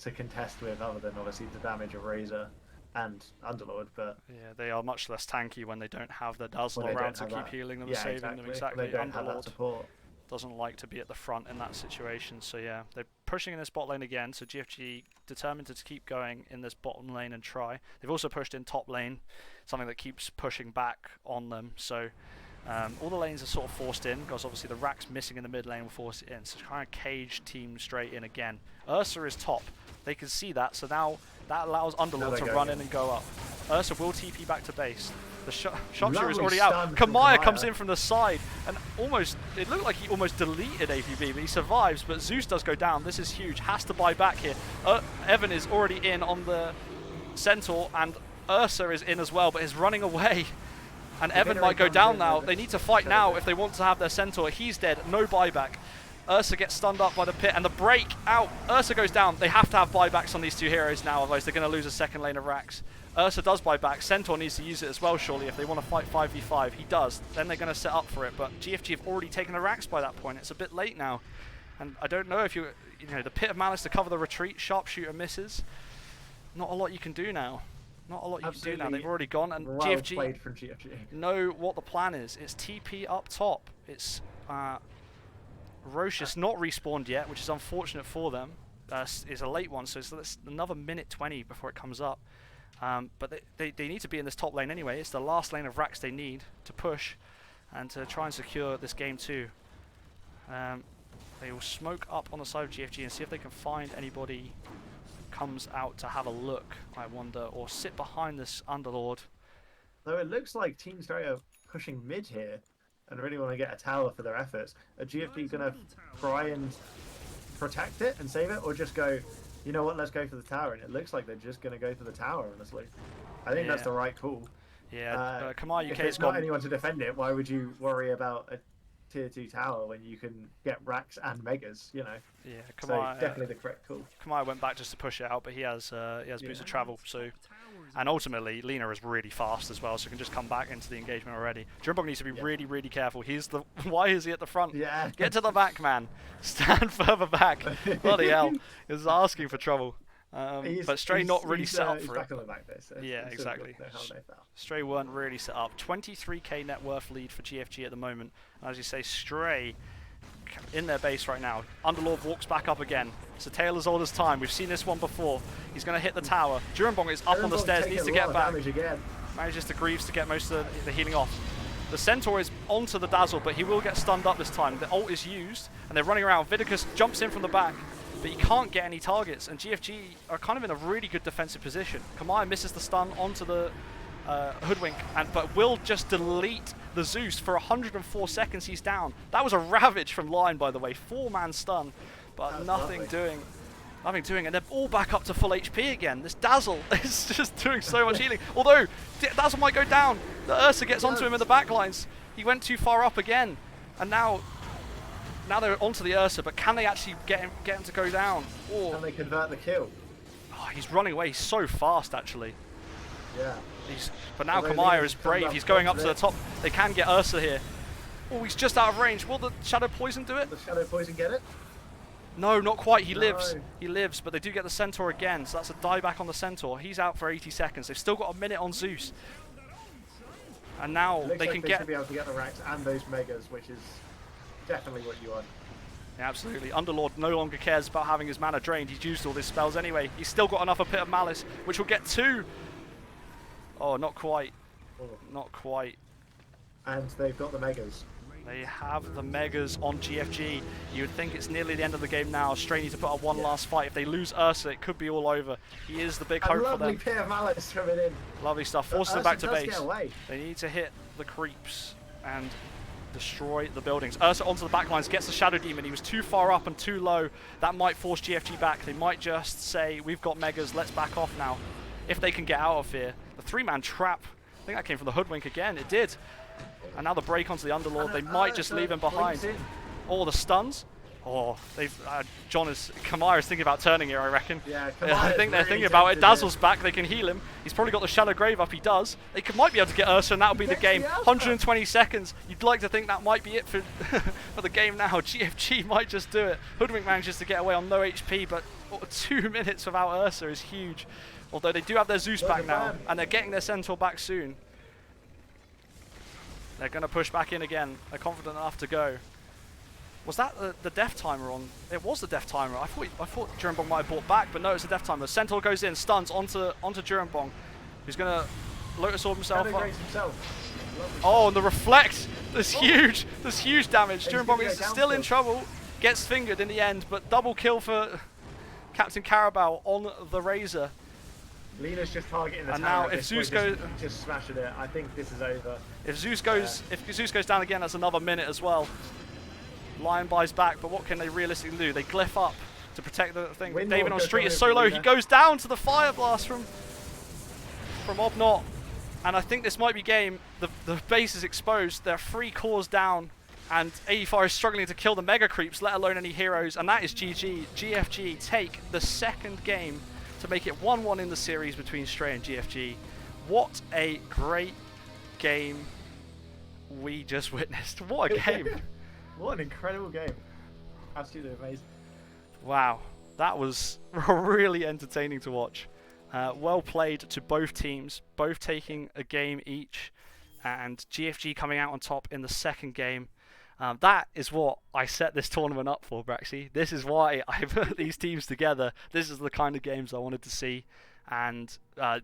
to contest with other than obviously the damage of Razor and Underlord. But yeah, they are much less tanky when they don't have the Dazzle around to keep healing them and saving them. Exactly. They don't have that support. Doesn't like to be at the front in that situation. So yeah, they're pushing in this bot lane again. So GFG determined to keep going in this bottom lane and try. They've also pushed in top lane, something that keeps pushing back on them. So all the lanes are sort of forced in, because obviously the Rax missing in the mid lane will force it in. So trying to cage Team straight in again. Ursa is top. They can see that, so now that allows Underlord to run in and go up. Ursa will TP back to base. The Sharpshooter is already out. Kamaya comes in from the side, and it looked like he almost deleted AVB, but he survives. But Zeus does go down. This is huge. Has to buy back here. Evan is already in on the Centaur, and Ursa is in as well, but is running away. And Evan might go down now. They need to fight now if they want to have their Centaur. He's dead. No buyback. Ursa gets stunned up by the pit, and the break out. Ursa goes down. They have to have buybacks on these 2 heroes now, otherwise they're going to lose a second lane of Rax. Ursa does buy back. Centaur needs to use it as well, surely, if they want to fight 5v5. He does. Then they're going to set up for it. But GFG have already taken the Rax by that point. It's a bit late now. And I don't know if you know, the Pit of Malice to cover the retreat. Sharpshooter misses. Not a lot you can do now. Not a lot you can do now. They've already gone. And GFG know what the plan is. It's TP up top. It's Rocious not respawned yet, which is unfortunate for them. It's a late one, so it's another minute 20 before it comes up. But they need to be in this top lane anyway. It's the last lane of Rax they need to push and to try and secure this game too. They will smoke up on the side of GFG and see if they can find anybody who comes out to have a look, I wonder, or sit behind this Underlord. Though it looks like Team Stray are pushing mid here and really want to get a tower for their efforts. Are GFG going to try and protect it and save it, or just go, you know what, let's go for the tower? And it looks like they're just going to go for the tower, honestly. I think that's the right call. Yeah, Kamai if UK's there's not anyone to defend it, why would you worry about a tier 2 tower when you can get Rax and Megas, you know? Yeah, Kamai, so definitely the correct call. Kamai went back just to push it out, but he has boots of travel, so... And ultimately, Lina is really fast as well, so can just come back into the engagement already. Jurimbong needs to be really, really careful. Why is he at the front? Yeah. Get to the back, man. Stand further back. Bloody hell. He's asking for trouble. But Stray not really set up he's for it. back on the back there, so Yeah, it's sort of exactly. good to know how they fell. Stray weren't really set up. 23k net worth lead for GFG at the moment. As you say, Stray in their base right now. Underlord walks back up again. It's a tale as old as time. We've seen this one before. He's going to hit the tower. Jurambong is up on the stairs, needs to get back. Manages to Greaves to get most of the healing off. The Centaur is onto the Dazzle, but he will get stunned up this time. The ult is used, and they're running around. Vidicus jumps in from the back, but he can't get any targets, and GFG are kind of in a really good defensive position. Kamaya misses the stun onto the Hoodwink, but will just delete the Zeus for 104 seconds. He's down. That was a ravage from Line, by the way. 4-man stun, but nothing doing. And they're all back up to full HP again. This Dazzle is just doing so much healing. Although, Dazzle might go down. The Ursa gets onto him in the backlines. He went too far up again. And now they're onto the Ursa, but can they actually get him to go down? Or can they convert the kill? Oh, he's running away. He's so fast, actually. Yeah. But now Kamaya is brave. He's going up to the top. They can get Ursa here. Oh, he's just out of range. Will the Shadow Poison do it? Will the Shadow Poison get it? No, not quite. He lives. He lives, but they do get the Centaur again, so that's a dieback on the Centaur. He's out for 80 seconds. They've still got a minute on Zeus. And now they can should be able to get the racks and those megas, which is definitely what you want. Yeah, absolutely. Underlord no longer cares about having his mana drained. He's used all his spells anyway. He's still got enough of Pit of Malice, which will get 2. Oh, not quite. Not quite. And they've got the megas. They have the megas on GFG. You would think it's nearly the end of the game now. Stray need to put up one last fight. If they lose Ursa, it could be all over. He is the big hope for them. Lovely Pit of Malice coming in. Lovely stuff. Forces them back to base. Get away. They need to hit the creeps and destroy the buildings. Ursa onto the backlines, gets the Shadow Demon. He was too far up and too low. That might force GFG back. They might just say, we've got megas, let's back off now. If they can get out of here. The 3-man trap, I think that came from the Hoodwink again. It did. And now the break onto the Underlord. They might just leave him behind. Or the stuns. Oh, they've Kamaya is thinking about turning here, I reckon. Yeah, I think they're thinking about it. Dazzle's back, they can heal him. He's probably got the Shallow Grave up, he does. They might be able to get Ursa and that'll be the game. 120 seconds. You'd like to think that might be it for, for the game now. GFG might just do it. Hoodwink manages to get away on low HP, but 2 minutes without Ursa is huge. Although they do have their Zeus back now, and they're getting their Centaur back soon. They're going to push back in again. They're confident enough to go. Was that the death timer on? It was the death timer. I thought Jurambong might have brought back, but no, it's a death timer. Centaur goes in, stuns onto Jurambong, who's going to Lotus Orb himself up. Oh, and the reflect! There's huge damage. Jurambong is still in trouble. Gets fingered in the end, but double kill for Captain Carabao on the Razor. Lena's just targeting the and tower. Now, if Zeus goes, just smashing it. I think this is over. If Zeus goes down again, that's another minute as well. Lion buys back, but what can they realistically do? They glyph up to protect the thing. But David on street is so low, he goes down to the fire blast from Obnot. And I think this might be game. The base is exposed. There are 3 cores down, and 85 is struggling to kill the mega creeps, let alone any heroes. And that is GG. GFG take the second game to make it 1-1 in the series between Stray and GFG. What a great game we just witnessed. What a game. What an incredible game. Absolutely amazing. Wow, that was really entertaining to watch. Well played to both teams, both taking a game each, and GFG coming out on top in the second game. That is what I set this tournament up for, Braxy. This is why I put these teams together. This is the kind of games I wanted to see. And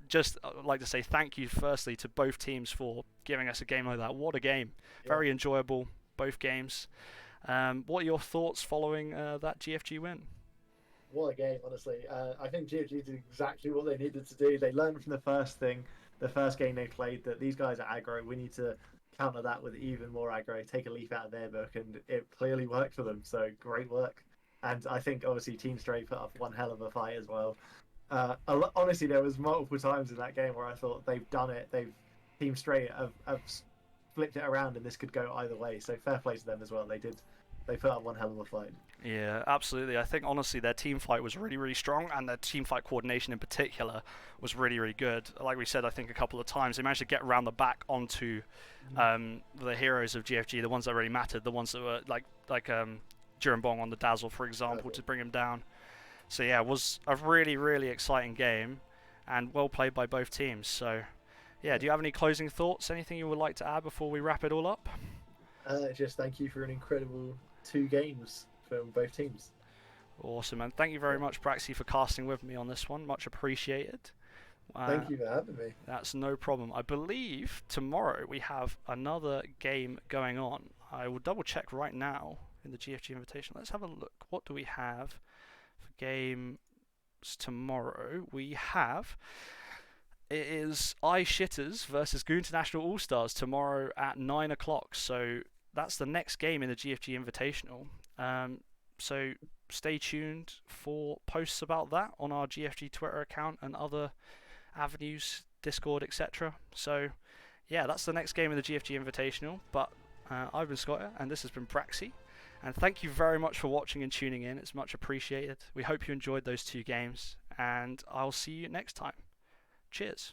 just like to say thank you firstly to both teams for giving us a game like that. What a game. Yeah. Very enjoyable, both games. What are your thoughts following that GFG win? What a game, honestly. I think GFG did exactly what they needed to do. They learned from the first game they played, that these guys are aggro. We need to counter that with even more aggro, take a leaf out of their book, and it clearly worked for them. So great work. And I think obviously Team Stray put up one hell of a fight as well. Honestly, there was multiple times in that game where I thought they've done it. Team Stray have flipped it around, and this could go either way. So fair play to them as well. They put up one hell of a fight. Yeah, absolutely. I think honestly their team fight was really, really strong, and their team fight coordination in particular was really, really good. Like we said, I think a couple of times they managed to get around the back onto the heroes of GFG, the ones that really mattered, the ones that were like Jurambong on the Dazzle, for example, to bring him down. So yeah, it was a really, really exciting game, and well played by both teams. So yeah, do you have any closing thoughts? Anything you would like to add before we wrap it all up? Just thank you for an incredible 2 games from both teams. Awesome, and thank you very much, Braxy, for casting with me on this one. Much appreciated. Uh, Thank you for having me. that's no problem. I believe tomorrow we have another game going on. I will double check right now in the GFG Invitational. Let's have a look. What do we have for games tomorrow? We have. It is iShitters versus Goon International All Stars tomorrow at 9 o'clock. So that's the next game in the GFG Invitational. So stay tuned for posts about that on our GFG Twitter account and other avenues, Discord, etc. So yeah, that's the next game in the GFG Invitational. But I've been Scotteh, and this has been Braxy. And thank you very much for watching and tuning in. It's much appreciated. We hope you enjoyed those 2 games, and I'll see you next time. Cheers.